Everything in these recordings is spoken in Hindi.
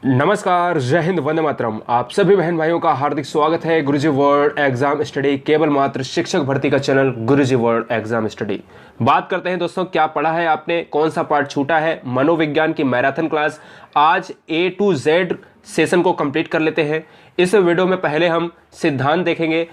नमस्कार, जय हिंद, वंदे मातरम। आप सभी बहन भाइयों का हार्दिक स्वागत है गुरुजी वर्ल्ड एग्जाम स्टडी, केवल मात्र शिक्षक भर्ती का चैनल गुरुजी वर्ल्ड एग्जाम स्टडी। बात करते हैं दोस्तों, क्या पढ़ा है आपने, कौन सा पार्ट छूटा है। मनोविज्ञान की मैराथन क्लास आज A to Z सेशन को कंप्लीट कर लेते हैं। इस वीडियो में पहले हम सिद्धांत देखेंगे।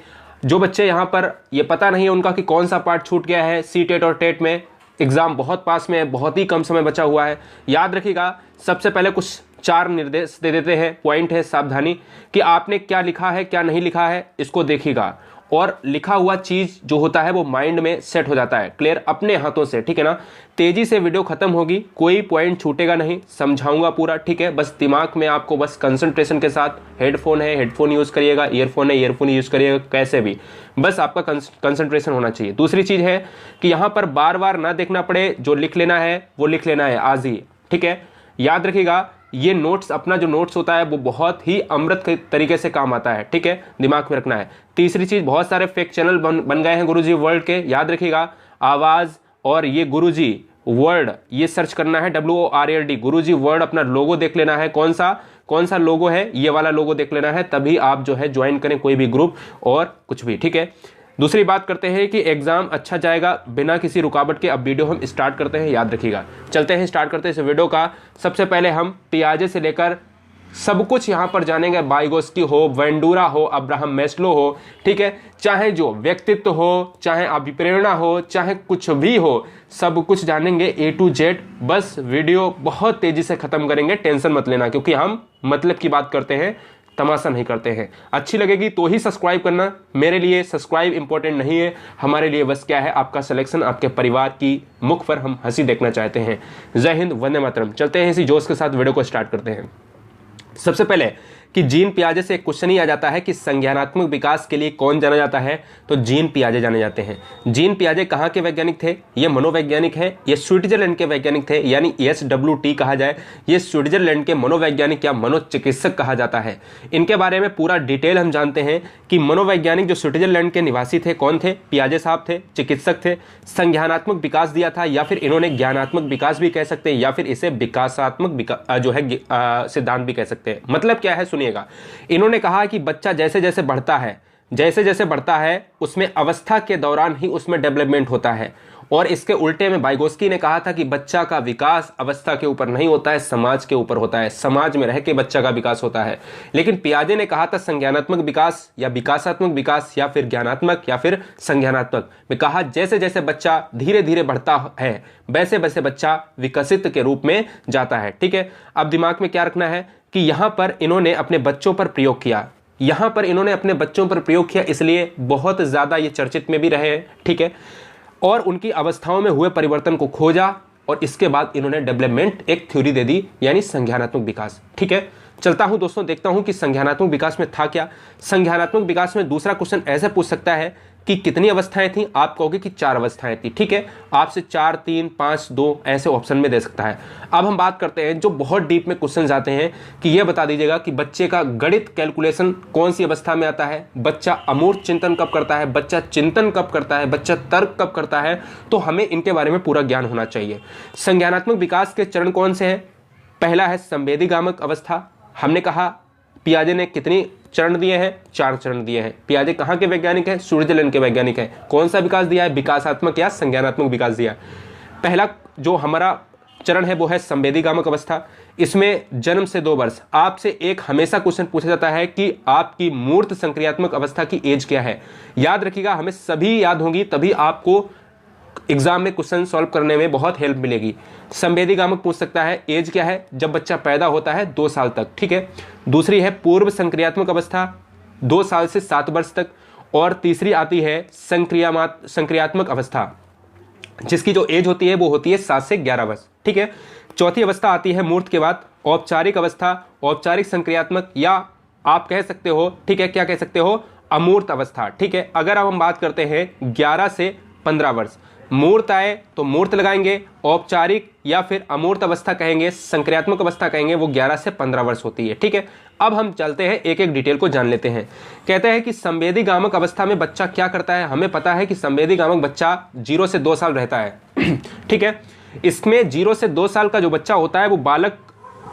जो बच्चे यहाँ पर ये पता नहीं है उनका कि कौन सा पार्ट छूट गया है, सी टेट और टेट में एग्जाम बहुत पास में है, बहुत ही कम समय बचा हुआ है। याद रखिएगा, सबसे पहले कुछ 4 निर्देश दे देते हैं, पॉइंट है, सावधानी कि आपने क्या लिखा है क्या नहीं लिखा है, इसको देखिएगा। और लिखा हुआ चीज जो होता है वो माइंड में सेट हो जाता है, क्लियर अपने हाथों से, ठीक है ना। तेजी से वीडियो खत्म होगी, कोई पॉइंट छूटेगा नहीं, समझाऊंगा पूरा, ठीक है। बस दिमाग में आपको बस कंसंट्रेशन के साथ, हेडफोन है हेडफोन यूज करिएगा, ईयरफोन है ईयरफोन यूज करिएगा, कैसे भी बस आपका कंसंट्रेशन होना चाहिए। दूसरी चीज है कि यहाँ पर बार बार ना देखना पड़े, जो लिख लेना है वो लिख लेना है आज ही, ठीक है। याद रखिएगा, ये नोट्स, अपना जो नोट्स होता है वो बहुत ही अमृत के तरीके से काम आता है, ठीक है, दिमाग में रखना है। तीसरी चीज, बहुत सारे फेक चैनल बन गए हैं गुरुजी वर्ल्ड के, याद रखिएगा। आवाज और ये गुरुजी वर्ल्ड, ये सर्च करना है, WORLD गुरुजी वर्ल्ड, अपना लोगो देख लेना है, कौन सा लोगो है, ये वाला लोगो देख लेना है, तभी आप जो है ज्वाइन करें कोई भी ग्रुप और कुछ भी, ठीक है। दूसरी बात करते हैं कि एग्जाम अच्छा जाएगा बिना किसी रुकावट के। अब वीडियो हम स्टार्ट करते हैं, याद रखिएगा। चलते हैं, स्टार्ट करते हैं इस वीडियो का। सबसे पहले हम पियाजे से लेकर सब कुछ यहाँ पर जानेंगे। वाइगोत्स्की हो, वेंडूरा हो, अब्राहम मैस्लो हो, ठीक है, चाहे जो व्यक्तित्व हो, चाहे अभिप्रेरणा हो, चाहे कुछ भी हो, सब कुछ जानेंगे A to Z। बस वीडियो बहुत तेजी से खत्म करेंगे, टेंशन मत लेना, क्योंकि हम मतलब की बात करते हैं, तमाशा नहीं करते हैं। अच्छी लगेगी तो ही सब्सक्राइब करना, मेरे लिए सब्सक्राइब इंपॉर्टेंट नहीं है, हमारे लिए बस क्या है, आपका सिलेक्शन, आपके परिवार की मुख पर हम हंसी देखना चाहते हैं। जय हिंद, वंदे मातरम। चलते हैं इसी जोश के साथ वीडियो को स्टार्ट करते हैं। सबसे पहले कि जीन पियाजे से एक क्वेश्चन ही आ जाता है कि संज्ञानात्मक विकास के लिए कौन जाना जाता है, तो जीन पियाजे जाने जाते हैं। जीन पियाजे कहाँ के वैज्ञानिक थे, ये मनोवैज्ञानिक है, ये स्विट्जरलैंड के वैज्ञानिक थे, यानी SWT कहा जाए, ये स्विट्जरलैंड के मनोवैज्ञानिक या मनोचिकित्सक कहा जाता है। इनके बारे में पूरा डिटेल हम जानते हैं कि मनोवैज्ञानिक जो स्विट्जरलैंड के निवासी थे, कौन थे, पियाजे साहब थे, चिकित्सक थे। संज्ञानात्मक विकास दिया था, या फिर इन्होंने ज्ञानात्मक विकास भी कह सकते हैं, या फिर इसे विकासात्मक जो है सिद्धांत भी कह सकते हैं। मतलब क्या है, सुनिएगा। इन्होंने कहा कि बच्चा जैसे जैसे बढ़ता है उसमें अवस्था के दौरान ही उसमें डेवलपमेंट होता है। और इसके उल्टे में वाइगोत्स्की ने कहा था कि बच्चा का विकास अवस्था के ऊपर नहीं होता है, समाज के ऊपर होता है, समाज में रह के बच्चा का विकास होता है। लेकिन पियाजे ने कहा था संज्ञानात्मक विकास या विकासात्मक विकास, या फिर ज्ञानात्मक या फिर संज्ञानात्मक में कहा, जैसे जैसे बच्चा धीरे धीरे बढ़ता है वैसे वैसे बच्चा विकसित के रूप में जाता है, ठीक है। अब दिमाग में क्या रखना है कि यहां पर इन्होंने अपने बच्चों पर प्रयोग किया, इसलिए बहुत ज्यादा ये चर्चित में भी रहे हैं, ठीक है। और उनकी अवस्थाओं में हुए परिवर्तन को खोजा, और इसके बाद इन्होंने डेवलपमेंट एक थ्योरी दे दी, यानी संज्ञानात्मक विकास, ठीक है। चलता हूं दोस्तों, देखता हूं कि संज्ञानात्मक विकास में था क्या। संज्ञानात्मक विकास में दूसरा क्वेश्चन ऐसे पूछ सकता है कि कितनी अवस्थाएं थी, आप कहोगे कि 4 अवस्थाएं थी, ठीक है। आपसे 4, 3, 5, 2 ऐसे ऑप्शन में दे सकता है। अब हम बात करते हैं जो बहुत डीप में क्वेश्चन आते हैं कि यह बता दीजिएगा कि बच्चे का गणित कैलकुलेशन कौन सी अवस्था में आता है, बच्चा अमूर्त चिंतन कब करता है, बच्चा चिंतन कब करता है, बच्चा तर्क कब करता है, तो हमें इनके बारे में पूरा ज्ञान होना चाहिए। संज्ञानात्मक विकास के चरण कौन से हैं, पहला है संवेदीगामक अवस्था। हमने कहा पियाजे ने कितनी चरण दिए हैं, 4 चरण दिए हैं। पियाजे कहाँ के वैज्ञानिक हैं, स्विट्जरलैंड के वैज्ञानिक हैं। कौन सा विकास दिया है, विकासात्मक या संज्ञानात्मक विकास दिया। पहला जो हमारा चरण है वो है संवेदीगामक अवस्था। इसमें जन्म से 2 वर्ष, आपसे एक हमेशा क्वेश्चन पूछा जाता है कि आपकी मूर्त संक्रियात्मक अवस्था की एज क्या है। याद रखिएगा, हमें सभी याद होंगी, तभी आपको एग्जाम में क्वेश्चन सॉल्व करने में बहुत हेल्प मिलेगी। संवेदीगामक पूछ सकता है, एज क्या है, जब बच्चा पैदा होता है 2 साल तक, ठीक है। दूसरी है पूर्व संक्रियात्मक अवस्था, 2 साल से 7 वर्ष तक। और तीसरी आती है संक्रियात्मक अवस्था, जिसकी जो एज होती है वो होती है 7 से 11 वर्ष, ठीक है। चौथी अवस्था आती है मूर्त के बाद औपचारिक अवस्था, औपचारिक संक्रियात्मक, या आप कह सकते हो, ठीक है, क्या कह सकते हो, अमूर्त अवस्था, ठीक है। अगर अब हम बात करते हैं 11 से 15 वर्ष, मूर्त आए तो मूर्त लगाएंगे, औपचारिक या फिर अमूर्त अवस्था कहेंगे, संक्रियात्मक अवस्था कहेंगे, वो 11 से 15 वर्ष होती है, ठीक है। अब हम चलते हैं, एक एक डिटेल को जान लेते हैं। कहते हैं कि संवेदीगामक अवस्था में बच्चा क्या करता है। हमें पता है कि संवेदीगामक बच्चा 0 से 2 साल रहता है, ठीक है। इसमें 0 से 2 साल का जो बच्चा होता है वो बालक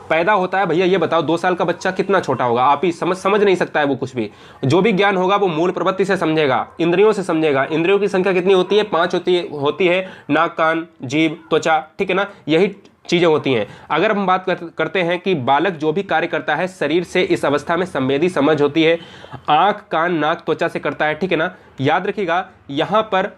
पैदा होता है, भैया ये बताओ 2 साल का बच्चा कितना छोटा होगा, आप ही समझ नहीं सकता है वो कुछ भी। जो भी ज्ञान होगा वो मूल प्रवृत्ति से समझेगा, इंद्रियों से समझेगा। इंद्रियों की संख्या कितनी होती है? 5 होती है, नाक, कान, जीभ, त्वचा, ठीक है ना, यही चीजें होती हैं। अगर हम बात करते हैं कि बालक जो भी कार्य करता है शरीर से, इस अवस्था में संवेदी समझ होती है, आंख, कान, नाक, त्वचा से करता है, ठीक है ना। याद रखिएगा यहां पर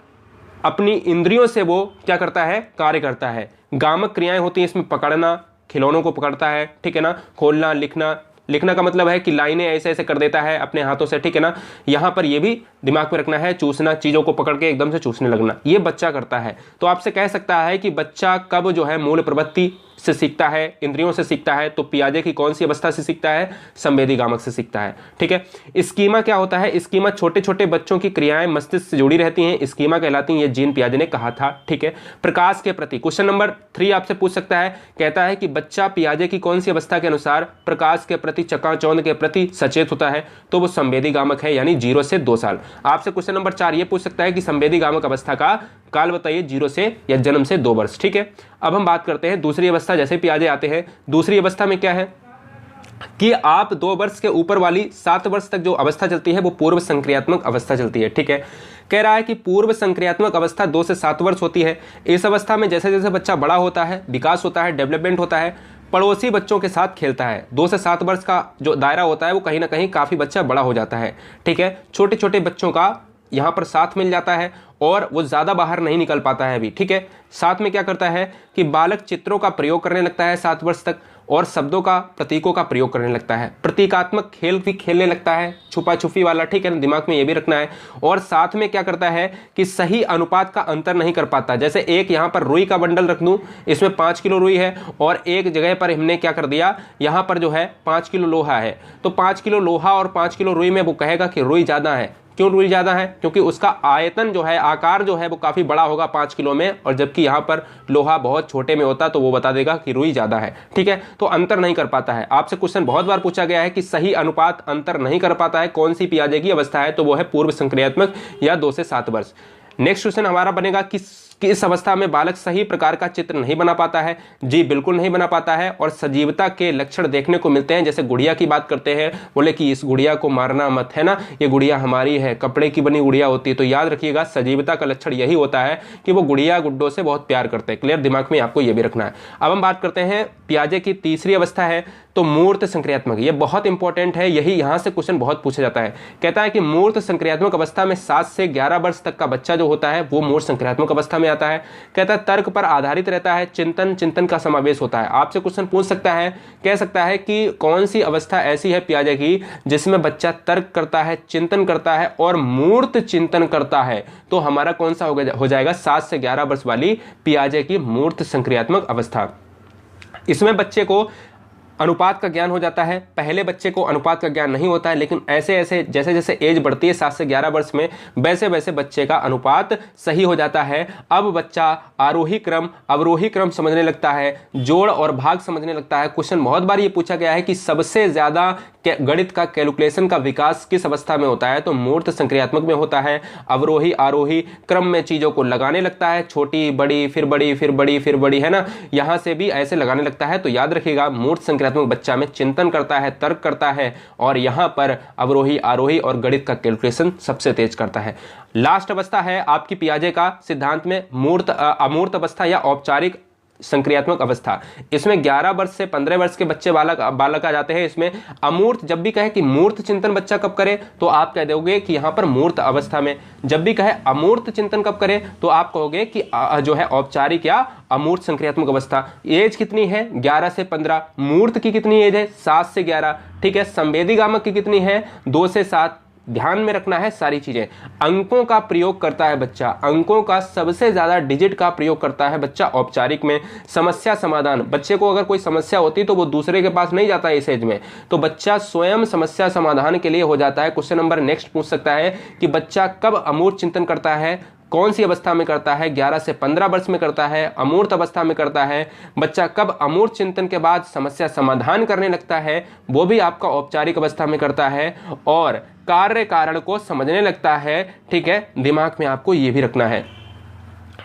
अपनी इंद्रियों से वो क्या करता है? कार्य करता है। गामक क्रियाएं होती हैं इसमें, पकड़ना, खिलौनों को पकड़ता है, ठीक है ना, खोलना, लिखना। लिखना का मतलब है कि लाइनें ऐसे ऐसे कर देता है अपने हाथों से, ठीक है ना। यहां पर ये भी दिमाग में रखना है, चूसना, चीजों को पकड़ के एकदम से चूसने लगना, ये बच्चा करता है। तो आपसे कह सकता है कि बच्चा कब जो है मूल प्रवृत्ति से सीखता है, इंद्रियों से सीखता है, तो पियाजे की कौन सी अवस्था से सीखता है? संवेदी गामक से सीखता है, ठीक है। स्कीमा क्या होता है? स्कीमा छोटे छोटे बच्चों की क्रियाएं मस्तिष्क से जुड़ी रहती हैं, स्कीमा कहलाती हैं, ये जीन पियाजे ने कहा था, ठीक है। प्रकाश के प्रति क्वेश्चन नंबर 3 आपसे पूछ सकता है, कहता है कि बच्चा पियाजे की कौन सी अवस्था के अनुसार प्रकाश के प्रति, चकाचौंध के प्रति सचेत होता है? तो वो संवेदी गामक है, यानी 0 से 2 साल। आपसे क्वेश्चन नंबर 4 ये पूछ सकता है कि संवेदी गामक अवस्था का काल बताइए, 0 से या जन्म से 2 वर्ष, ठीक है। अब हम बात करते हैं दूसरी अवस्था, जैसे पियाजे आते हैं। दूसरी अवस्था में क्या है कि आप 2 वर्ष के ऊपर वाली 7 वर्ष तक जो अवस्था चलती है वो पूर्व संक्रियात्मक अवस्था चलती है, ठीक है। कह रहा है कि पूर्व संक्रियात्मक अवस्था 2 से 7 वर्ष होती है। इस अवस्था में जैसे जैसे बच्चा बड़ा होता है, विकास होता है, डेवलपमेंट होता है, पड़ोसी बच्चों के साथ खेलता है। 2 से 7 वर्ष का जो दायरा होता है वो कहीं ना कहीं काफी बच्चा बड़ा हो जाता है, ठीक है। छोटे छोटे बच्चों का यहां पर साथ मिल जाता है और वो ज्यादा बाहर नहीं निकल पाता है अभी, ठीक है। साथ में क्या करता है कि बालक चित्रों का प्रयोग करने लगता है 7 वर्ष तक, और शब्दों का, प्रतीकों का प्रयोग करने लगता है, प्रतीकात्मक खेल भी खेलने लगता है, छुपा छुपी वाला, ठीक है ना, दिमाग में ये भी रखना है। और साथ में क्या करता है कि सही अनुपात का अंतर नहीं कर पाता। जैसे एक यहां पर रुई का बंडल रख दूं, इसमें 5 किलो रुई है, और एक जगह पर हमने क्या कर दिया, यहां पर जो है 5 किलो लोहा है, तो 5 किलो लोहा और 5 किलो रुई में वो कहेगा कि रुई ज्यादा है। क्यों रुई ज्यादा है? क्योंकि उसका आयतन जो है, आकार जो है वो काफी बड़ा होगा 5 किलो में, और जबकि यहां पर लोहा बहुत छोटे में होता, तो वो बता देगा कि रुई ज्यादा है, ठीक है। तो अंतर नहीं कर पाता है। आपसे क्वेश्चन बहुत बार पूछा गया है कि सही अनुपात अंतर नहीं कर पाता है, कौन सी पियाजे की अवस्था है? तो वो है पूर्व संक्रियात्मक या 2 से 7 वर्ष। नेक्स्ट क्वेश्चन हमारा बनेगा कि इस अवस्था में बालक सही प्रकार का चित्र नहीं बना पाता है। जी बिल्कुल नहीं बना पाता है, और सजीवता के लक्षण देखने को मिलते हैं। जैसे गुड़िया की बात करते हैं, बोले कि इस गुड़िया को मारना मत, है ना, ये गुड़िया हमारी है, कपड़े की बनी गुड़िया होती है। तो याद रखिएगा सजीवता का लक्षण यही होता है कि वो गुड़िया गुड्डों से बहुत प्यार करते हैं। क्लियर? दिमाग में आपको ये भी रखना है। अब हम बात करते हैं पियाजे की तीसरी अवस्था है, तो मूर्त संक्रियात्मक। ये बहुत इंपॉर्टेंट है, यही यहां से क्वेश्चन बहुत पूछा जाता है। कहता है कि मूर्त संक्रियात्मक अवस्था में 7 से 11 वर्ष तक का बच्चा जो होता है वो मूर्त संक्रियात्मक अवस्था में आता है। कहता है तर्क पर आधारित रहता है, चिंतन का समावेश होता है। आपसे क्वेश्चन पूछ सकता है, कह सकता है कि कौन सी अवस्था ऐसी है पियाजे की जिसमें बच्चा तर्क करता है, चिंतन करता है और मूर्त चिंतन करता है? तो हमारा कौन सा हो जाएगा? 7 से 11 वर्ष वाली पियाजे की मूर्त संक्रियात्मक अवस्था। इसमें बच्चे को अनुपात का ज्ञान हो जाता है। पहले बच्चे को अनुपात का ज्ञान नहीं होता है, लेकिन ऐसे ऐसे जैसे जैसे एज बढ़ती है 7 से 11 वर्ष में, वैसे वैसे बच्चे का अनुपात सही हो जाता है। अब बच्चा आरोही क्रम, अवरोही क्रम समझने लगता है, जोड़ और भाग समझने लगता है। क्वेश्चन बहुत बार ये पूछा गया है कि सबसे ज्यादा गणित का कैलकुलेशन का विकास किस अवस्था में होता है? तो मूर्त संक्रियात्मक में होता है। अवरोही आरोही क्रम में चीजों को लगाने लगता है, छोटी बड़ी फिर बड़ी फिर बड़ी फिर बड़ी, है ना, यहां से भी ऐसे लगाने लगता है। तो याद रखिएगा मूर्त संक्रियात्मक बच्चा में चिंतन करता है, तर्क करता है, और यहां पर अवरोही आरोही और गणित का कैलकुलेशन सबसे तेज करता है। लास्ट अवस्था है आपकी पियाजे का सिद्धांत में मूर्त अमूर्त अवस्था या औपचारिक संक्रियात्मक अवस्था। इसमें 11 वर्ष से 15 वर्ष के बच्चे बालक आ जाते हैं। इसमें अमूर्त, जब भी कहे कि मूर्त चिंतन बच्चा कब करे तो आप कह दोगे कि यहां पर मूर्त अवस्था में। जब भी कहे अमूर्त चिंतन कब करे तो आप कहोगे कि जो है औपचारिक या अमूर्त संक्रियात्मक अवस्था। एज कितनी है? 11 से 15। मूर्त की कितनी एज है? 7 से 11। ठीक है। संवेदी गामक की कितनी है? 2 से 7। ध्यान में रखना है सारी चीजें। अंकों का प्रयोग करता है बच्चा, अंकों का सबसे ज्यादा डिजिट का प्रयोग करता है बच्चा औपचारिक में। समस्या समाधान, बच्चे को अगर कोई समस्या होती तो वो दूसरे के पास नहीं जाता है इस एज में, तो बच्चा स्वयं समस्या समाधान के लिए हो जाता है। क्वेश्चन नंबर नेक्स्ट पूछ सकता है कि बच्चा कब अमूर्त चिंतन करता है, कौन सी अवस्था में करता है? 11 से 15 वर्ष में करता है, अमूर्त अवस्था में करता है। बच्चा कब अमूर्त चिंतन के बाद समस्या समाधान करने लगता है? वो भी आपका औपचारिक अवस्था में करता है। और कार्य कारण को समझने लगता है। ठीक है, दिमाग में आपको ये भी रखना है।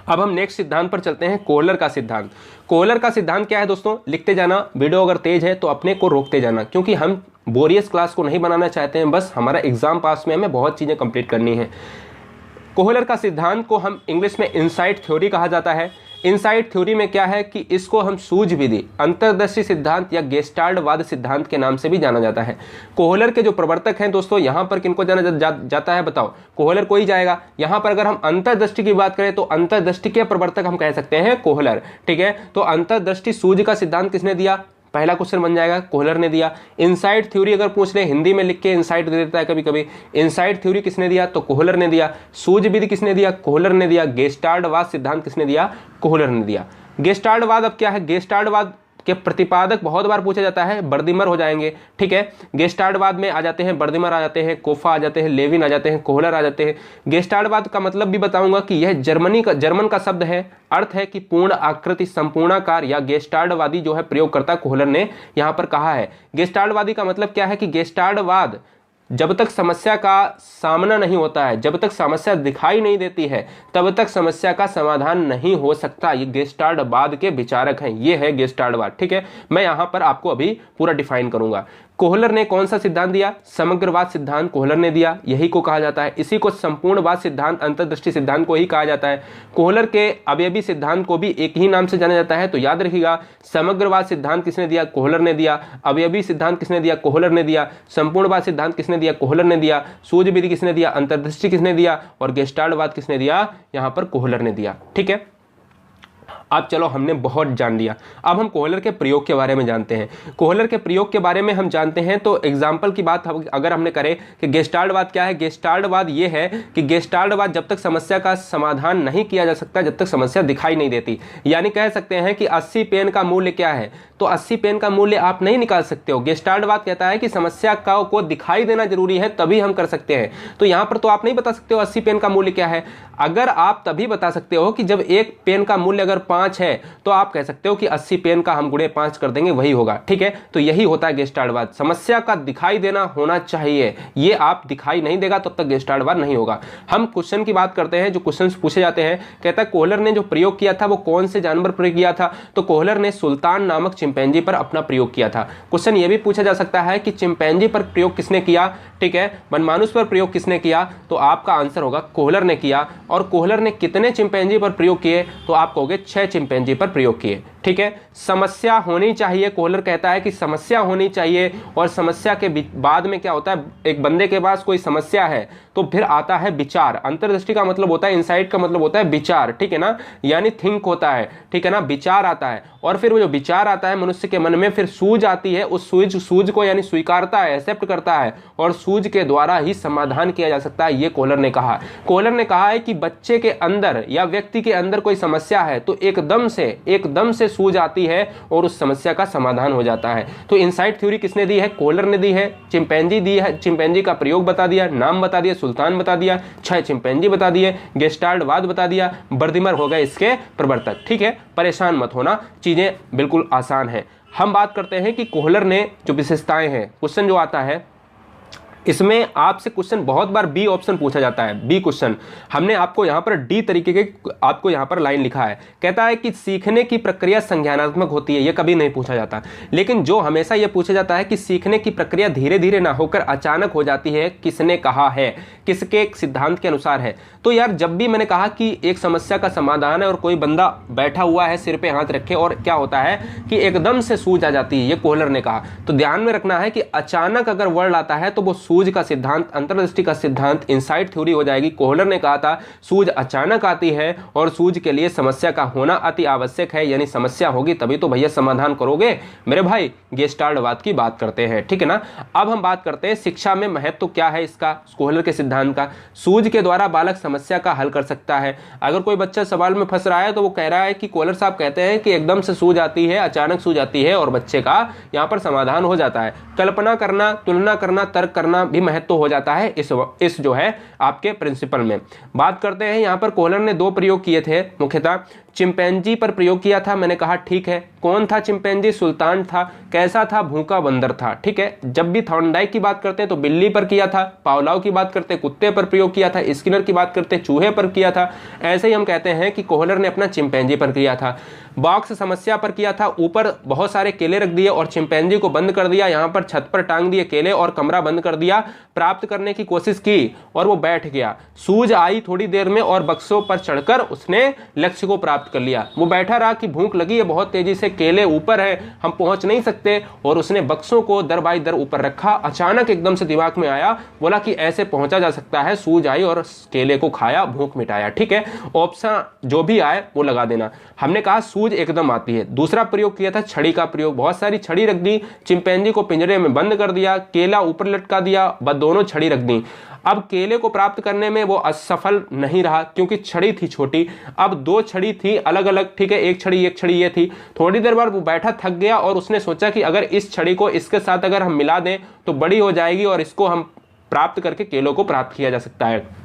अब हम नेक्स्ट सिद्धांत पर चलते हैं, कोहलर का सिद्धांत। कोहलर का सिद्धांत क्या है दोस्तों, लिखते जाना, वीडियो अगर तेज है तो अपने को रोकते जाना, क्योंकि हम बोरियस क्लास को नहीं बनाना चाहते हैं, बस हमारा एग्जाम पास में हमें बहुत चीजें कंप्लीट करनी है। कोहलर का सिद्धांत को हम इंग्लिश में इनसाइट थ्योरी कहा जाता है। इनसाइट थ्योरी में क्या है कि इसको हम सूझविधि, अंतर्दृष्टि सिद्धांत या गेस्टाल्टवाद सिद्धांत के नाम से भी जाना जाता है। कोहलर के जो प्रवर्तक हैं दोस्तों, यहां पर किनको जाना जाता है बताओ, कोहलर को ही जाएगा। यहां पर अगर हम अंतर्दृष्टि की बात करें तो अंतर्दृष्टि के प्रवर्तक हम कह सकते हैं कोहलर, ठीक है। तो अंतर्दृष्टि सूझ का सिद्धांत किसने दिया, पहला क्वेश्चन बन जाएगा, कोहलर ने दिया। इनसाइट थ्योरी अगर पूछ ले, हिंदी में लिख के इनसाइट दे देता है कभी कभी, इनसाइट थ्योरी किसने दिया, तो कोहलर ने दिया। सूझविधि किसने दिया, कोहलर ने दिया। गेस्टाल्टवाद सिद्धांत किसने दिया, कोहलर ने दिया। गेस्टाल्टवाद अब क्या है, गेस्टाल्टवाद के प्रतिपादक बहुत बार पूछा जाता है, बर्दिमर हो जाएंगे, ठीक है। गेस्टाल्टवाद में आ जाते हैं, बर्दिमर आ जाते हैं, कोफा आ जाते हैं, लेविन आ जाते हैं, कोहलर आ जाते हैं। गेस्टाल्टवाद का मतलब भी बताऊंगा कि यह जर्मन का शब्द है, अर्थ है कि पूर्ण आकृति, संपूर्णाकार या गेस्टाल्टवादी जो है प्रयोग करता कोहलर ने यहां पर कहा है। गेस्टाल्टवादी का मतलब क्या है कि गेस्टाल्टवाद जब तक समस्या का सामना नहीं होता है, जब तक समस्या दिखाई नहीं देती है, तब तक समस्या का समाधान नहीं हो सकता। ये गेस्टाल्टवाद के विचारक हैं, ये है गेस्टाल्टवाद, ठीक है। मैं यहां पर आपको अभी पूरा डिफाइन करूंगा। कोहलर ने कौन सा सिद्धांत दिया, समग्रवाद सिद्धांत कोहलर ने दिया, यही को कहा जाता है। इसी को संपूर्णवाद सिद्धांत, अंतर्दृष्टि सिद्धांत को ही कहा जाता है। कोहलर के अवयवी सिद्धांत को भी एक ही नाम से जाना जाता है, तो याद रखिएगा, समग्रवाद सिद्धांत किसने दिया, कोहलर ने दिया। अवयवी सिद्धांत किसने दिया, कोहलर ने दिया। संपूर्णवाद सिद्धांत किसने दिया, कोहलर ने दिया। सूझविधि किसने दिया, अंतर्दृष्टि किसने दिया, और गेस्टाल्टवाद किसने दिया, यहां पर कोहलर ने दिया, ठीक है। अब चलो, हमने बहुत जान लिया, अब हम कोहलर के प्रयोग के बारे में जानते हैं। कोहलर के प्रयोग के बारे में हम जानते हैं तो एग्जाम्पल की बात अगर हमने करे कि गेस्टाल्टवाद क्या है, गेस्टाल्टवाद ये है कि गेस्टाल्टवाद जब तक समस्या का समाधान नहीं किया जा सकता, जब तक समस्या दिखाई नहीं देती। यानी कह सकते हैं कि 80 पेन का मूल्य क्या है, तो 80 पेन का मूल्य आप नहीं निकाल सकते हो। गेस्टाल्टवाद कहता है कि समस्या को दिखाई देना जरूरी है, तभी हम कर सकते हैं। तो यहां पर तो आप नहीं बता सकते हो 80 पेन का मूल्य क्या है। अगर आप तभी बता सकते हो कि जब एक पेन का मूल्य अगर 5 है, तो आप कह सकते हो कि 80 पेन का हम गुणे 5 कर देंगे, वही होगा, ठीक है। तो यही होता है गेस्टाल्टवाद, समस्या का दिखाई देना होना चाहिए। ये आप दिखाई नहीं देगा तब तक गेस्टाल्टवाद नहीं होगा। हम क्वेश्चन की बात करते हैं, जो क्वेश्चन पूछे जाते हैं। कहता है कोहलर ने जो प्रयोग किया था वो कौन से जानवर पर किया था, तो कोहलर ने सुल्तान नामक चिंपैंजी पर अपना प्रयोग किया था। क्वेश्चन ये भी पूछा जा सकता है कि चिंपैंजी पर प्रयोग किसने किया, ठीक है, वनमानुष पर प्रयोग किसने किया, तो आपका आंसर होगा कोहलर ने किया। और कोहलर ने कितने चिंपैंजी पर प्रयोग किए, तो आप कहोगे 6 चिंपैंजी पर प्रयोग किए, ठीक है। समस्या होनी चाहिए, कोहलर कहता है कि समस्या होनी चाहिए, और समस्या के बाद में क्या होता है, एक बंदे के पास कोई समस्या है तो फिर आता है विचार। अंतर्दृष्टि का मतलब होता है, इनसाइट का मतलब होता है विचार, ठीक है ना, यानी थिंक होता है, ठीक है ना, विचार आता है। और फिर वो जो विचार आता है मनुष्य के मन में, फिर सूझ आती है, उस सूझ को यानी स्वीकारता है, एक्सेप्ट करता है, और सूझ के द्वारा ही समाधान किया जा सकता है, ये कोहलर ने कहा। कोहलर ने कहा है कि बच्चे के अंदर या व्यक्ति के अंदर कोई समस्या है तो एकदम से सूझ आती है और उस समस्या का समाधान हो जाता है। तो इनसाइट थ्योरी किसने दी है, कोहलर ने दी है। चिंपैंजी दी है, चिंपैंजी का प्रयोग बता दिया, नाम बता दिया, सुल्तान बता दिया, 6 चिंपैंजी बता दिए, गेस्टाल्टवाद बता दिया, बर्दिमर हो गए इसके प्रवर्तक, ठीक है। परेशान मत होना, चीजें बिल्कुल आसान है। हम बात करते हैं कि कोहलर ने जो विशेषताएं हैं, क्वेश्चन जो आता है इसमें आपसे क्वेश्चन बहुत बार बी ऑप्शन पूछा जाता है। बी क्वेश्चन हमने आपको यहां पर डी तरीके के आपको यहां पर लाइन लिखा है, कहता है कि सीखने की प्रक्रिया संज्ञानात्मक होती है, यह कभी नहीं पूछा जाता। लेकिन जो हमेशा यह पूछा जाता है कि सीखने की प्रक्रिया धीरे धीरे ना होकर अचानक हो जाती है, किसने कहा है, किसके सिद्धांत के अनुसार है। तो यार जब भी मैंने कहा कि एक समस्या का समाधान है और कोई बंदा बैठा हुआ है सिर पे हाथ रखे, और क्या होता है कि एकदम से सूझ आ जाती है, ये कोहलर ने कहा। तो ध्यान में रखना है कि अचानक अगर वर्ड आता है तो वो सूझ का सिद्धांत, अंतर्दृष्टि का सिद्धांत, इनसाइट थ्योरी हो जाएगी। कोहलर ने कहा था सूझ अचानक आती है और सूझ के लिए समस्या का होना अति आवश्यक है, यानी समस्या होगी तभी तो भैया समाधान करोगे मेरे भाई। गेस्टाल्टवाद की बात करते हैं, ठीक है ना। अब हम बात करते हैं शिक्षा में महत्व क्या है इसका, कोहलर के सिद्धांत का। सूझ के द्वारा बालक समस्या का हल कर सकता है। अगर कोई बच्चा सवाल में फंस रहा है तो वो कह रहा है कि कोहलर साहब कहते हैं कि एकदम से सूझ आती है, अचानक सूझ आती है और बच्चे का यहां पर समाधान हो जाता है। कल्पना करना, तुलना करना, तर्क करना भी महत्व हो जाता है इस जो है आपके प्रिंसिपल में। बात करते हैं यहां पर कोहलर ने 2 प्रयोग किए थे मुख्यतः। चिंपैंजी पर प्रयोग किया था। मैंने कहा ठीक है। कौन था चिंपैंजी? सुल्तान था। कैसा था? भूखा बंदर था। ठीक है। जब भी थॉर्नडाइक की बात करते हैं तो बिल्ली पर किया था, पावलोव की बात करते हैं कुत्ते पर प्रयोग किया था, स्किनर की बात करते हैं चूहे पर किया था। ऐसे ही हम कहते हैं कि कोहलर ने अपना चिंपैंजी पर किया था। बॉक्स समस्या पर किया था। ऊपर बहुत सारे केले रख दिए और चिंपैंजी को बंद कर दिया, यहाँ पर छत पर टांग दिए केले और कमरा बंद कर दिया। प्राप्त करने की कोशिश की और वो बैठ गया। सूझ आई थोड़ी देर में और बक्सों पर चढ़कर उसने लक्ष्य को प्राप्त कर लिया। वो बैठा रहा कि भूख लगी है बहुत तेजी से, केले ऊपर है, हम पहुंच नहीं सकते, और उसने बक्सों को दर बाई दर ऊपर रखा। अचानक एकदम से दिमाग में आया, बोला कि ऐसे पहुंचा जा सकता है। सूझ आई और केले को खाया, भूख मिटाया। ठीक है। ऑप्शन जो भी आए वो लगा देना। हमने कहा सूझ एकदम आती है। दूसरा प्रयोग किया था छड़ी का प्रयोग। बहुत सारी छड़ी रख दी, चिंपैंजी को पिंजरे में बंद कर दिया, केला ऊपर लटका दिया, बस दोनों छड़ी रख दी। अब केले को प्राप्त करने में वो असफल नहीं रहा क्योंकि छड़ी थी छोटी। अब दो छड़ी थी अलग अलग। ठीक है। एक छड़ी ये थी। थोड़ी देर बाद वो बैठा थक गया और उसने सोचा कि अगर इस छड़ी को इसके साथ अगर हम मिला दें तो बड़ी हो जाएगी और इसको हम प्राप्त करके केलों को प्राप्त किया जा सकता है।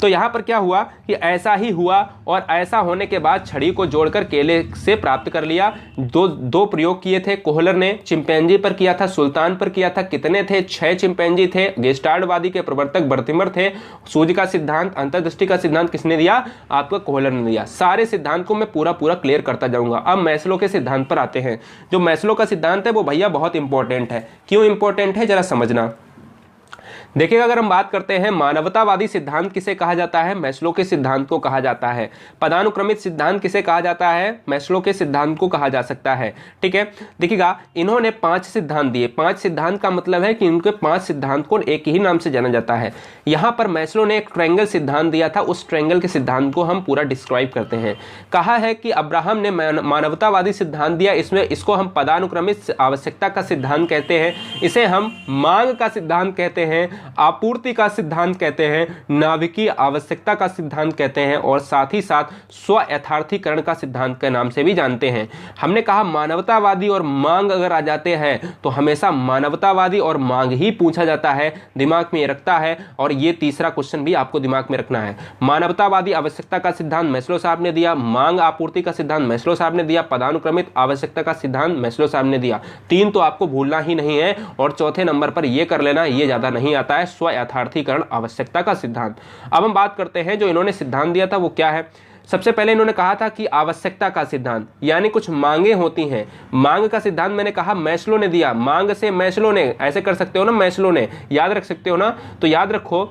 तो यहां पर क्या हुआ कि ऐसा ही हुआ, और ऐसा होने के बाद छड़ी को जोड़कर केले से प्राप्त कर लिया। दो प्रयोग किए थे कोहलर ने। चिंपैंजी पर किया था, सुल्तान पर किया था। कितने थे? 6 चिंपैंजी थे। गेस्टार्डवादी के प्रवर्तक बर्थिमर थे। सूझ का सिद्धांत, अंतर्दृष्टि का सिद्धांत किसने दिया? आपका कोहलर ने दिया। सारे सिद्धांत को मैं पूरा क्लियर करता जाऊंगा। अब मैस्लो के सिद्धांत पर आते हैं। जो मैस्लो का सिद्धांत है वो भैया बहुत इंपॉर्टेंट है। क्यों इंपॉर्टेंट है जरा समझना। देखिएगा, अगर हम बात करते हैं मानवतावादी सिद्धांत किसे कहा जाता है? मैस्लो के सिद्धांत को कहा जाता है। पदानुक्रमित सिद्धांत किसे कहा जाता है? मैस्लो के सिद्धांत को कहा जा सकता है। ठीक है। देखिएगा, इन्होंने 5 सिद्धांत दिए। 5 सिद्धांत का मतलब है कि इनके 5 सिद्धांत को एक ही नाम से जाना जाता है। यहां पर मैस्लो ने एक ट्रायंगल सिद्धांत दिया था। उस ट्रायंगल के सिद्धांत को हम पूरा डिस्क्राइब करते हैं। कहा है कि अब्राहम ने मानवतावादी सिद्धांत दिया। इसको हम पदानुक्रमित आवश्यकता का सिद्धांत कहते हैं। इसे हम मांग का सिद्धांत कहते हैं, आपूर्ति का सिद्धांत कहते हैं, नाभिकीय आवश्यकता का सिद्धांत कहते हैं, और साथ ही साथ स्व यथार्थीकरण का सिद्धांत के नाम से भी जानते हैं। हमने कहा मानवतावादी और मांग अगर आ जाते हैं तो हमेशा मानवतावादी और मांग ही पूछा जाता है, दिमाग में रखता है। और ये तीसरा क्वेश्चन भी आपको दिमाग में रखना है। मानवतावादी आवश्यकता का सिद्धांत मैस्लो साहब ने दिया, मांग आपूर्ति का सिद्धांत मैस्लो साहब ने दिया, पदानुक्रमित आवश्यकता का सिद्धांत मैस्लो साहब ने दिया। 3 तो आपको भूलना ही नहीं है, और चौथे नंबर पर ये कर लेना, ये ज्यादा नहीं आता है, स्व यथार्थीकरण आवश्यकता का सिद्धांत। अब हम बात करते हैं जो इन्होंने सिद्धांत दिया था वो क्या है। सबसे पहले इन्होंने कहा था कि आवश्यकता का सिद्धांत, यानी कुछ मांगे होती हैं। मांग का सिद्धांत मैंने कहा मैस्लो ने दिया। मांग से मैस्लो ने, ऐसे कर सकते हो ना, मैस्लो ने, याद रख सकते हो ना। तो याद रखो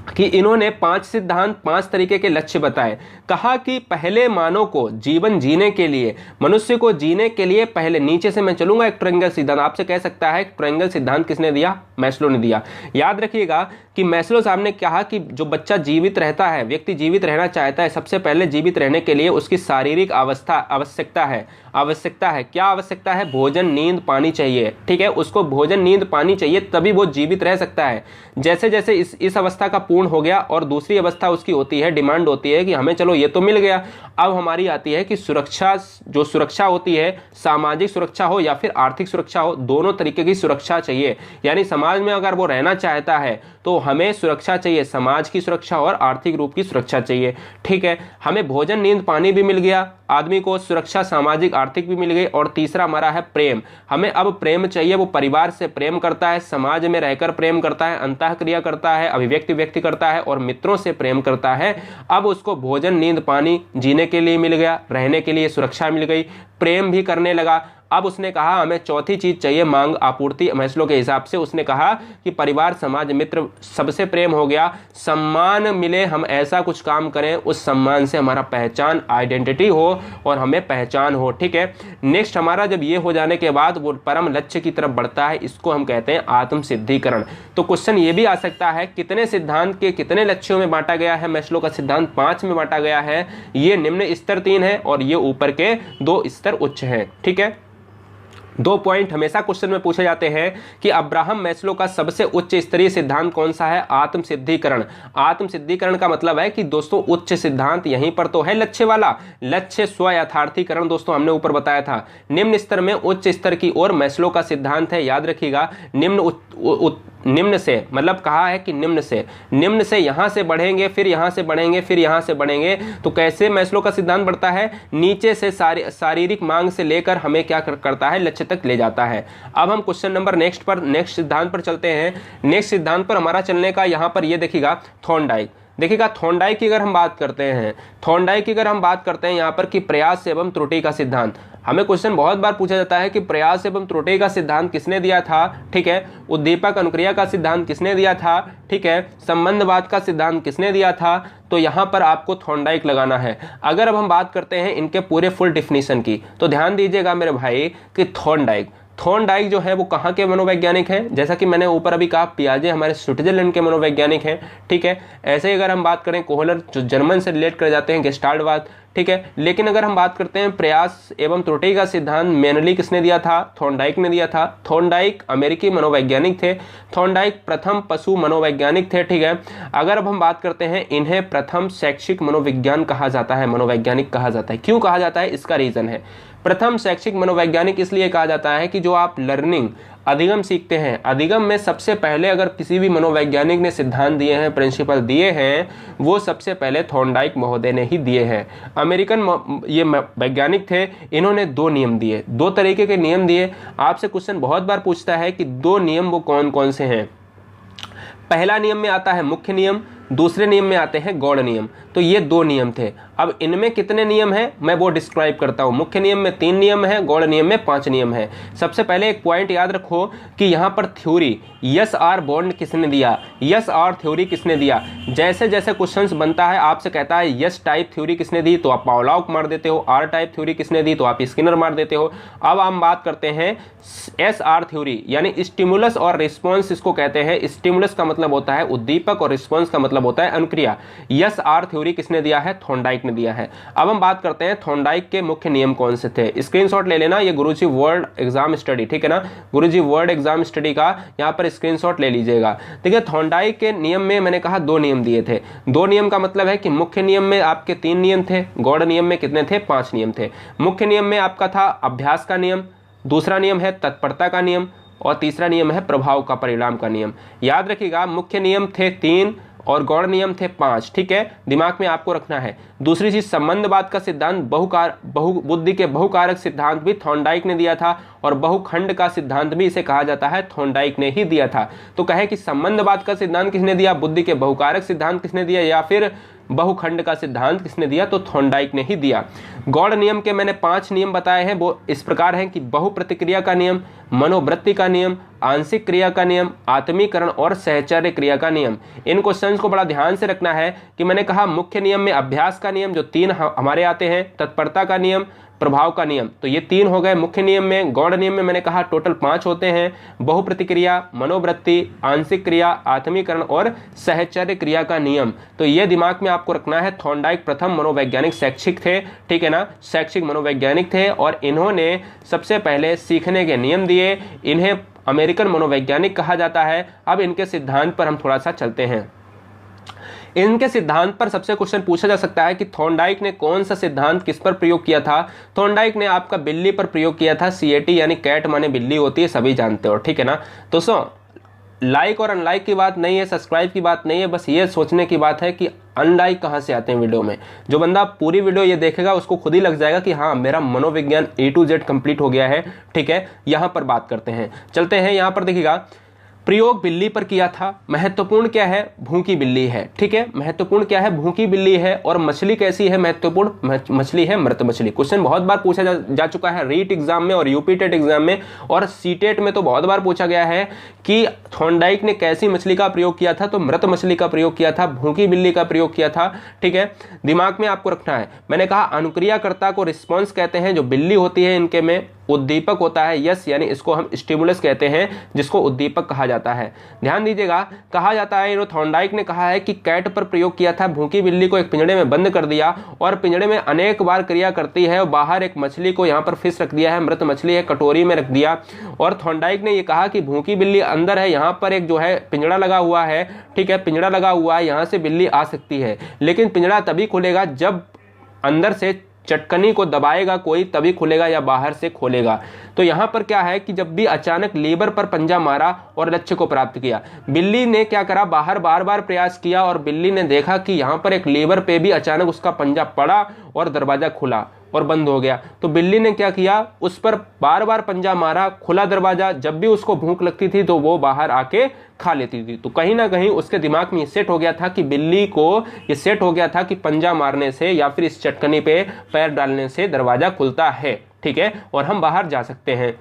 कि इन्होंने 5 सिद्धांत, 5 तरीके के लक्ष्य बताए। कहा कि पहले मानव को जीवन जीने के लिए, मनुष्य को जीने के लिए पहले, नीचे से मैं चलूंगा, एक ट्रायंगल सिद्धांत आपसे कह सकता है। ट्रायंगल सिद्धांत किसने दिया? मैस्लो ने दिया। याद रखिएगा कि मैस्लो साहब ने कहा कि जो बच्चा जीवित रहता है, व्यक्ति जीवित रहना चाहता है, सबसे पहले जीवित रहने के लिए उसकी शारीरिक आवश्यकता है। क्या आवश्यकता है? भोजन, नींद, पानी चाहिए। ठीक है। उसको भोजन, नींद, पानी चाहिए, तभी वो जीवित रह सकता है। जैसे जैसे इस अवस्था का पूर्ण हो गया और दूसरी अवस्था उसकी होती है, डिमांड होती है कि हमें चलो ये तो मिल गया, अब हमारी आती है कि सुरक्षा, जो सुरक्षा होती है, सामाजिक सुरक्षा हो या फिर आर्थिक सुरक्षा हो, दोनों तरीके की सुरक्षा चाहिए। यानी समाज में अगर वो रहना चाहता है तो हमें सुरक्षा चाहिए, समाज की सुरक्षा और आर्थिक रूप की सुरक्षा चाहिए। ठीक है। हमें भोजन, नींद, पानी भी मिल गया, आदमी को सुरक्षा सामाजिक आर्थिक भी मिल गई। और तीसरा हमारा है प्रेम। हमें अब प्रेम चाहिए, वो परिवार से प्रेम करता है, समाज में रहकर प्रेम करता है, अंतःक्रिया करता है, अभिव्यक्ति व्यक्त करता है और मित्रों से प्रेम करता है। अब उसको भोजन, नींद, पानी जीने के लिए मिल गया, रहने के लिए सुरक्षा मिल गई, प्रेम भी करने लगा। अब उसने कहा हमें चौथी चीज चाहिए, मांग आपूर्ति। मैस्लो के हिसाब से उसने कहा कि परिवार, समाज, मित्र, सबसे प्रेम हो गया, सम्मान मिले, हम ऐसा कुछ काम करें उस सम्मान से हमारा पहचान, आइडेंटिटी हो और हमें पहचान हो। ठीक है। नेक्स्ट हमारा जब ये हो जाने के बाद वो परम लक्ष्य की तरफ बढ़ता है, इसको हम कहते हैं आत्म सिद्धिकरण। तो क्वेश्चन ये भी आ सकता है कितने सिद्धांत के कितने लक्ष्यों में बांटा गया है? मैस्लो का सिद्धांत 5 में बांटा गया है। ये निम्न स्तर 3 है और ये ऊपर के 2 स्तर उच्च है। ठीक है। 2 पॉइंट हमेशा क्वेश्चन में पूछे जाते हैं कि अब्राहम मैस्लो का सबसे उच्च स्तरीय सिद्धांत कौन सा है? आत्म सिद्धिकरण। आत्म सिद्धिकरण का मतलब है कि दोस्तों उच्च सिद्धांत यहीं पर तो है, लक्ष्य वाला, लक्ष्य स्व यथार्थीकरण दोस्तों हमने ऊपर बताया था। निम्न स्तर में उच्च स्तर की ओर मैस्लो का सिद्धांत है। याद रखिएगा, निम्न से, मतलब कहा है कि निम्न से यहां से बढ़ेंगे, फिर यहां से बढ़ेंगे, फिर यहां से बढ़ेंगे। तो कैसे मैस्लो का सिद्धांत बढ़ता है? नीचे से शारीरिक मांग से लेकर हमें क्या करता है? लक्ष्य तक ले जाता है। अब हम क्वेश्चन नंबर नेक्स्ट सिद्धांत पर चलते हैं। नेक्स्ट सिद्धांत पर हमारा चलने का यहां पर ये देखिएगा थॉर्नडाइक। देखिएगा थॉर्नडाइक की अगर हम बात करते हैं यहाँ पर कि प्रयास एवं त्रुटि का सिद्धांत। हमें क्वेश्चन बहुत बार पूछा जाता है कि प्रयास एवं त्रुटि का सिद्धांत किसने दिया था? ठीक है। उद्दीपक अनुक्रिया का सिद्धांत किसने दिया था? ठीक है। संबंधवाद का सिद्धांत किसने दिया था? तो यहाँ पर आपको थॉर्नडाइक लगाना है। अगर अब हम बात करते हैं इनके पूरे फुल डिफिनीशन की, तो ध्यान दीजिएगा मेरे भाई कि थॉर्नडाइक जो है वो कहाँ के मनोवैज्ञानिक हैं? जैसा कि मैंने ऊपर अभी कहा, पियाजे हमारे स्विट्जरलैंड के मनोवैज्ञानिक हैं। ठीक है। ऐसे ही अगर हम बात करें कोहलर जो जर्मन से रिलेट कर जाते हैं, गेस्टाल्टवाद। ठीक है। लेकिन अगर हम बात करते हैं प्रयास एवं त्रुटि का सिद्धांत मेनली किसने दिया था? थॉर्नडाइक ने दिया था। थॉर्नडाइक अमेरिकी मनोवैज्ञानिक थे। थॉर्नडाइक प्रथम पशु मनोवैज्ञानिक थे। ठीक है। अगर अब हम बात करते हैं, इन्हें प्रथम शैक्षिक मनोविज्ञान कहा जाता है, मनोवैज्ञानिक कहा जाता है। क्यों कहा जाता है? इसका रीजन है, प्रथम शैक्षिक मनोवैज्ञानिक इसलिए कहा जाता है कि जो आप लर्निंग अधिगम सीखते हैं, अधिगम में सबसे पहले अगर किसी भी मनोवैज्ञानिक ने सिद्धांत दिए हैं, प्रिंसिपल दिए हैं, वो सबसे पहले थॉर्नडाइक महोदय ने ही दिए हैं। अमेरिकन ये वैज्ञानिक थे। इन्होंने 2 नियम दिए, 2 तरीके के नियम दिए। आपसे क्वेश्चन बहुत बार पूछता है कि 2 नियम वो कौन कौन से हैं। पहला नियम में आता है मुख्य नियम, दूसरे नियम में आते हैं गौड़ नियम। तो ये 2 नियम थे। अब इनमें कितने नियम हैं मैं वो डिस्क्राइब करता हूं। मुख्य नियम में 3 नियम है, गौड़ नियम में 5 नियम है। सबसे पहले एक पॉइंट याद रखो कि यहां पर थ्योरी यस आर बॉन्ड किसने दिया, यस आर थ्योरी किसने दिया। जैसे जैसे क्वेश्चंस बनता है आपसे कहता है यस टाइप थ्योरी किसने दी, तो आप पावलोव मार देते हो। आर टाइप थ्योरी किसने दी, तो आप स्किनर मार देते हो। अब हम बात करते हैं एस आर थ्योरी, यानी स्टिमुलस और रिस्पॉन्स इसको कहते हैं। स्टिमुलस का मतलब होता है उद्दीपक और रिस्पॉन्स का मतलब होता है अनुक्रिया। यस आर थ्योरी किसने दिया है? थॉर्नडाइक ने दिया है। अब हम बात करते हैं थॉर्नडाइक के मुख्य नियम कौन से थे। स्क्रीनशॉट ले लेना, ये गुरुजी वर्ल्ड एग्जाम स्टडी, ठीक है ना, गुरुजी वर्ल्ड एग्जाम स्टडी का यहाँ पर स्क्रीनशॉट ले लीजिएगा। देखिए थॉर्नडाइक के नियम में मैंने कहा 2 नियम दिए थे। 2 नियम का मतलब है कि मुख्य नियम में आपके 3 नियम थे, गौड़ नियम में कितने थे? 5 नियम थे। मुख्य नियम में आपका था अभ्यास का नियम, दूसरा नियम है तत्परता का नियम, और तीसरा नियम है प्रभाव का परिणाम का नियम। याद रखिएगा मुख्य नियम थे 3 और गौड़ नियम थे 5। ठीक है, दिमाग में आपको रखना है। दूसरी चीज संबंधवाद का सिद्धांत, बहुबुद्धि के बहुकारक सिद्धांत भी थॉर्नडाइक ने दिया था, और बहुखंड का सिद्धांत भी इसे कहा जाता है थॉर्नडाइक ने ही दिया था। तो कहे कि संबंधवाद का सिद्धांत किसने दिया, बुद्धि के बहुकारक सिद्धांत किसने दिया, या फिर बहुखंड का सिद्धांत किसने दिया, तो थॉर्नडाइक ने ही दिया। गौड़ नियम के मैंने 5 नियम बताए हैं, वो इस प्रकार हैं कि बहुप्रतिक्रिया का नियम, मनोवृत्ति का नियम, आंशिक क्रिया का नियम, आत्मीकरण और सहचर्य क्रिया का नियम। इन क्वेश्चंस को बड़ा ध्यान से रखना है कि मैंने कहा मुख्य नियम में अभ्यास का नियम जो 3 हमारे आते हैं, तत्परता का नियम, प्रभाव का नियम, तो ये 3 हो गए मुख्य नियम में। गौड़ नियम में मैंने कहा टोटल 5 होते हैं, बहुप्रतिक्रिया, मनोवृत्ति, आंशिक क्रिया, आत्मीकरण और सहचर्य क्रिया का नियम। तो ये दिमाग में आपको रखना है। थॉर्नडाइक प्रथम मनोवैज्ञानिक शैक्षिक थे, ठीक है ना, शैक्षिक मनोवैज्ञानिक थे, और इन्होंने सबसे पहले सीखने के नियम दिए। इन्हें अमेरिकन मनोवैज्ञानिक कहा जाता है। अब इनके सिद्धांत पर हम थोड़ा सा चलते हैं। इनके सिद्धांत पर सबसे क्वेश्चन पूछा जा सकता है कि थॉर्नडाइक ने कौन सा सिद्धांत किस पर प्रयोग किया था। थॉर्नडाइक ने आपका बिल्ली पर प्रयोग किया था। सीएटी यानी कैट माने बिल्ली होती है, सभी जानते हो, ठीक है ना। दोस्तों लाइक और अनलाइक की बात नहीं है, सब्सक्राइब की बात नहीं है, बस ये सोचने की बात है कि अनलाइक कहाँ से आते हैं वीडियो में। जो बंदा पूरी वीडियो ये देखेगा उसको खुद ही लग जाएगा कि हाँ मेरा मनोविज्ञान A to Z कंप्लीट हो गया है। ठीक है, यहाँ पर बात करते हैं, चलते हैं। यहाँ पर देखिएगा प्रयोग बिल्ली पर किया था। महत्वपूर्ण क्या है, भूखी बिल्ली है। ठीक है, महत्वपूर्ण क्या है, भूखी बिल्ली है। और मछली कैसी है, महत्वपूर्ण मछली है मृत मछली। क्वेश्चन बहुत बार पूछा जा चुका है रीट एग्जाम में और यूपी टेट एग्जाम में, और सीटेट में तो बहुत बार पूछा गया है कि थॉर्नडाइक ने कैसी मछली का प्रयोग किया था, तो मृत मछली का प्रयोग किया था, भूखी बिल्ली का प्रयोग किया था। ठीक है, दिमाग में आपको रखना है। मैंने कहा अनुक्रियाकर्ता को रिस्पॉन्स कहते हैं, जो बिल्ली होती है इनके में उद्दीपक होता है यस, यानी इसको हम स्टिमुलस कहते हैं, जिसको उद्दीपक कहा जाता है। ध्यान दीजिएगा, कहा जाता है थॉर्नडाइक ने कहा है कि कैट पर प्रयोग किया था। भूखी बिल्ली को एक पिंजड़े में बंद कर दिया और पिंजड़े में अनेक बार क्रिया करती है, और बाहर एक मछली को यहाँ पर फिश रख दिया है, मृत मछली है, कटोरी में रख दिया। और थॉर्नडाइक ने ये कहा कि भूखी बिल्ली अंदर है, यहाँ पर एक जो है पिंजड़ा लगा हुआ है। ठीक है, पिंजड़ा लगा हुआ है, यहाँ से बिल्ली आ सकती है, लेकिन पिंजड़ा तभी खुलेगा जब अंदर से चटकनी को दबाएगा कोई तभी खुलेगा या बाहर से खोलेगा। तो यहां पर क्या है कि जब भी अचानक लीवर पर पंजा मारा और लक्ष्य को प्राप्त किया, बिल्ली ने क्या करा, बाहर बार बार प्रयास किया और बिल्ली ने देखा कि यहां पर एक लीवर पे भी अचानक उसका पंजा पड़ा और दरवाजा खुला और बंद हो गया। तो बिल्ली ने क्या किया, उस पर बार बार पंजा मारा, खुला दरवाजा, जब भी उसको भूख लगती थी तो वो बाहर आके खा लेती थी। तो कहीं ना कहीं उसके दिमाग में ये सेट हो गया था कि बिल्ली को ये सेट हो गया था कि पंजा मारने से या फिर इस चटकनी पे पैर डालने से दरवाजा खुलता है, ठीक है, और हम बाहर जा सकते हैं।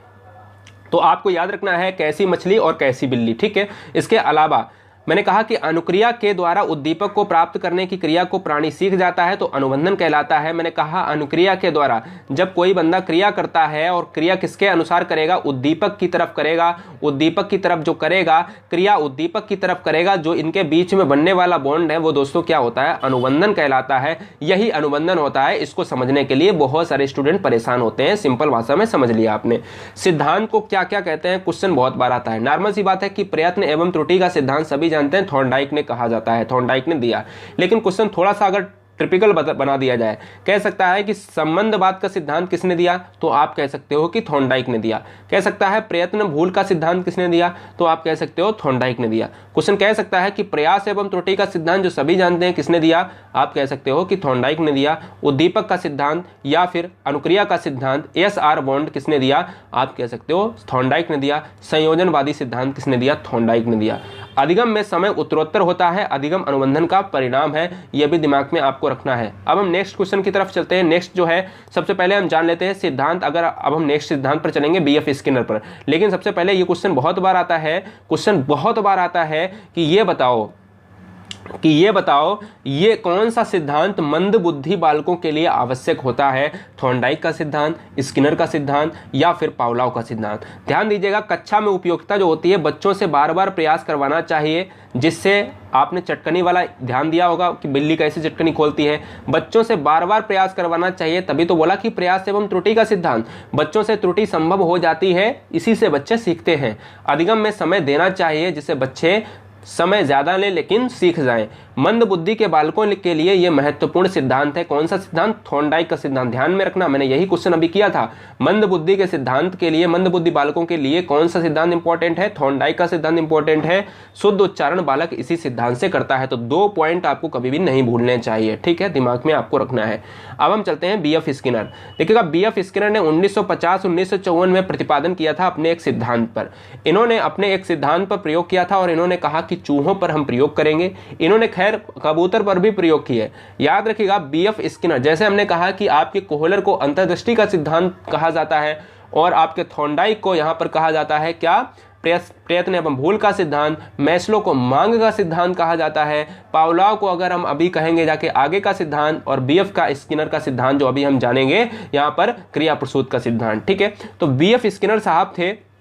तो आपको याद रखना है कैसी मछली और कैसी बिल्ली, ठीक है। इसके अलावा मैंने कहा कि अनुक्रिया के द्वारा उद्दीपक को प्राप्त करने की क्रिया को प्राणी सीख जाता है तो अनुबंधन कहलाता है। मैंने कहा अनुक्रिया के द्वारा जब कोई बंदा क्रिया करता है और क्रिया किसके अनुसार करेगा, उद्दीपक की तरफ करेगा, उद्दीपक की तरफ जो करेगा, क्रिया उद्दीपक की तरफ करेगा, जो इनके बीच में बनने वाला बॉन्ड है वो दोस्तों क्या होता है, अनुबंधन कहलाता है। यही अनुबंधन होता है। इसको समझने के लिए बहुत सारे स्टूडेंट परेशान होते हैं, सिंपल भाषा में समझ लिया आपने। सिद्धांत को क्या क्या कहते हैं, क्वेश्चन बहुत बार आता है। नॉर्मल सी बात है कि प्रयत्न एवं त्रुटि का सिद्धांत सभी जानते हैं, थॉर्नडाइक ने कहा जाता है, थॉर्नडाइक ने दिया। लेकिन क्वेश्चन थोड़ा सा अगर ट्रिपिकल बना दिया जाए, कह सकता है कि संबंधवाद का सिद्धांत किसने दिया, तो आप कह सकते हो कि थॉर्नडाइक ने दिया। कह सकता है प्रयत्न भूल का सिद्धांत किसने दिया, तो आप कह सकते हो थॉर्नडाइक ने दिया। क्वेश्चन कह सकता है कि प्रयास एवं त्रुटि का सिद्धांत जो सभी जानते हैं किसने दिया, आप कह सकते हो कि थॉर्नडाइक ने दिया। उद्दीपक का सिद्धांत या फिर अनुक्रिया का सिद्धांत एस-आर बॉन्ड किसने दिया, आप कह सकते हो थॉर्नडाइक ने दिया। संयोजनवादी सिद्धांत किसने दिया, थॉर्नडाइक ने दिया। अधिगम में समय उत्तरोत्तर होता है, अधिगम अनुबंधन का परिणाम है, यह भी दिमाग में आपको रखना है। अब हम नेक्स्ट क्वेश्चन की तरफ चलते हैं। नेक्स्ट जो है सबसे पहले हम जान लेते हैं सिद्धांत। अगर अब हम नेक्स्ट सिद्धांत पर चलेंगे बीएफ स्किनर पर, लेकिन सबसे पहले ये क्वेश्चन बहुत बार आता है, कि ये बताओ ये कौन सा सिद्धांत मंद बुद्धि बालकों के लिए आवश्यक होता है, थॉर्नडाइक का सिद्धांत, स्किनर का सिद्धांत या फिर पावलोव का सिद्धांत। ध्यान दीजिएगा, कक्षा में उपयोगिता जो होती है, बच्चों से बार बार प्रयास करवाना चाहिए, जिससे आपने चटकनी वाला ध्यान दिया होगा कि बिल्ली कैसे चटकनी खोलती है, बच्चों से बार बार प्रयास करवाना चाहिए। तभी तो बोला कि प्रयास एवं त्रुटि का सिद्धांत, बच्चों से त्रुटि संभव हो जाती है, इसी से बच्चे सीखते हैं। अधिगम में समय देना चाहिए, जिससे बच्चे समय ज्यादा लें लेकिन सीख जाएं। मंद बुद्धि के बालकों के लिए यह महत्वपूर्ण सिद्धांत है। कौन सा सिद्धांत, थॉर्नडाइक का सिद्धांत। ध्यान में रखना, मैंने यही क्वेश्चन अभी किया था। मंद बुद्धि के सिद्धांत के लिए, मंद बुद्धि बालकों के लिए कौन सा सिद्धांत इंपॉर्टेंट है, थॉर्नडाइक का सिद्धांत इंपॉर्टेंट है। शुद्ध उच्चारण बालक इसी सिद्धांत से करता है। तो 2 पॉइंट आपको कभी भी नहीं भूलने चाहिए, ठीक है, दिमाग में आपको रखना है। अब हम चलते हैं बीएफ स्किनर। देखिएगा, बीएफ स्किनर ने 1950-1954 में प्रतिपादन किया था अपने एक सिद्धांत पर। इन्होंने अपने एक सिद्धांत पर प्रयोग किया था और इन्होंने कहा कि चूहों पर हम प्रयोग करेंगे। इन्होंने खैर कबूतर पर भी प्रयोग किए। याद रखिएगा, बीएफ स्किनर, जैसे हमने कहा कि आपके कोहलर को अंतर्दृष्टि का सिद्धांत कहा जाता है और आपके थॉर्नडाइक को यहां पर कहा जाता है क्या, प्रयत्न एवं भूल का सिद्धांत। मैस्लो को मांग का सिद्धांत कहा जाता है। पावलोव को अगर हम अभी कहेंगे जाके आगे का सिद्धांत, और बीएफ का स्किनर का सिद्धांत जो अभी हम जानेंगे यहां पर क्रिया प्रसूत का सिद्धांत, ठीक है। तो बीएफ स्किनर साहब थे,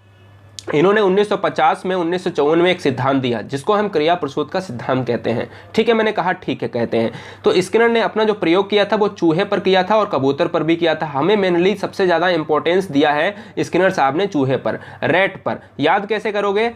इन्होंने 1950 में 1954 में एक सिद्धांत दिया जिसको हम क्रिया प्रसूत का सिद्धांत कहते हैं, ठीक है। मैंने कहा ठीक है कहते हैं। तो स्किनर ने अपना जो प्रयोग किया था वो चूहे पर किया था और कबूतर पर भी किया था। हमें मेनली सबसे ज्यादा इंपॉर्टेंस दिया है स्किनर साहब ने चूहे पर, रैट पर। याद कैसे करोगे,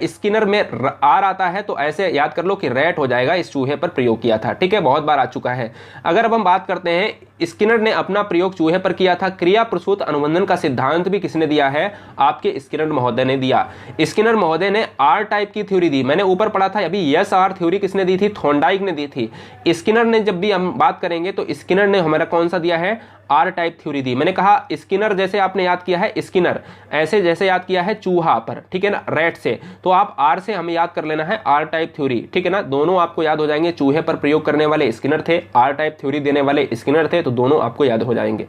स्किनर में आर आता है तो ऐसे याद कर लो कि रैट हो जाएगा, इस चूहे पर प्रयोग किया था, ठीक है, बहुत बार आ चुका है। अगर अब हम बात करते हैं, स्किनर ने अपना प्रयोग चूहे पर किया था। क्रिया प्रसूत अनुबंधन का सिद्धांत भी किसने दिया है, आपके स्किनर महोदय ने दिया। स्किनर महोदय ने आर टाइप की थ्योरी दी। मैंने ऊपर पढ़ा था अभी, यस आर थ्योरी किसने दी थी, थॉर्नडाइक ने दी थी। स्किनर ने, जब भी हम बात करेंगे तो स्किनर ने हमारा कौन सा दिया है, आर टाइप थ्योरी दी। मैंने कहा स्किनर जैसे आपने याद किया है, स्किनर ऐसे जैसे याद किया है चूहा पर, ठीक है ना, रैट से, तो आप आर से हमें याद कर लेना है आर टाइप थ्योरी, ठीक है ना। दोनों आपको याद हो जाएंगे, चूहे पर प्रयोग करने वाले स्किनर थे, आर टाइप थ्योरी देने वाले स्किनर थे, तो दोनों आपको याद हो जाएंगे।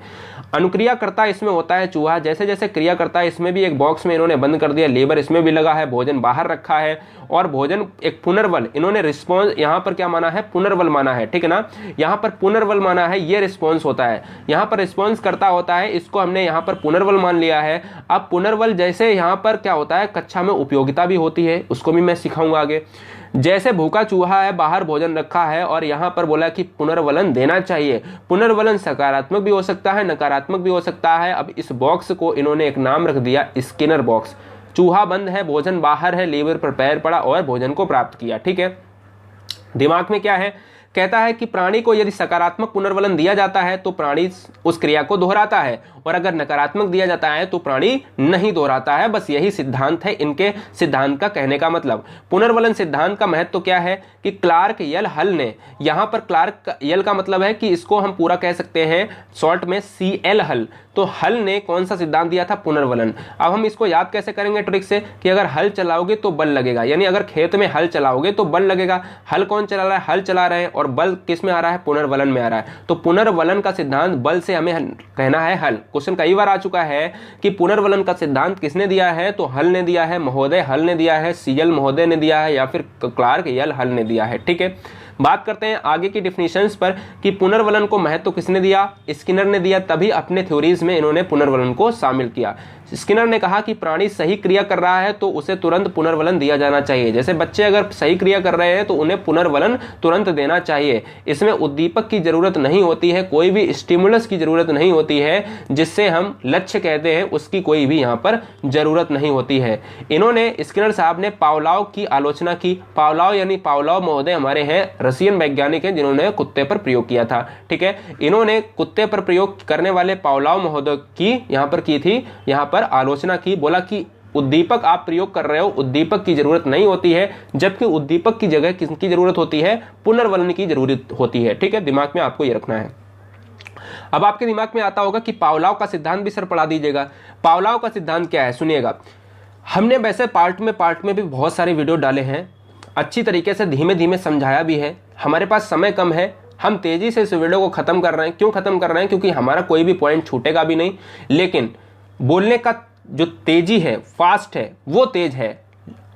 अनुक्रिया करता इसमें होता है चूहा, जैसे जैसे क्रिया करता है इसमें भी एक बॉक्स में इन्होंने बंद कर दिया, लेबर इसमें भी लगा है, भोजन बाहर रखा है, और भोजन एक पुनर्बल, इन्होंने रिस्पॉन्स यहां पर क्या माना है, पुनर्बल माना है, ठीक है ना। यहां पर पुनर्बल माना है, ये रिस्पॉन्स होता है, यहां पर रिस्पॉन्स करता होता है, इसको हमने यहां पर पुनर्बल मान लिया है। अब पुनर्बल जैसे यहां पर क्या होता है, कक्षा में उपयोगिता भी होती है, उसको भी मैं सिखाऊंगा आगे। जैसे भूखा चूहा है, बाहर भोजन रखा है और यहां पर बोला कि पुनर्वलन देना चाहिए। पुनर्वलन सकारात्मक भी हो सकता है, नकारात्मक भी हो सकता है। अब इस बॉक्स को इन्होंने एक नाम रख दिया स्किनर बॉक्स। चूहा बंद है, भोजन बाहर है, लीवर पर पैर पड़ा और भोजन को प्राप्त किया, ठीक है। दिमाग में क्या है, कहता है कि प्राणी को यदि सकारात्मक पुनर्वलन दिया जाता है तो प्राणी उस क्रिया को दोहराता है, और अगर नकारात्मक दिया जाता है तो प्राणी नहीं दोहराता है। बस यही सिद्धांत है इनके सिद्धांत का कहने का मतलब। पुनर्वलन सिद्धांत का महत्व क्या है कि क्लार्क यल हल ने, यहां पर क्लार्क यल का मतलब है कि इसको हम पूरा कह सकते हैं शॉर्ट में CL हल। तो हल ने कौन सा सिद्धांत दिया था? पुनर्वलन। अब हम इसको याद कैसे करेंगे ट्रिक से कि अगर हल चलाओगे तो बल लगेगा, यानी अगर खेत में हल चलाओगे तो बल लगेगा। हल कौन चला रहा है? हल चला रहे हैं, और बल किस में आ रहा है? पुनर्वलन में आ रहा है। तो पुनर्वलन का सिद्धांत बल से हमें कहना है हल। क्वेश्चन कई बार आ चुका है कि पुनर्वलन का सिद्धांत किसने दिया है? तो हल ने दिया है, महोदय हल ने दिया है, CL महोदय ने दिया है, या फिर क्लार्क यल हल ने दिया है। ठीक है, बात करते हैं आगे की डिफिनेशंस पर कि पुनर्वलन को महत्व किसने दिया? स्किनर ने दिया, तभी अपने थ्योरीज में इन्होंने पुनर्वलन को शामिल किया। स्किनर ने कहा कि प्राणी सही क्रिया कर रहा है तो उसे तुरंत पुनर्वलन दिया जाना चाहिए। जैसे बच्चे अगर सही क्रिया कर रहे हैं तो उन्हें पुनर्वलन तुरंत देना चाहिए। इसमें उद्दीपक की जरूरत नहीं होती है, कोई भी स्टिमुलस की जरूरत नहीं होती है, जिससे हम लक्ष्य कहते हैं, उसकी कोई भी यहाँ पर जरूरत नहीं होती है। इन्होंने स्किनर साहब ने पावलोव की आलोचना की। पावलोव यानी पावलोव महोदय हमारे हैं रशियन वैज्ञानिक हैं जिन्होंने कुत्ते पर प्रयोग किया था। ठीक है, इन्होंने कुत्ते पर प्रयोग करने वाले पावलोव महोदय की यहाँ पर की थी, यहाँ पर आलोचना की। बोला कि उद्दीपक आप प्रयोग कर रहे हो, उद्दीपक की जरूरत नहीं होती है, जबकि उद्दीपक की जगह किसकी जरूरत होती है? पुनर्वलन की जरूरत होती है। ठीक है, दिमाग में आपको ये रखना है। अब आपके दिमाग में आता होगा कि पावलोव का सिद्धांत भी सर पढ़ा दीजिएगा। पावलोव का सिद्धांत क्या है? सुनिएगा। हमने वैसे पार्ट में भी बहुत सारे वीडियो डाले हैं, अच्छी तरीके से धीमे धीमे समझाया भी है। हमारे पास समय कम है, हम तेजी से इस वीडियो को खत्म कर रहे हैं। क्यों खत्म कर रहे हैं? क्योंकि हमारा कोई भी पॉइंट छूटेगा भी नहीं, लेकिन बोलने का जो तेजी है, फास्ट है, वो तेज है,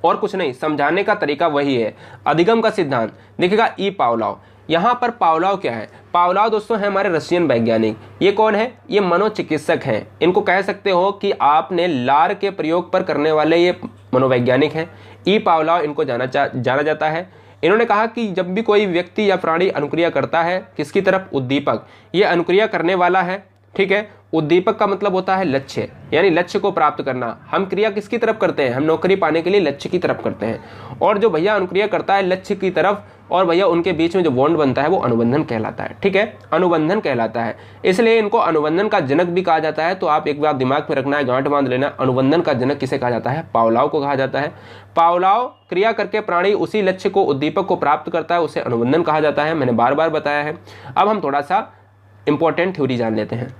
और कुछ नहीं। समझाने का तरीका वही है। अधिगम का सिद्धांत देखिएगा, ई पावलोव। यहां पर पावलोव क्या है? पावलोव दोस्तों है हमारे रशियन वैज्ञानिक। ये कौन है? ये मनोचिकित्सक हैं। इनको कह सकते हो कि आपने लार के प्रयोग पर करने वाले ये मनोवैज्ञानिक हैं। ई पावलोव इनको जाना जाता है। इन्होंने कहा कि जब भी कोई व्यक्ति या प्राणी अनुक्रिया करता है, किसकी तरफ? उद्दीपक। ये अनुक्रिया करने वाला है। ठीक है, उद्दीपक का मतलब होता है लक्ष्य, यानी लक्ष्य को प्राप्त करना। हम क्रिया किसकी तरफ करते हैं? हम नौकरी पाने के लिए लक्ष्य की तरफ करते हैं। और जो भैया अनुक्रिया करता है लक्ष्य की तरफ, और भैया उनके बीच में जो बॉन्ड बनता है वो अनुबंधन कहलाता है। ठीक है, अनुबंधन कहलाता है। इसलिए इनको अनुबंधन का जनक भी कहा जाता है। तो आप एक बात दिमाग में रखना है, गांठ बांध लेना, अनुबंधन का जनक किसे कहा जाता है? पावलोव को कहा जाता है। पावलोव क्रिया करके प्राणी उसी लक्ष्य को, उद्दीपक को प्राप्त करता है, उसे अनुबंधन कहा जाता है। मैंने बार बार बताया है। अब हम थोड़ा सा इंपॉर्टेंट थ्योरी जान लेते हैं।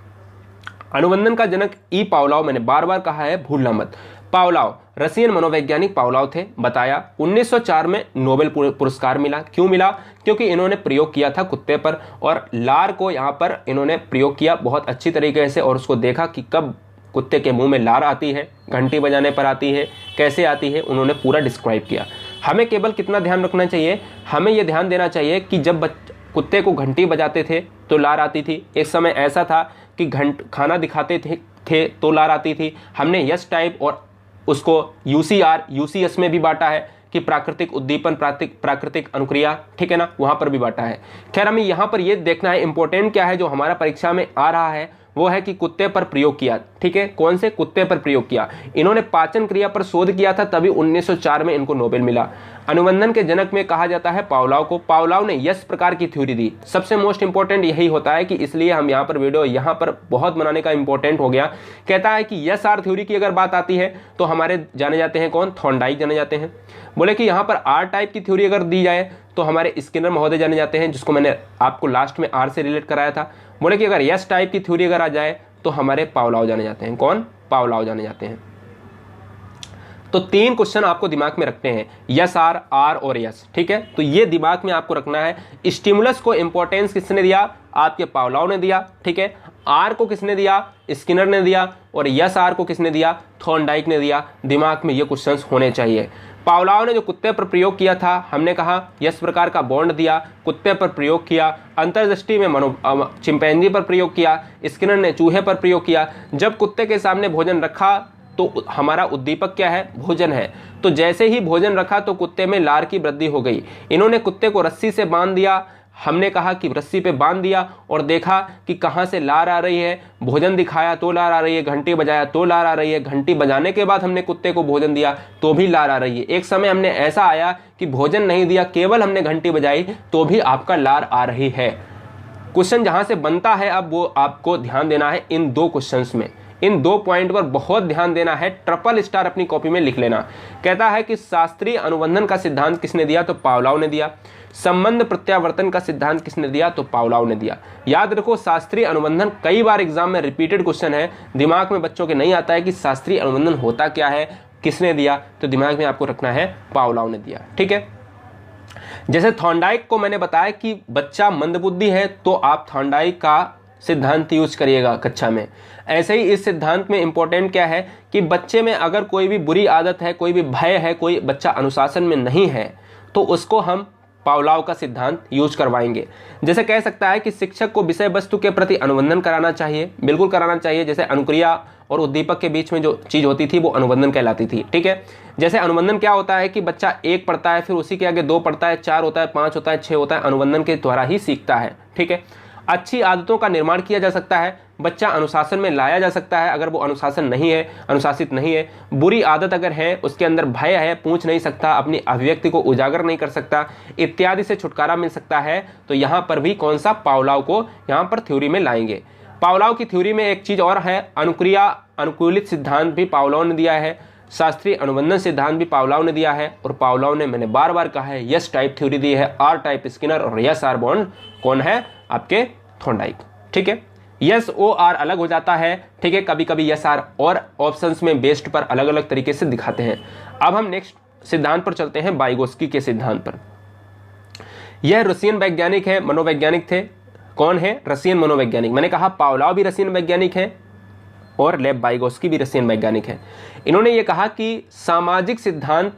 अनुबंधन का जनक ई पावलोव, मैंने बार बार कहा है, भूलना मत। पावलोव रशियन मनोवैज्ञानिक पावलोव थे। बताया 1904 में नोबेल पुरस्कार मिला। क्यों मिला? क्योंकि इन्होंने प्रयोग किया था कुत्ते पर, और लार को यहाँ पर इन्होंने प्रयोग किया बहुत अच्छी तरीके से, और उसको देखा कि कब कुत्ते के मुंह में लार आती है, घंटी बजाने पर आती है, कैसे आती है, उन्होंने पूरा डिस्क्राइब किया। हमें केवल कितना ध्यान रखना चाहिए? हमें यह ध्यान देना चाहिए कि जब कुत्ते को घंटी बजाते थे तो लार आती थी। एक समय ऐसा था कि खाना दिखाते थे तो लार आती थी। हमने यस टाइप और उसको UCR UCS में भी बांटा है कि प्राकृतिक उद्दीपन, प्राकृतिक अनुक्रिया। ठीक है ना, वहां पर भी बांटा है। खैर, हमें यहां पर यह देखना है इंपॉर्टेंट क्या है जो हमारा परीक्षा में आ रहा है, वो है कि कुत्ते पर प्रयोग किया। ठीक है, कौन से? कुत्ते पर प्रयोग किया। इन्होंने पाचन क्रिया पर शोध किया था, तभी 1904 में इनको नोबेल मिला। अनुबंधन के जनक में कहा जाता है पावलोव को। पावलोव ने यस प्रकार की थ्योरी दी। सबसे मोस्ट इंपॉर्टेंट यही होता है कि इसलिए हम यहाँ पर वीडियो यहाँ पर बहुत बनाने का इंपॉर्टेंट हो गया। कहता है कि यस आर थ्योरी की अगर बात आती है तो हमारे जाने जाते हैं कौन? थॉर्नडाइक जाने जाते हैं। बोले कि यहाँ पर आर टाइप की थ्योरी अगर दी जाए तो हमारे स्किनर महोदय जाने जाते हैं, जिसको मैंने आपको लास्ट में आर से रिलेट कराया था। बोले कि अगर यस टाइप की थ्योरी अगर आ जाए तो हमारे पावलोव जाने जाते हैं। कौन? पावलोव जाने जाते हैं। तो 3 क्वेश्चन आपको दिमाग में रखते हैं, यस आर, आर और यस। ठीक है, तो ये दिमाग में आपको रखना है। स्टिमुलस को इंपॉर्टेंस किसने दिया? आपके पावलोव ने दिया। ठीक है, आर को किसने दिया? स्किनर ने दिया। और यस आर को किसने दिया? थॉर्नडाइक ने दिया। दिमाग में ये क्वेश्चंस होने चाहिए। पावलोव ने जो कुत्ते पर प्रयोग किया था, हमने कहा यस प्रकार का बॉन्ड दिया, कुत्ते पर प्रयोग किया। अंतर्दृष्टि में चिंपैंजी पर प्रयोग किया। स्किनर ने चूहे पर प्रयोग किया। जब कुत्ते के सामने भोजन रखा तो हमारा उद्दीपक क्या है? भोजन है। तो जैसे ही भोजन रखा तो कुत्ते में लार की वृद्धि हो गई। इन्होंने कुत्ते को रस्सी से बांध दिया, हमने कहा कि रस्सी पे बांध दिया और देखा कि कहाँ से लार आ रही है, भोजन दिखाया तो लार आ रही है, घंटी बजाया तो लार आ रही है, घंटी बजाने के बाद हमने कुत्ते को भोजन दिया तो भी लार आ रही है। एक समय हमने ऐसा आया कि भोजन नहीं दिया, केवल हमने घंटी बजाई तो भी आपका लार आ रही है। क्वेश्चन जहां से बनता है अब वो आपको ध्यान देना है इन 2 क्वेश्चंस में, इन 2 पॉइंट पर बहुत ध्यान देना है, ट्रिपल स्टार अपनी कॉपी में लिख लेना। कहता है कि शास्त्रीय अनुबंधन का सिद्धांत किसने दिया, तो पावलोव ने दिया। संबंध प्रत्यावर्तन का सिद्धांत किसने दिया, तो पावलोव ने दिया। याद रखो शास्त्रीय अनुबंधन कई बार एग्जाम में रिपीटेड क्वेश्चन है, दिमाग में बच्चों के नहीं आता है कि शास्त्रीय अनुबंधन होता क्या है, किसने दिया, तो दिमाग में आपको रखना है पावलोव ने दिया। ठीक है, जैसे थॉर्नडाइक को मैंने बताया कि बच्चा मंदबुद्धि है तो आप थॉर्नडाइक का सिद्धांत यूज करिएगा कक्षा में। ऐसे ही इस सिद्धांत में इंपॉर्टेंट क्या है कि बच्चे में अगर कोई भी बुरी आदत है, कोई भी भय है, कोई बच्चा अनुशासन में नहीं है, तो उसको हम पावलोव का सिद्धांत यूज करवाएंगे। जैसे कह सकता है कि शिक्षक को विषय वस्तु के प्रति अनुबंधन कराना चाहिए, बिल्कुल कराना चाहिए। जैसे अनुक्रिया और उद्दीपक के बीच में जो चीज होती थी वो अनुबंधन कहलाती थी। ठीक है, जैसे अनुबंधन क्या होता है कि बच्चा 1 पढ़ता है, फिर उसी के आगे 2 पढ़ता है, 4 होता है, 5 होता है, 6 होता है, अनुबंधन के द्वारा ही सीखता है। ठीक है, अच्छी आदतों का निर्माण किया जा सकता है, बच्चा अनुशासन में लाया जा सकता है अगर वो अनुशासन नहीं है, अनुशासित नहीं है। बुरी आदत अगर है, उसके अंदर भय है, पूछ नहीं सकता, अपनी अभिव्यक्ति को उजागर नहीं कर सकता, इत्यादि से छुटकारा मिल सकता है, तो यहाँ पर भी कौन सा पावलोव को यहाँ पर थ्योरी में लाएंगे। पावलोव की थ्योरी में एक चीज और है, अनुक्रिया अनुकूलित सिद्धांत भी पावलोव ने दिया है, शास्त्रीय अनुबंधन सिद्धांत भी पावलोव ने दिया है, और पावलोव ने मैंने बार बार कहा है यस टाइप थ्योरी दी है, आर टाइप स्किनर, और यस आर बॉन्ड कौन है, आपके थॉर्नडाइक। ठीक है, यस ओ आर अलग हो जाता है। ठीक है, कभी कभी यस आर और ऑप्शंस में बेस्ड पर अलग अलग तरीके से दिखाते हैं। अब हम नेक्स्ट सिद्धांत पर चलते हैं, वाइगोत्स्की के सिद्धांत पर। यह रशियन वैज्ञानिक है, मनोवैज्ञानिक थे। कौन है, रशियन मनोवैज्ञानिक। मैंने कहा पावलोव भी रशियन वैज्ञानिक है और लेव वाइगोत्स्की भी रशियन वैज्ञानिक है। इन्होंने ये कहा कि सामाजिक सिद्धांत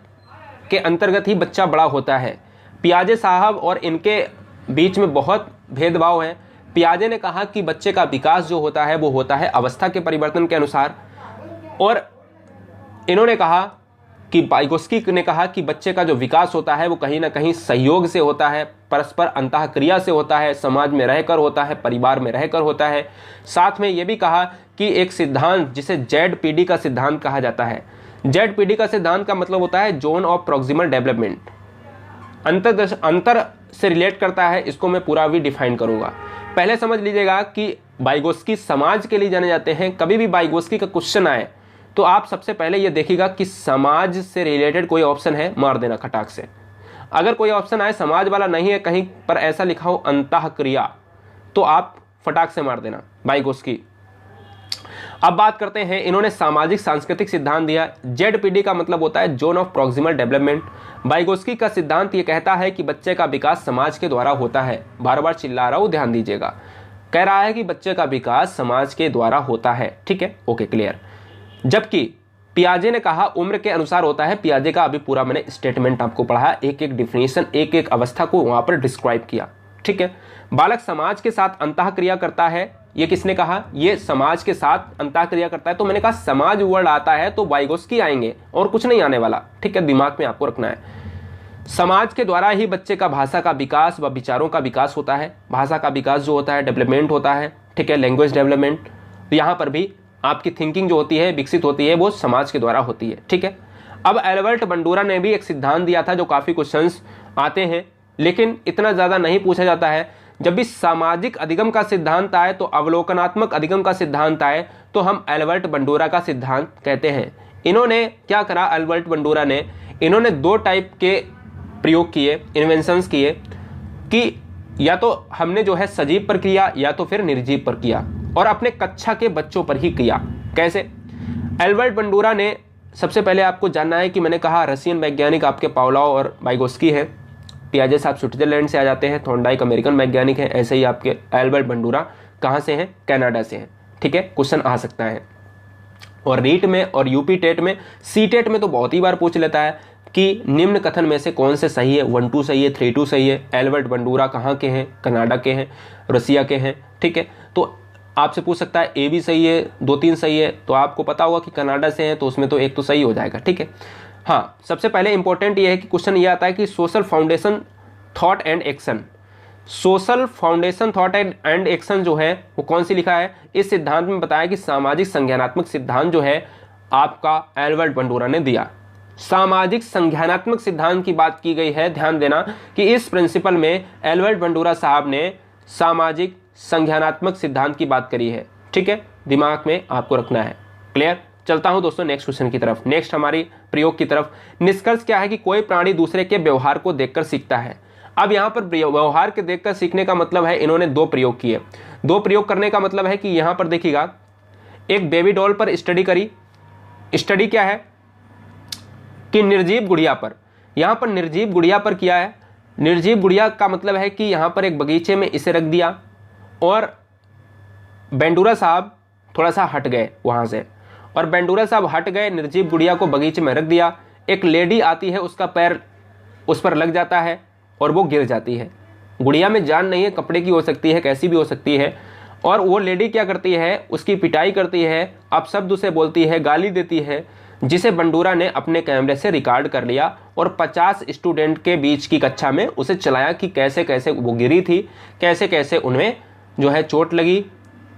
के अंतर्गत ही बच्चा बड़ा होता है। पियाजे साहब और इनके बीच में बहुत भेदभाव है। पियाजे ने कहा कि बच्चे का विकास जो होता है वो होता है अवस्था के परिवर्तन के अनुसार, और इन्होंने कहा कि वाइगोत्स्की ने कहा कि बच्चे का जो विकास होता है वो कहीं ना कहीं सहयोग से होता है, परस्पर अंतःक्रिया से होता है, समाज में रहकर होता है, परिवार में रहकर होता है। साथ में ये भी कहा कि एक सिद्धांत जिसे ZPD का सिद्धांत कहा जाता है। ZPD का सिद्धांत का मतलब होता है जोन ऑफ प्रॉक्सिमल डेवलपमेंट, अंतर से रिलेट करता है। इसको मैं पूरा भी डिफाइन करूंगा। पहले समझ लीजिएगा कि वाइगोत्स्की समाज के लिए जाने जाते हैं। कभी भी वाइगोत्स्की का क्वेश्चन आए तो आप सबसे पहले ये देखिएगा कि समाज से रिलेटेड कोई ऑप्शन है, मार देना खटाक से। अगर कोई ऑप्शन आए समाज वाला नहीं है, कहीं पर ऐसा लिखा हो अंतःक्रिया, तो आप फटाक से मार देना वाइगोत्स्की। अब बात करते हैं, इन्होंने सामाजिक सांस्कृतिक सिद्धांत दिया। ZPD का मतलब होता है zone of proximal development. Vygotsky का सिद्धांत ये कहता है कि बच्चे का विकास समाज के द्वारा होता है। बार बार चिल्ला रहा हूं, ध्यान दीजिएगा। कह रहा है कि बच्चे का विकास समाज के द्वारा होता है। ठीक है, ओके, क्लियर। जबकि पियाजे ने कहा उम्र के अनुसार होता है। पियाजे का अभी पूरा मैंने स्टेटमेंट आपको पढ़ा, एक एक डिफिनेशन, एक एक अवस्था को वहां पर डिस्क्राइब किया। ठीक है, बालक समाज के साथ अंतःक्रिया करता है। ये किसने कहा, ये समाज के साथ अंतःक्रिया करता है। तो मैंने कहा समाज वर्ड आता है तो वाइगोत्स्की आएंगे और कुछ नहीं आने वाला। ठीक है, दिमाग में आपको रखना है। समाज के द्वारा ही बच्चे का भाषा का विकास व विचारों का विकास होता है। भाषा का विकास जो होता है डेवलपमेंट होता है। ठीक है, लैंग्वेज डेवलपमेंट। तो यहाँ पर भी आपकी थिंकिंग जो होती है, विकसित होती है, वो समाज के द्वारा होती है। ठीक है, अब एल्बर्ट बंडूरा ने भी एक सिद्धांत दिया था जो काफी क्वेश्चंस आते हैं, लेकिन इतना ज्यादा नहीं पूछा जाता है। जब भी सामाजिक अधिगम का सिद्धांत आए तो अवलोकनात्मक अधिगम का सिद्धांत आए तो हम एल्बर्ट बंडूरा का सिद्धांत कहते हैं। इन्होंने क्या करा, एल्बर्ट बंडूरा ने, इन्होंने 2 टाइप के प्रयोग किए, इन्वेंशंस किए, कि या तो हमने जो है सजीव पर किया या तो फिर निर्जीव पर किया, और अपने कक्षा के बच्चों पर ही किया। कैसे? एल्बर्ट बंडूरा ने, सबसे पहले आपको जानना है कि मैंने कहा रशियन वैज्ञानिक आपके पावलोव और वाइगोत्स्की है। पियाजे साहब स्विट्जरलैंड से आ जाते हैं, थॉर्नडाइक अमेरिकन वैज्ञानिक है। ऐसे ही आपके एल्बर्ट बंडूरा कहाँ से हैं, कनाडा से हैं। ठीक है, क्वेश्चन आ सकता है। और रीट में और यूपी टेट में, सी टेट में तो बहुत ही बार पूछ लेता है कि निम्न कथन में से कौन से सही है, 1-2 सही है, 3-2 सही है। एल्बर्ट बंडूरा कहाँ के हैं, कनाडा के हैं, रसिया के हैं। ठीक है, तो आपसे पूछ सकता है ए भी सही है, 2-3 सही है, तो आपको पता होगा कि कनाडा से है तो उसमें तो एक तो सही हो जाएगा। ठीक है, हाँ, सबसे पहले इंपॉर्टेंट ये है कि क्वेश्चन ये आता है कि social foundation thought and action. Social foundation thought and action जो है वो कौन सी लिखा है? इस सिद्धांत में बताया कि सामाजिक संज्ञानात्मक सिद्धांत जो है आपका एल्बर्ट बंडूरा ने दिया। सामाजिक संज्ञानात्मक सिद्धांत की बात की गई है। ध्यान देना कि इस प्रिंसिपल में एल्बर्ट बंडूरा साहब ने सामाजिक संज्ञानात्मक सिद्धांत की बात करी है। ठीक है, दिमाग में आपको रखना है। क्लियर? चलता हूं दोस्तों नेक्स्ट क्वेश्चन की तरफ, नेक्स्ट हमारी प्रयोग की तरफ। निष्कर्ष क्या है कि कोई प्राणी दूसरे के व्यवहार को देखकर सीखता है। अब यहां पर व्यवहार के देखकर सीखने का मतलब है, इन्होंने दो प्रयोग किए। दो प्रयोग करने का मतलब है कि यहां पर देखिएगा, एक बेबी डॉल पर स्टडी करी। स्टडी क्या है कि निर्जीव गुड़िया पर, यहां पर निर्जीव गुड़िया पर किया है। निर्जीव गुड़िया का मतलब है कि यहां पर एक बगीचे में इसे रख दिया और बेंडूरा साहब थोड़ा सा हट गए वहां से, और बेंडूरा साहब हट गए, निर्जीव गुड़िया को बगीचे में रख दिया। एक लेडी आती है, उसका पैर उस पर लग जाता है और वो गिर जाती है। गुड़िया में जान नहीं है, कपड़े की हो सकती है, कैसी भी हो सकती है, और वो लेडी क्या करती है, उसकी पिटाई करती है, अपशब्द उसे बोलती है, गाली देती है, जिसे बंडूरा ने अपने कैमरे से रिकॉर्ड कर लिया और 50 स्टूडेंट के बीच की कक्षा में उसे चलाया कि कैसे कैसे वो गिरी थी, कैसे कैसे उनमें जो है चोट लगी,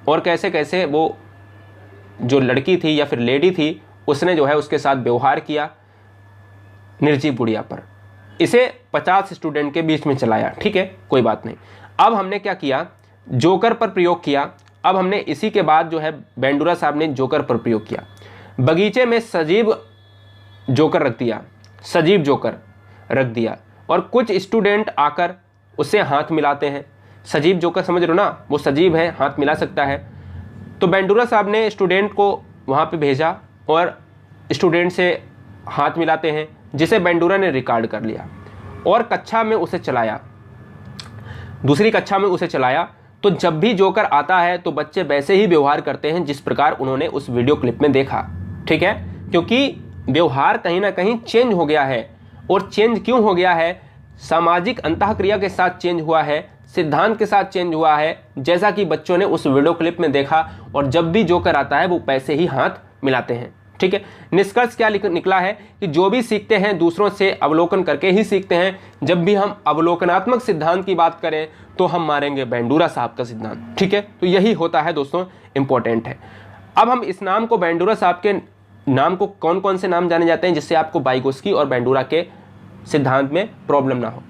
और कैसे कैसे वो जो लड़की थी या फिर लेडी थी उसने जो है उसके साथ व्यवहार किया निर्जीव गुड़िया पर। इसे 50 स्टूडेंट के बीच में चलाया। ठीक है, कोई बात नहीं। अब हमने क्या किया, जोकर पर प्रयोग किया। अब हमने इसी के बाद जो है बेंडूरा साहब ने जोकर पर प्रयोग किया। बगीचे में सजीव जोकर रख दिया, सजीव जोकर रख दिया, और कुछ स्टूडेंट आकर उससे हाथ मिलाते हैं। सजीव जोकर समझ रहे हो ना, वो सजीव है, हाथ मिला सकता है। तो बेंडूरा साहब ने स्टूडेंट को वहाँ पे भेजा और स्टूडेंट से हाथ मिलाते हैं, जिसे बेंडूरा ने रिकॉर्ड कर लिया और कक्षा में उसे चलाया, दूसरी कक्षा में उसे चलाया। तो जब भी जोकर आता है तो बच्चे वैसे ही व्यवहार करते हैं जिस प्रकार उन्होंने उस वीडियो क्लिप में देखा। ठीक है, क्योंकि व्यवहार कहीं ना कहीं चेंज हो गया है। और चेंज क्यों हो गया है? सामाजिक अंतःक्रिया के साथ चेंज हुआ है, सिद्धांत के साथ चेंज हुआ है, जैसा कि बच्चों ने उस वीडियो क्लिप में देखा। और जब भी जोकर आता है वो पैसे ही हाथ मिलाते हैं। ठीक है, निष्कर्ष क्या निकला है कि जो भी सीखते हैं दूसरों से अवलोकन करके ही सीखते हैं। जब भी हम अवलोकनात्मक सिद्धांत की बात करें तो हम मारेंगे बेंडूरा साहब का सिद्धांत। ठीक है, तो यही होता है दोस्तों, इंपॉर्टेंट है। अब हम इस नाम को, बेंडूरा साहब के नाम को, कौन कौन से नाम जाने जाते हैं जिससे आपको वाइगोत्स्की और बेंडूरा के सिद्धांत में प्रॉब्लम ना हो।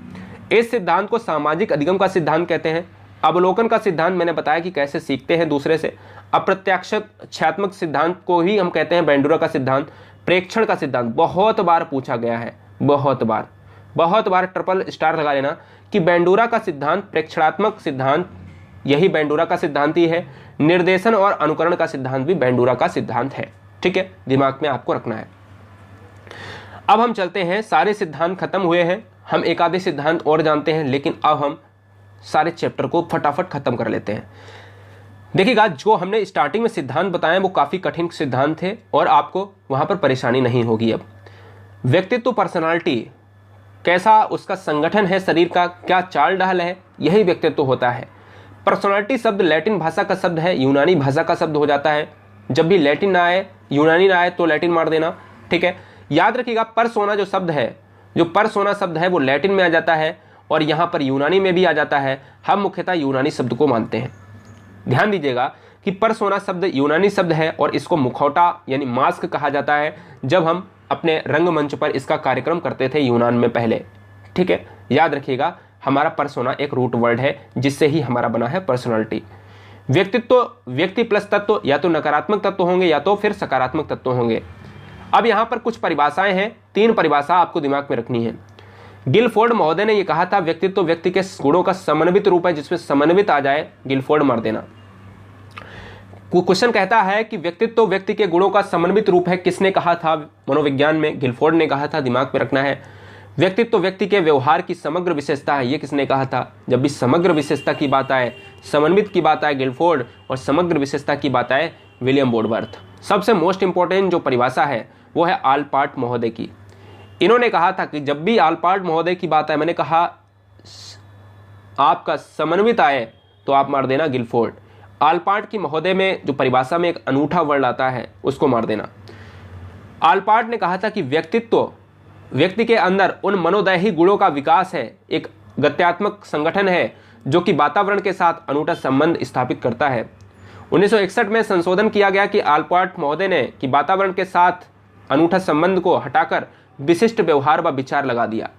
इस सिद्धांत को सामाजिक अधिगम का सिद्धांत कहते हैं। अवलोकन का सिद्धांत मैंने बताया कि कैसे सीखते हैं दूसरे से। अप्रत्याक्षात्मक सिद्धांत को ही हम कहते हैं बेंडूरा का सिद्धांत। प्रेक्षण का सिद्धांत बहुत बार पूछा गया है, बहुत बार ट्रिपल स्टार लगा लेना कि बेंडूरा का सिद्धांत, प्रेक्षणात्मक सिद्धांत, यही बेंडूरा का सिद्धांत ही है। निर्देशन और अनुकरण का सिद्धांत भी बेंडूरा का सिद्धांत है। ठीक है, दिमाग में आपको रखना है। अब हम चलते हैं, सारे सिद्धांत खत्म हुए हैं, हम एक आधे सिद्धांत और जानते हैं, लेकिन अब हम सारे चैप्टर को फटाफट खत्म कर लेते हैं। देखिएगा, जो हमने स्टार्टिंग में सिद्धांत बताए वो काफी कठिन सिद्धांत थे और आपको वहां पर परेशानी नहीं होगी। अब व्यक्तित्व, पर्सनालिटी, कैसा उसका संगठन है, शरीर का क्या चाल ढाल है, यही व्यक्तित्व होता है। पर्सनालिटी शब्द लैटिन भाषा का शब्द है, यूनानी भाषा का शब्द हो जाता है। जब भी लैटिन ना आए, यूनानी ना आए तो लैटिन मार देना। ठीक है, याद रखिएगा, परसोना जो शब्द है, जो परसोना शब्द है वो लैटिन में आ जाता है और यहां पर यूनानी में भी आ जाता है। हम मुख्यतः यूनानी शब्द को मानते हैं। ध्यान दीजिएगा कि परसोना शब्द यूनानी शब्द है और इसको मुखौटा यानी मास्क कहा जाता है, जब हम अपने रंगमंच पर इसका कार्यक्रम करते थे यूनान में पहले। ठीक है, याद रखिएगा, हमारा परसोना एक रूट वर्ड है जिससे ही हमारा बना है पर्सनालिटी। व्यक्तित्व, व्यक्ति प्लस तत्व या तो नकारात्मक तत्व होंगे या तो फिर सकारात्मक तत्व होंगे। अब यहां पर कुछ परिभाषाएं हैं, 3 परिभाषा आपको दिमाग में रखनी है। गिलफोर्ड महोदय ने यह कहा था, व्यक्तित्व व्यक्ति के गुणों का समन्वित रूप है, जिसमें समन्वित आ जाए गिलफोर्ड मार देना। क्वेश्चन कहता है कि व्यक्तित्व व्यक्ति के गुणों का समन्वित रूप है, किसने कहा था? मनोविज्ञान में गिलफोर्ड ने कहा था, दिमाग में रखना है। व्यक्तित्व व्यक्ति के व्यवहार की समग्र विशेषता है, ये किसने कहा था? जब भी समग्र विशेषता की बात आए, समन्वित की बात आए गिलफोर्ड, और समग्र विशेषता की बात आए विलियम वुडवर्थ। सबसे मोस्ट इंपॉर्टेंट जो परिभाषा है वो है आलपार्ट महोदय की। इन्होंने कहा था कि जब भी आलपार्ट महोदय की बात आए, मैंने कहा आपका समन्वित आए तो आप मार देना गिलफोर्ड। आलपार्ट की महोदय में जो परिभाषा में एक अनूठा वर्ड आता है उसको मार देना। आलपार्ट ने कहा था कि व्यक्तित्व व्यक्ति के अंदर उन मनोदैही गुणों का विकास है, एक गत्यात्मक संगठन है जो कि वातावरण के साथ अनूठा संबंध स्थापित करता है। 1961 में संशोधन किया गया कि आलपोर्ट महोदय ने कि वातावरण के साथ अनूठा संबंध को हटाकर विशिष्ट व्यवहार व विचार लगा दिया।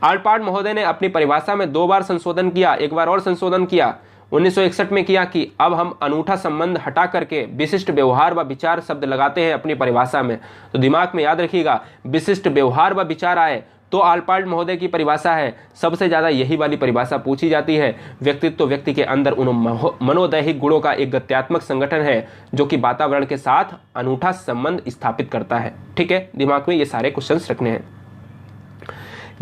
आलपोर्ट महोदय ने अपनी परिभाषा में 2 बार संशोधन किया, एक बार और संशोधन किया 1961 में किया कि अब हम अनूठा संबंध हटा करके विशिष्ट व्यवहार व विचार शब्द लगाते हैं अपनी परिभाषा में। तो दिमाग में याद रखिएगा, विशिष्ट व्यवहार व विचार आए तो आलपोर्ट महोदय की परिभाषा है। सबसे ज्यादा यही वाली परिभाषा पूछी जाती है। व्यक्तित्व व्यक्ति के अंदर उन मनोदैहिक गुणों का एक गत्यात्मक संगठन है जो कि वातावरण के साथ अनूठा संबंध स्थापित करता है। ठीक है, दिमाग में ये सारे क्वेश्चंस रखने हैं।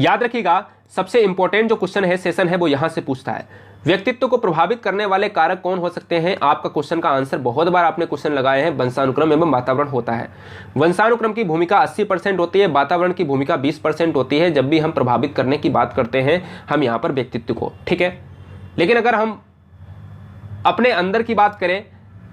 याद रखिएगा, सबसे इंपॉर्टेंट जो क्वेश्चन है सेशन है वो यहां से पूछता है, व्यक्तित्व को प्रभावित करने वाले कारक कौन हो सकते हैं। आपका क्वेश्चन का आंसर बहुत बार आपने क्वेश्चन लगाए हैं, वंशानुक्रम एवं वातावरण होता है। वंशानुक्रम की भूमिका 80% होती है, वातावरण की भूमिका 20% होती है जब भी हम प्रभावित करने की बात करते हैं हम यहाँ पर व्यक्तित्व को। ठीक है, लेकिन अगर हम अपने अंदर की बात करें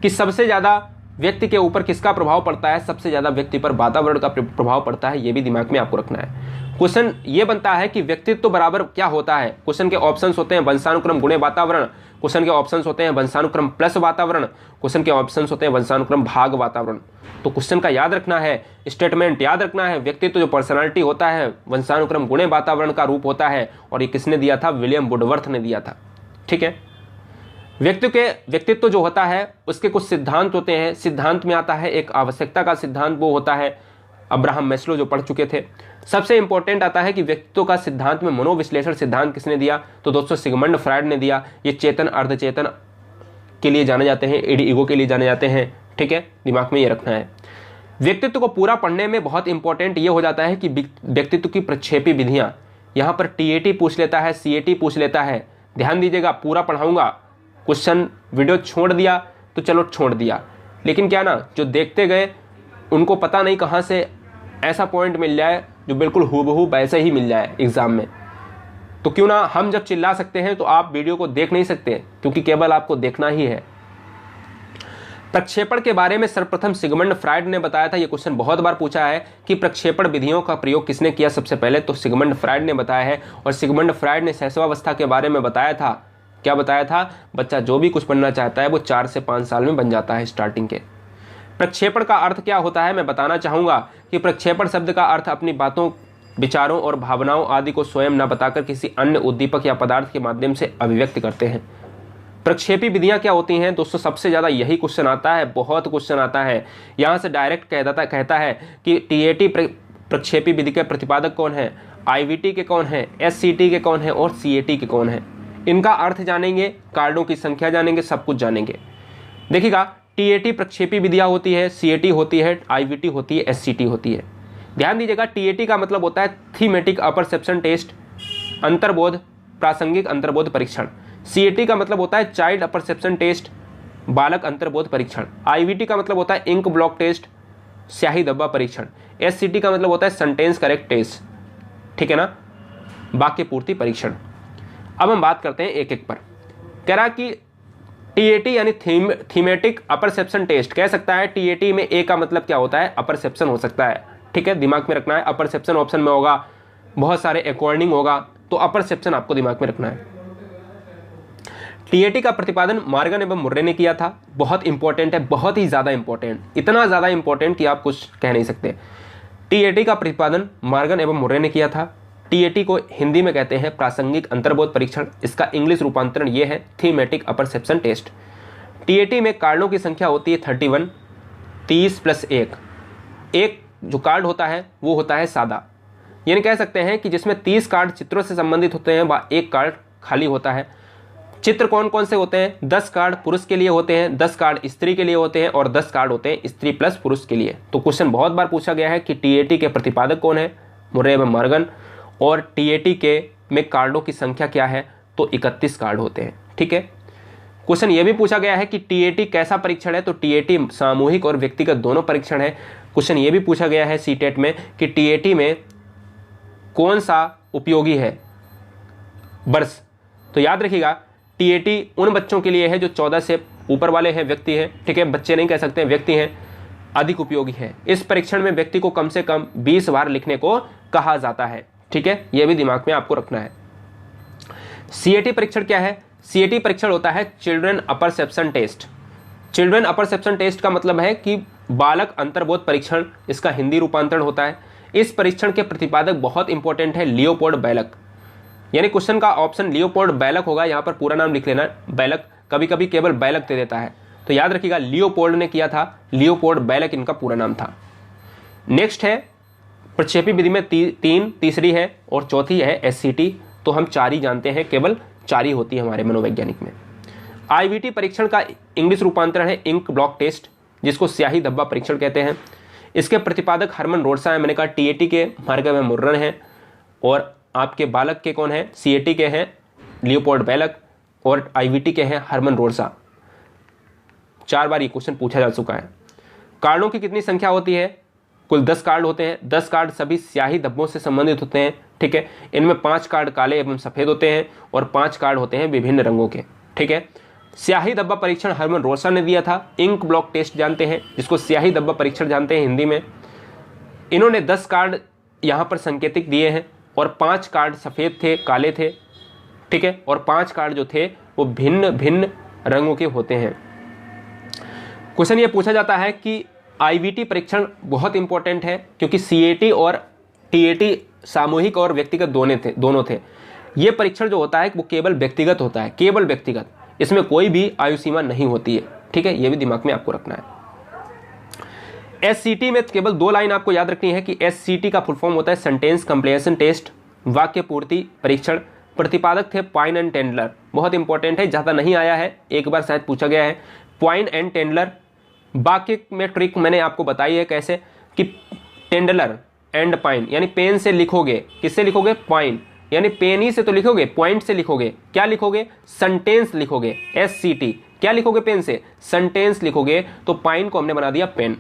कि सबसे ज्यादा व्यक्ति के ऊपर किसका प्रभाव पड़ता है, सबसे ज्यादा व्यक्ति पर वातावरण का प्रभाव पड़ता है। ये भी दिमाग में आपको रखना है। क्वेश्चन ये बनता है कि व्यक्तित्व बराबर क्या होता है। क्वेश्चन के ऑप्शंस होते हैं वंशानुक्रम गुणे वातावरण, क्वेश्चन के ऑप्शंस होते हैं वंशानुक्रम प्लस वातावरण, क्वेश्चन के ऑप्शंस होते हैं वंशानुक्रम भाग वातावरण। तो क्वेश्चन का याद रखना है, स्टेटमेंट याद रखना है, व्यक्तित्व जो पर्सनालिटी होता है वंशानुक्रम गुणे वातावरण का रूप होता है। और ये किसने दिया था, विलियम वुडवर्थ ने दिया था। ठीक है, व्यक्तित्व जो होता है उसके कुछ सिद्धांत होते हैं। सिद्धांत में आता है एक आवश्यकता का सिद्धांत, वो होता है अब्राहम मैस्लो जो पढ़ चुके थे। सबसे इंपॉर्टेंट आता है कि व्यक्तित्व का सिद्धांत में मनोविश्लेषण सिद्धांत किसने दिया, तो दोस्तों सिगमंड फ्रायड ने दिया। ये चेतन अर्धचेतन के लिए जाने जाते हैं, ईगो के लिए जाने जाते हैं। ठीक है, दिमाग में ये रखना है। व्यक्तित्व को पूरा पढ़ने में बहुत इंपॉर्टेंट ये हो जाता है कि व्यक्तित्व की प्रक्षेपी विधियां, यहां पर TAT पूछ लेता है, CAT पूछ लेता है। ध्यान दीजिएगा, पूरा पढ़ाऊंगा। क्वेश्चन वीडियो छोड़ दिया तो चलो छोड़ दिया, लेकिन क्या ना जो देखते गए उनको पता नहीं कहां से ऐसा पॉइंट मिल जाए जो बिल्कुल हूबहू वैसे ही मिल जाए एग्जाम में। तो क्यों ना हम जब चिल्ला सकते हैं तो आप वीडियो को देख नहीं सकते, क्योंकि केवल आपको देखना ही है। प्रक्षेपण के बारे में सर्वप्रथम सिगमंड फ्रायड ने बताया था। यह क्वेश्चन बहुत बार पूछा है कि प्रक्षेपण विधियों का प्रयोग किसने किया सबसे पहले, तो सिगमंड फ्रायड ने बताया है। और सिगमंड फ्रायड ने शैशवावस्था के बारे में बताया था। क्या बताया था, बच्चा जो भी कुछ बनना चाहता है वो 4 से 5 साल में बन जाता है स्टार्टिंग के। प्रक्षेपण का अर्थ क्या होता है मैं बताना चाहूंगा कि प्रक्षेपण शब्द का अर्थ अपनी बातों, विचारों और भावनाओं आदि को स्वयं न बताकर किसी अन्य उद्दीपक या पदार्थ के माध्यम से अभिव्यक्त करते हैं। प्रक्षेपी विधियां क्या होती हैं दोस्तों, सबसे ज्यादा यही क्वेश्चन आता है, बहुत क्वेश्चन आता है। यहां से डायरेक्ट कहता है कि TAT प्रक्षेपी विधि के प्रतिपादक कौन है, IVT के कौन है, SCT के कौन है और CAT के कौन है। इनका अर्थ जानेंगे, कार्डों की संख्या जानेंगे, सब कुछ जानेंगे। देखिएगा, TAT प्रक्षेपी विधियां होती है, CAT होती है, IVT होती है, SCT होती है। ध्यान दीजिएगा, TAT का मतलब होता है थीमेटिक अपरसेप्शन टेस्ट, अंतर्बोध प्रासंगिक अंतर्बोध परीक्षण। CAT का मतलब होता है चाइल्ड अपरसेप्शन टेस्ट, बालक अंतर्बोध परीक्षण। IVT का मतलब होता है इंक ब्लॉक टेस्ट, स्याही धब्बा परीक्षण। SCT का मतलब होता है सेंटेंस करेक्ट टेस्ट। ठीक है ना, वाक्य पूर्ति परीक्षण। अब हम बात करते हैं एक एक पर। कह रहा कि TAT यानी थीमेटिक अपरसेप्शन टेस्ट कह सकता है। TAT में A का मतलब क्या होता है, अपरसेप्शन हो सकता है। ठीक है, दिमाग में रखना है। अपरसेप्शन ऑप्शन में होगा, बहुत सारे अकॉर्डिंग होगा, तो अपरसेप्शन आपको दिमाग में रखना है। TAT का प्रतिपादन मॉर्गन एवं मुर्रे ने किया था। बहुत इंपॉर्टेंट है, बहुत ही ज्यादा इंपॉर्टेंट, इतना ज्यादा इंपॉर्टेंट कि आप कुछ कह नहीं सकते। TAT का प्रतिपादन मॉर्गन एवं मुर्रे ने किया था। TAT को हिंदी में कहते हैं प्रासंगिक अंतर्बोध परीक्षण। इसका इंग्लिश रूपांतरण ये है थीमेटिक अपरसेप्शन टेस्ट। TAT में कार्डों की संख्या होती है 31, 30 + 1। एक जो कार्ड होता है वो होता है सादा, यानी कह सकते हैं कि जिसमें 30 कार्ड चित्रों से संबंधित होते हैं व एक कार्ड खाली होता है। चित्र कौन कौन से होते हैं, 10 कार्ड पुरुष के लिए होते हैं, 10 कार्ड स्त्री के लिए होते हैं और 10 कार्ड होते हैं स्त्री प्लस पुरुष के लिए। तो क्वेश्चन बहुत बार पूछा गया है कि TAT के प्रतिपादक कौन है, मुर्रे एवं मॉर्गन, और TAT के में कार्डों की संख्या क्या है, तो 31 कार्ड होते हैं। ठीक है, क्वेश्चन यह भी पूछा गया है कि TAT कैसा परीक्षण है, तो TAT सामूहिक और व्यक्तिगत दोनों परीक्षण है। क्वेश्चन यह भी पूछा गया है CTET में कि TAT में कौन सा उपयोगी है वर्ष। तो याद रखिएगा, TAT उन बच्चों के लिए है जो 14 से ऊपर वाले हैं, व्यक्ति हैं। ठीक है, बच्चे नहीं कह सकते, व्यक्ति हैं, अधिक उपयोगी है। इस परीक्षण में व्यक्ति को कम से कम 20 बार लिखने को कहा जाता है। ठीक है, यह भी दिमाग में आपको रखना है। CAT परीक्षण क्या है, सीएटी परीक्षण होता है children apperception test. Children apperception test का मतलब है कि बालक अंतर्बोध परीक्षण, इसका हिंदी रूपांतरण होता है। इस परीक्षण के प्रतिपादक बहुत इंपॉर्टेंट है लियोपोल्ड बैलक, यानी क्वेश्चन का ऑप्शन लियोपोल्ड बैलक होगा। यहाँ पर पूरा नाम लिख लेना, बैलक, कभी कभी केवल बैलक दे देता है, तो याद रखिएगा लियोपोल्ड ने किया था, लियोपोल्ड बैलक इनका पूरा नाम था। नेक्स्ट है प्रक्षेपी विधि में तीन, तीसरी है और चौथी है एससीटी। तो हम 4 ही जानते हैं, केवल 4 ही होती है हमारे मनोवैज्ञानिक में। आईवीटी परीक्षण का इंग्लिश रूपांतरण है इंक ब्लॉक टेस्ट, जिसको स्याही धब्बा परीक्षण कहते हैं। इसके प्रतिपादक हरमन रोडसा है, मैंने कहा टीएटी के भार्गव मुर्रन है, और आपके बालक के कौन है, सीएटी के हैं लियोपोल्ड बैलक, और आईवीटी के हैं हरमन रोडसा। 4 बार ये क्वेश्चन पूछा जा चुका है। कार्डों की कितनी संख्या होती है? कुल 10 कार्ड होते हैं। 10 कार्ड सभी स्याही धब्बों से संबंधित होते हैं, ठीक है। इनमें 5 कार्ड काले एवं सफेद होते हैं और 5 कार्ड होते हैं विभिन्न रंगों के, ठीक है। स्याही धब्बा परीक्षण हरमन रोडसा ने दिया था। इंक ब्लॉक टेस्ट जानते हैं, जिसको स्याही धब्बा परीक्षण जानते हैं हिंदी में। इन्होंने 10 कार्ड यहाँ पर संकेतिक दिए हैं और 5 कार्ड सफेद थे, काले थे, ठीक है, और 5 कार्ड जो थे वो भिन्न भिन्न रंगों के होते हैं। क्वेश्चन ये पूछा जाता है कि आईवीटी परीक्षण बहुत इंपॉर्टेंट है, क्योंकि सीएटी और टीएटी सामूहिक और व्यक्तिगत दोनों थे। ये परीक्षण जो होता है वो केवल व्यक्तिगत होता है, केवल व्यक्तिगत, इसमें कोई भी आयु सीमा नहीं होती है, ठीक है, ये भी दिमाग में आपको रखना है। एससीटी में केवल 2 लाइन आपको याद रखनी है कि एससीटी का फुल फॉर्म होता है सेंटेंस कंप्लीशन टेस्ट, वाक्य पूर्ति परीक्षण। प्रतिपादक थे पाइन एंड टेंडलर, बहुत इंपॉर्टेंट है, ज़्यादा नहीं आया है, एक बार शायद पूछा गया है। पाइन एंड टेंडलर, वाक्य में ट्रिक मैंने आपको बताई है कैसे, कि टेंडलर एंड पाइन, यानी पेन से लिखोगे, किससे लिखोगे, पाइन, यानी पेन ही से तो लिखोगे, पॉइंट से लिखोगे, क्या लिखोगे, सेंटेंस लिखोगे। एससीटी क्या लिखोगे, पेन से सेंटेंस लिखोगे, तो पाइन को हमने बना दिया पेन।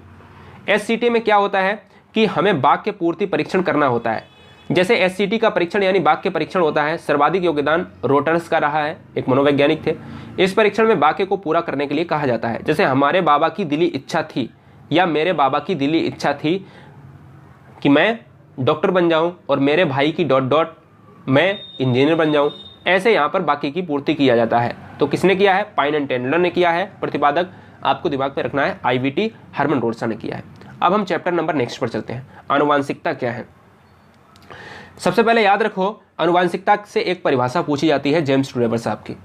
एससीटी में क्या होता है कि हमें वाक्य पूर्ति परीक्षण करना होता है। जैसे एससीटी का परीक्षण यानी वाक्य परीक्षण होता है, सर्वाधिक योगदान रोटर्स का रहा है, एक मनोवैज्ञानिक थे। इस परीक्षण में वाक्य को पूरा करने के लिए कहा जाता है, जैसे हमारे बाबा की दिली इच्छा थी, या मेरे बाबा की दिली इच्छा थी कि मैं डॉक्टर बन जाऊं, और मेरे भाई की ... मैं इंजीनियर बन जाऊं। ऐसे यहाँ पर वाक्य की पूर्ति किया जाता है। तो किसने किया है, पाइन एंड टेंडलर ने किया है। प्रतिपादक आपको दिमाग में रखना है, आईवीटी हरमन रोडसा ने किया है। अब हम चैप्टर नंबर नेक्स्ट पर चलते हैं, आनुवांशिकता क्या है। सबसे पहले याद रखो, आनुवांशिकता से एक परिभाषा पूछी जाती है जेम्स ट्रेवर साहब की।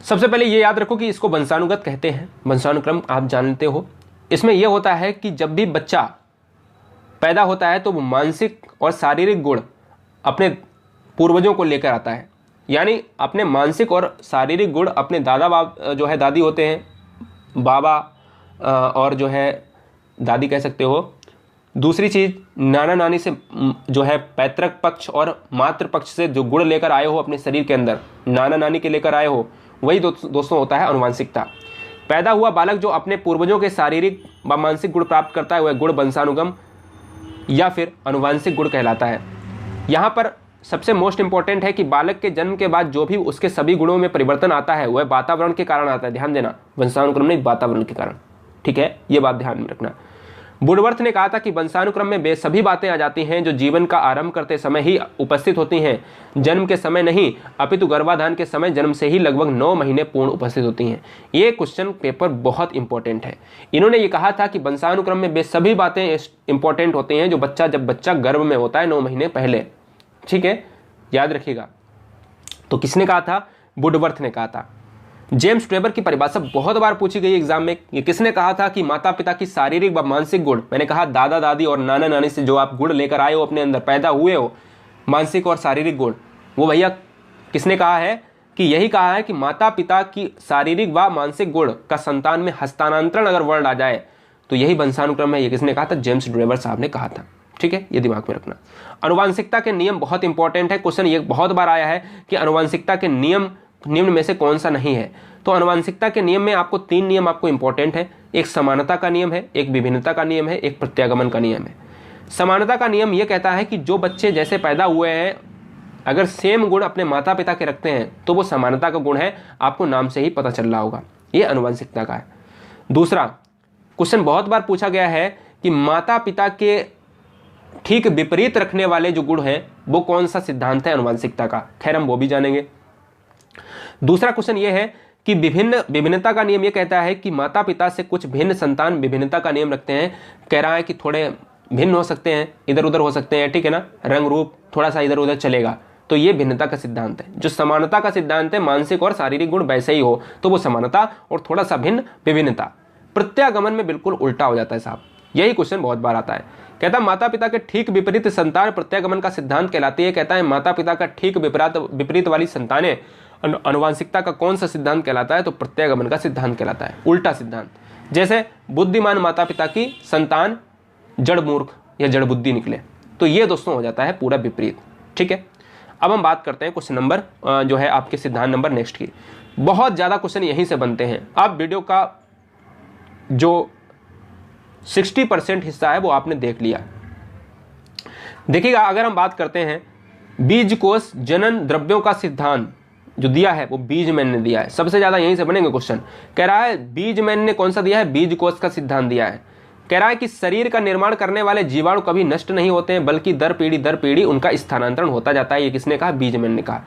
सबसे पहले ये याद रखो कि इसको वंशानुगत कहते हैं, वंशानुक्रम आप जानते हो। इसमें यह होता है कि जब भी बच्चा पैदा होता है तो वो मानसिक और शारीरिक गुण अपने पूर्वजों को लेकर आता है, यानी अपने मानसिक और शारीरिक गुण अपने जो है दादी होते हैं, बाबा और जो है दादी कह सकते हो। दूसरी चीज़, नाना नानी से जो है पैतृक पक्ष और मातृ पक्ष से जो गुण लेकर आए हो अपने शरीर के अंदर, नाना नानी के लेकर आए हो, वही दोस्तों होता है आनुवांशिकता। पैदा हुआ बालक जो अपने पूर्वजों के शारीरिक व मानसिक गुण प्राप्त करता है वह गुण वंशानुगम या फिर आनुवांशिक गुण कहलाता है। यहाँ पर सबसे मोस्ट इंपॉर्टेंट है कि बालक के जन्म के बाद जो भी उसके सभी गुणों में परिवर्तन आता है वह वातावरण के कारण आता है। ध्यान देना, वंशानुक्रम नहीं, वातावरण के कारण, ठीक है, ये बात ध्यान में रखना। वुडवर्थ ने कहा था कि वंशानुक्रम में वे सभी बातें आ जाती हैं जो जीवन का आरंभ करते समय ही उपस्थित होती हैं, जन्म के समय नहीं अपितु गर्भाधान के समय जन्म से ही लगभग 9 महीने पूर्ण उपस्थित होती हैं। ये क्वेश्चन पेपर बहुत इंपॉर्टेंट है। इन्होंने ये कहा था कि वंशानुक्रम में वे सभी बातें इंपॉर्टेंट होती हैं जो जब बच्चा गर्भ में होता है 9 महीने पहले, ठीक है, याद रखिएगा। तो किसने कहा था, वुडवर्थ ने कहा था। जेम्स ट्रेवर की परिभाषा बहुत बार पूछी गई एग्जाम में। ये किसने कहा था कि माता पिता की शारीरिक व मानसिक गुण, मैंने कहा दादा दादी और नाना नानी से जो आप गुण लेकर आए हो, अपने अंदर पैदा हुए हो, मानसिक और शारीरिक गुण, वो भैया किसने कहा है कि यही कहा है कि माता पिता की शारीरिक व मानसिक गुण का संतान में हस्तांतरण अगर वर्ड आ जाए तो यही वंशानुक्रम है। ये किसने कहा था, जेम्स ट्रेवर साहब ने कहा था, ठीक है, ये दिमाग में रखना। आनुवांशिकता के नियम बहुत इंपॉर्टेंट है। क्वेश्चन ये बहुत बार आया है कि आनुवांशिकता के नियम निम्न में से कौन सा नहीं है। तो आनुवांशिकता के नियम में आपको 3 नियम आपको इंपॉर्टेंट है। एक समानता का नियम है, एक विभिन्नता का नियम है, एक प्रत्यागमन का नियम है। समानता का नियम यह कहता है कि जो बच्चे जैसे पैदा हुए हैं अगर सेम गुण अपने माता पिता के रखते हैं तो वो समानता का गुण है, आपको नाम से ही पता चल रहा होगा, ये आनुवांशिकता का है। दूसरा क्वेश्चन बहुत बार पूछा गया है कि माता पिता के ठीक विपरीत रखने वाले जो गुण हैं वो कौन सा सिद्धांत है आनुवांशिकता का, खैर हम वो भी जानेंगे। दूसरा क्वेश्चन ये है कि विभिन्नता का नियम ये कहता है कि माता पिता से कुछ भिन्न संतान विभिन्नता का नियम रखते हैं। कह रहा है कि थोड़े भिन्न हो सकते हैं, इधर उधर हो सकते हैं, ठीक है ना, रंग रूप थोड़ा सा इधर उधर चलेगा, तो ये भिन्नता का सिद्धांत है। जो समानता का सिद्धांत है, मानसिक और शारीरिक गुण वैसे ही हो तो वो समानता, और थोड़ा सा भिन्न विभिन्नता। प्रत्यागमन में बिल्कुल उल्टा हो जाता है साहब। यही क्वेश्चन बहुत बार आता है। कहता है माता पिता के ठीक विपरीत संतान प्रत्यागमन का सिद्धांत कहलाती है। कहता है माता पिता का ठीक विपरीत वाली संतानें आनुवांशिकता का कौन सा सिद्धांत कहलाता है? तो प्रत्यागमन का सिद्धांत कहलाता है, उल्टा सिद्धांत। जैसे बुद्धिमान माता पिता की संतान जड़ मूर्ख या जड़ बुद्धि निकले, तो ये दोस्तों हो जाता है पूरा विपरीत। ठीक है, अब हम बात करते हैं क्वेश्चन नंबर जो है आपके सिद्धांत नंबर नेक्स्ट की। बहुत ज़्यादा क्वेश्चन यहीं से बनते हैं। आप वीडियो का जो 60% हिस्सा है वो आपने देख लिया। देखिएगा, अगर हम बात करते हैं बीज कोष जनन द्रव्यों का सिद्धांत जो दिया है वो बीजमैन ने दिया है। सबसे ज़्यादा यहीं से बनेंगे क्वेश्चन। कह रहा है बीजमैन ने कौन सा दिया है? बीज कोष का सिद्धांत दिया है। कह रहा है कि शरीर का निर्माण करने वाले जीवाणु कभी नष्ट नहीं होते हैं, बल्कि दर पीढ़ी उनका स्थानांतरण होता जाता है। ये किसने कहा? बीजमैन ने कहा।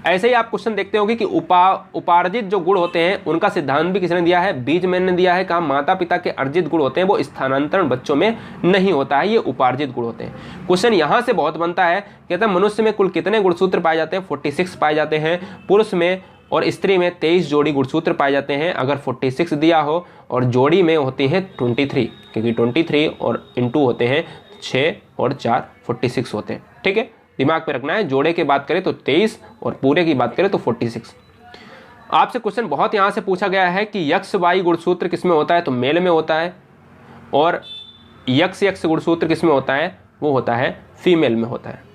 ऐसे ही आप क्वेश्चन देखते होंगे कि उपार्जित जो गुण होते हैं उनका सिद्धांत भी किसने दिया है? बीजमैन ने दिया है। कहा माता पिता के अर्जित गुण होते हैं वो स्थानांतरण बच्चों में नहीं होता है, ये उपार्जित गुण होते हैं। क्वेश्चन यहां से बहुत बनता है। कहता है मनुष्य में कुल कितने गुणसूत्र पाए जाते हैं? 46 पाए जाते हैं। पुरुष में और स्त्री में 23 जोड़ी गुणसूत्र पाए जाते हैं। अगर 46 दिया हो और जोड़ी में होती है 23, क्योंकि 23 और इंटू होते हैं 6 और 4 46 होते हैं। ठीक है, दिमाग पे रखना है। जोड़े की बात करें तो 23 और पूरे की बात करें तो 46। आपसे क्वेश्चन बहुत यहां से पूछा गया है कि यक्ष वाई गुणसूत्र किसमें होता है? तो मेल में होता है। और यक्ष गुणसूत्र किसमें होता है? वो होता है फीमेल में होता है।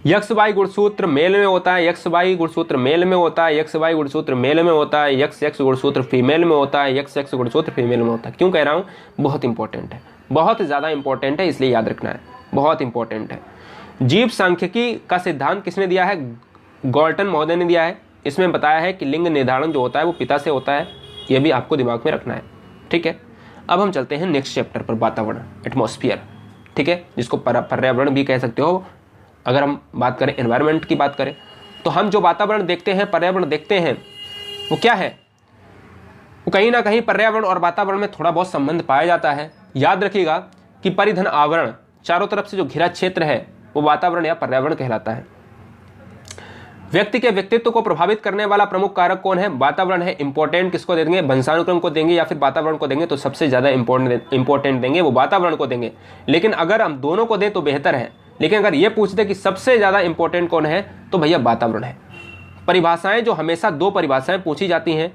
यक्ष वाई गुणसूत्र मेल में होता है, यक्ष वाई गुणसूत्र मेल में होता है, यक्ष वाई गुणसूत्र मेल में होता है, यक्ष गुणसूत्र फीमेल में होता है, यक्ष गुणसूत्र फीमेल में होता है। क्यों कह रहा हूं? बहुत इंपॉर्टेंट है, बहुत ज़्यादा इंपॉर्टेंट है, इसलिए याद रखना है, बहुत इंपॉर्टेंट है। जीव सांख्यिकी का सिद्धांत किसने दिया है? गॉल्टन महोदय ने दिया है। इसमें बताया है कि लिंग निर्धारण जो होता है वो पिता से होता है। यह भी आपको दिमाग में रखना है। ठीक है, अब हम चलते हैं नेक्स्ट चैप्टर पर, वातावरण, एटमॉस्फेयर। ठीक है, जिसको पर्यावरण भी कह सकते हो। अगर हम बात करें एनवायरनमेंट की बात करें तो हम जो वातावरण देखते हैं, पर्यावरण देखते हैं, वो क्या है? वो कहीं ना कहीं पर्यावरण और वातावरण में थोड़ा बहुत संबंध पाया जाता है। याद रखिएगा कि परिधन आवरण, चारों तरफ से जो घिरा क्षेत्र है वो वातावरण या पर्यावरण कहलाता है। व्यक्ति के व्यक्तित्व को प्रभावित करने वाला प्रमुख कारक कौन है? वातावरण है। इंपॉर्टेंट किसको देंगे? वंशानुक्रम को देंगे या फिर वातावरण को देंगे? तो सबसे ज्यादा इंपॉर्टेंट देंगे वो वातावरण को देंगे। लेकिन अगर हम दोनों को दें तो बेहतर है। लेकिन अगर ये पूछ दे कि सबसे ज्यादा इंपॉर्टेंट कौन है, तो भैया वातावरण है। परिभाषाएं जो हमेशा 2 परिभाषाएं पूछी जाती हैं।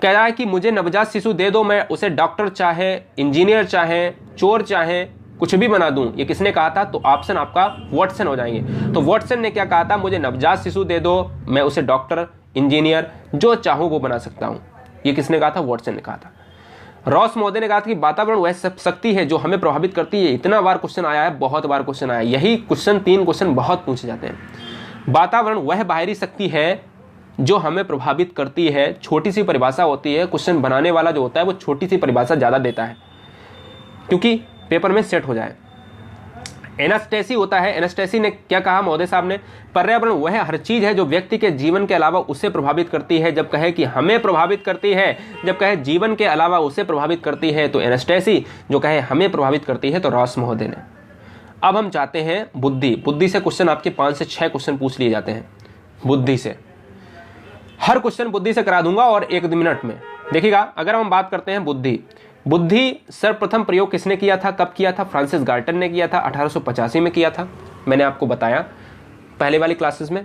कह रहा है कि मुझे नवजात शिशु दे दो, मैं उसे डॉक्टर चाहे, इंजीनियर चाहे, चोर चाहे, कुछ भी बना दूं। ये किसने कहा था? तो ऑप्शन आपका वॉटसन हो जाएंगे। तो वॉटसन ने क्या कहा था? मुझे नवजात शिशु दे दो, मैं उसे डॉक्टर, इंजीनियर जो चाहूं वो बना सकता हूं। ये किसने कहा था? वॉटसन ने कहा था। रॉस महोदय ने कहा था कि वातावरण वह शक्ति है जो हमें प्रभावित करती है। इतना बार क्वेश्चन आया है, बहुत बार क्वेश्चन आया है। यही क्वेश्चन 3 क्वेश्चन बहुत पूछे जाते हैं। वातावरण वह बाहरी शक्ति है जो हमें प्रभावित करती है। छोटी सी परिभाषा होती है, क्वेश्चन बनाने वाला जो होता है वो छोटी सी परिभाषा ज्यादा देता है क्योंकि पेपर में सेट हो जाए। एनास्टेसी होता है। एनास्टेसी ने क्या कहा महोदय साहब ने? पर्यावरण वह हर चीज है जो व्यक्ति के जीवन के अलावा उसे प्रभावित करती है। जब कहे कि हमें प्रभावित करती है, जब कहे जीवन के अलावा उसे प्रभावित करती है तो एनास्टेसी, जो कहे हमें प्रभावित करती है तो रॉस महोदय ने। अब हम चाहते हैं बुद्धि। बुद्धि से क्वेश्चन आपके 5 से 6 क्वेश्चन पूछ लिए जाते हैं बुद्धि से। हर क्वेश्चन बुद्धि से करा दूंगा और 1 मिनट में। देखिएगा, अगर हम बात करते हैं बुद्धि सर्वप्रथम प्रयोग किसने किया था? कब किया था? फ्रांसिस गाल्टन ने किया था, 1885 में किया था। मैंने आपको बताया पहले वाली क्लासेस में।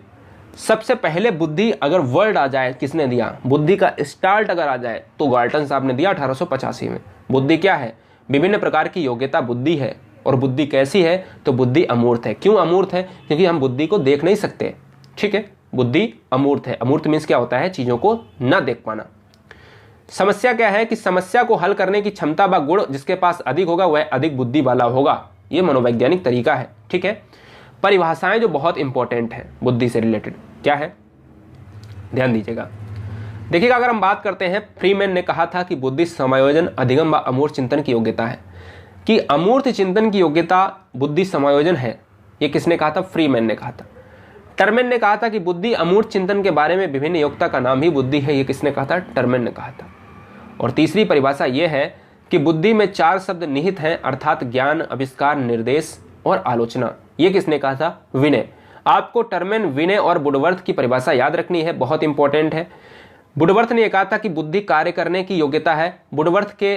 सबसे पहले बुद्धि अगर वर्ड आ जाए, किसने दिया? बुद्धि का स्टार्ट अगर आ जाए तो गाल्टन साहब ने दिया 1885 में। बुद्धि क्या है? विभिन्न प्रकार की योग्यता बुद्धि है। और बुद्धि कैसी है? तो बुद्धि अमूर्त है। क्यों अमूर्त है? क्योंकि हम बुद्धि को देख नहीं सकते। ठीक है, बुद्धि अमूर्त है। अमूर्त मीन्स क्या होता है? चीजों को ना देख पाना। समस्या क्या है? कि समस्या को हल करने की क्षमता व गुण जिसके पास अधिक होगा वह अधिक बुद्धि वाला होगा। यह मनोवैज्ञानिक तरीका है। ठीक है, परिभाषाएं जो बहुत इंपॉर्टेंट है बुद्धि से रिलेटेड क्या है, ध्यान दीजिएगा। देखिएगा, अगर हम बात करते हैं, फ्रीमैन ने कहा था कि बुद्धि समायोजन, अधिगम व अमूर्त चिंतन की योग्यता है। कि अमूर्त चिंतन की योग्यता बुद्धि समायोजन है। यह किसने कहा था? फ्रीमैन ने कहा था। टर्मेन ने कहा था कि बुद्धि अमूर्त चिंतन के बारे में विभिन्न योग्यता का नाम ही बुद्धि है। ये किसने कहा था? टर्मेन ने कहा था। और तीसरी परिभाषा यह है कि बुद्धि में 4 शब्द निहित हैं, अर्थात ज्ञान, आविष्कार, निर्देश और आलोचना। ये किसने कहा था? विनय। आपको टर्मेन, विनय और वुडवर्थ की परिभाषा याद रखनी है, बहुत इंपॉर्टेंट है। वुडवर्थ ने यह कहा था कि बुद्धि कार्य करने की योग्यता है। वुडवर्थ के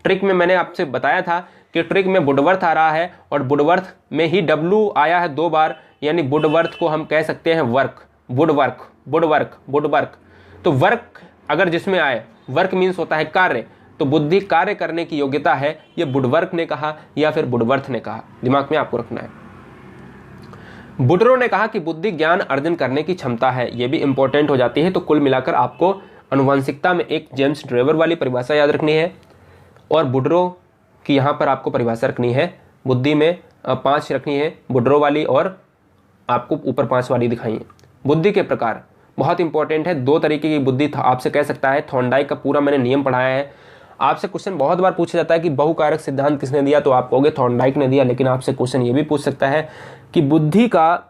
ट्रिक में मैंने आपसे बताया था कि ट्रिक में वुडवर्थ आ रहा है और वुडवर्थ में ही W आया है 2 बार, यानी वुडवर्थ को हम कह सकते हैं वर्क, वुडवर्क, वुडवर्क, वुडवर्क। तो वर्क अगर जिसमें आए, वर्क मीन्स होता है कार्य, तो बुद्धि कार्य करने की योग्यता है, ये वुडवर्क ने कहा या फिर वुडवर्थ ने कहा, दिमाग में आपको रखना है। बुडरो ने कहा कि बुद्धि ज्ञान अर्जन करने की क्षमता है, ये भी इंपॉर्टेंट हो जाती है। तो कुल मिलाकर आपको अनुवांशिकता में एक जेम्स ड्रेवर वाली परिभाषा याद रखनी है और बुडरो की यहाँ पर आपको परिभाषा रखनी है। बुद्धि में 5 रखनी है बुडरो वाली और आपको ऊपर 5 वाली दिखाई है। बुद्धि के प्रकार बहुत इंपॉर्टेंट है, 2 तरीके की बुद्धि आपसे कह सकता है। थॉर्नडाइक का पूरा मैंने नियम पढ़ाया है। आपसे क्वेश्चन बहुत बार पूछा जाता है कि बहुकारक सिद्धांत किसने दिया, तो आप कहोगे थॉर्नडाइक ने दिया। लेकिन आपसे क्वेश्चन ये भी पूछ सकता है कि बुद्धि का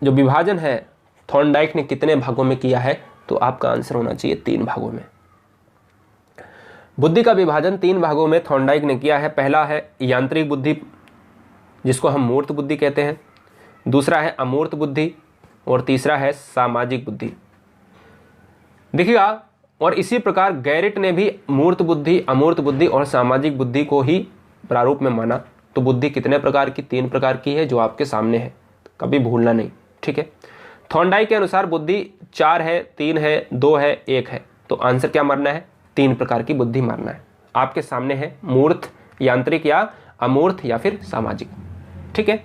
जो विभाजन है थॉर्नडाइक ने कितने भागों में किया है, तो आपका आंसर होना चाहिए 3 भागों में। बुद्धि का विभाजन 3 भागों में थॉर्नडाइक ने किया है। पहला है यांत्रिक बुद्धि, जिसको हम मूर्त बुद्धि कहते हैं, दूसरा है अमूर्त बुद्धि और तीसरा है सामाजिक बुद्धि। देखिएगा, और इसी प्रकार गैरिट ने भी मूर्त बुद्धि, अमूर्त बुद्धि और सामाजिक बुद्धि को ही प्रारूप में माना। तो बुद्धि कितने प्रकार की? 3 प्रकार की है, जो आपके सामने है, कभी भूलना नहीं, ठीक है। थॉर्नडाइक के अनुसार बुद्धि 4 है, 3 है, 2 है, 1 है। तो आंसर क्या मारना है? 3 प्रकार की बुद्धि मारना है। आपके सामने है मूर्त, यांत्रिक या अमूर्त या फिर सामाजिक, ठीक है।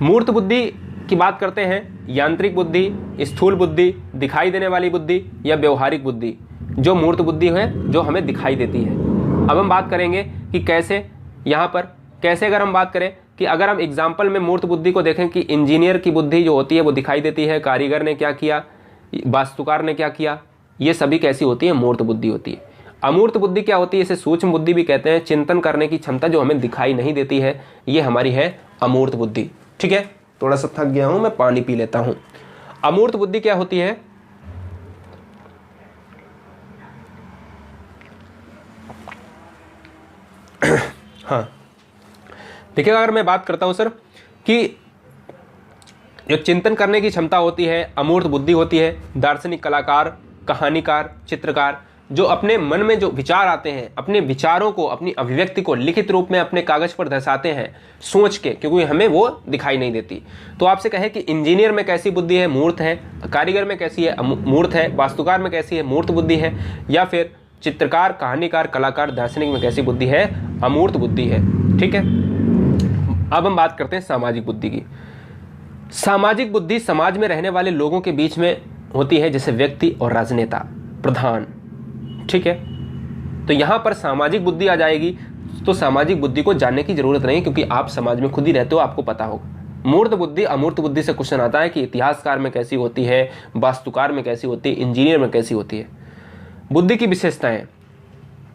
मूर्त बुद्धि की बात करते हैं, यांत्रिक बुद्धि, स्थूल बुद्धि, दिखाई देने वाली बुद्धि या व्यवहारिक बुद्धि। जो मूर्त बुद्धि है जो हमें दिखाई देती है। अब हम बात करेंगे कि कैसे, यहाँ पर कैसे अगर हम बात करें कि अगर हम एग्जाम्पल में मूर्त बुद्धि को देखें कि इंजीनियर की बुद्धि जो होती है वो दिखाई देती है, कारीगर ने क्या किया, वास्तुकार ने क्या किया, ये सभी कैसी होती है? मूर्त बुद्धि होती है। अमूर्त बुद्धि क्या होती है? इसे सूक्ष्म बुद्धि भी कहते हैं। चिंतन करने की क्षमता जो हमें दिखाई नहीं देती है, ये हमारी है अमूर्त बुद्धि, ठीक है। थोड़ा सा थक गया हूं, मैं पानी पी लेता हूं। अमूर्त बुद्धि क्या होती है? हाँ, देखिए, अगर मैं बात करता हूं सर कि जो चिंतन करने की क्षमता होती है अमूर्त बुद्धि होती है। दार्शनिक, कलाकार, कहानीकार, चित्रकार जो अपने मन में जो विचार आते हैं, अपने विचारों को, अपनी अभिव्यक्ति को लिखित रूप में अपने कागज पर दर्शाते हैं सोच के, क्योंकि हमें वो दिखाई नहीं देती। तो आपसे कहे कि इंजीनियर में कैसी बुद्धि है? मूर्त है। कारीगर में कैसी है? मूर्त है। वास्तुकार में कैसी है? मूर्त बुद्धि है। या फिर चित्रकार, कहानीकार, कलाकार, दार्शनिक में कैसी बुद्धि है? अमूर्त बुद्धि है, ठीक है। अब हम बात करते हैं सामाजिक बुद्धि की। सामाजिक बुद्धि समाज में रहने वाले लोगों के बीच में होती है, जैसे व्यक्ति और राजनेता, प्रधान, ठीक है। तो यहां पर सामाजिक बुद्धि आ जाएगी। तो सामाजिक बुद्धि को जानने की जरूरत नहीं, क्योंकि आप समाज में खुद ही रहते हो, आपको पता होगा। मूर्त बुद्धि, अमूर्त बुद्धि से क्वेश्चन आता है कि इतिहासकार में कैसी होती है, वास्तुकार में कैसी होती है, इंजीनियर में कैसी होती है। बुद्धि की विशेषताएं।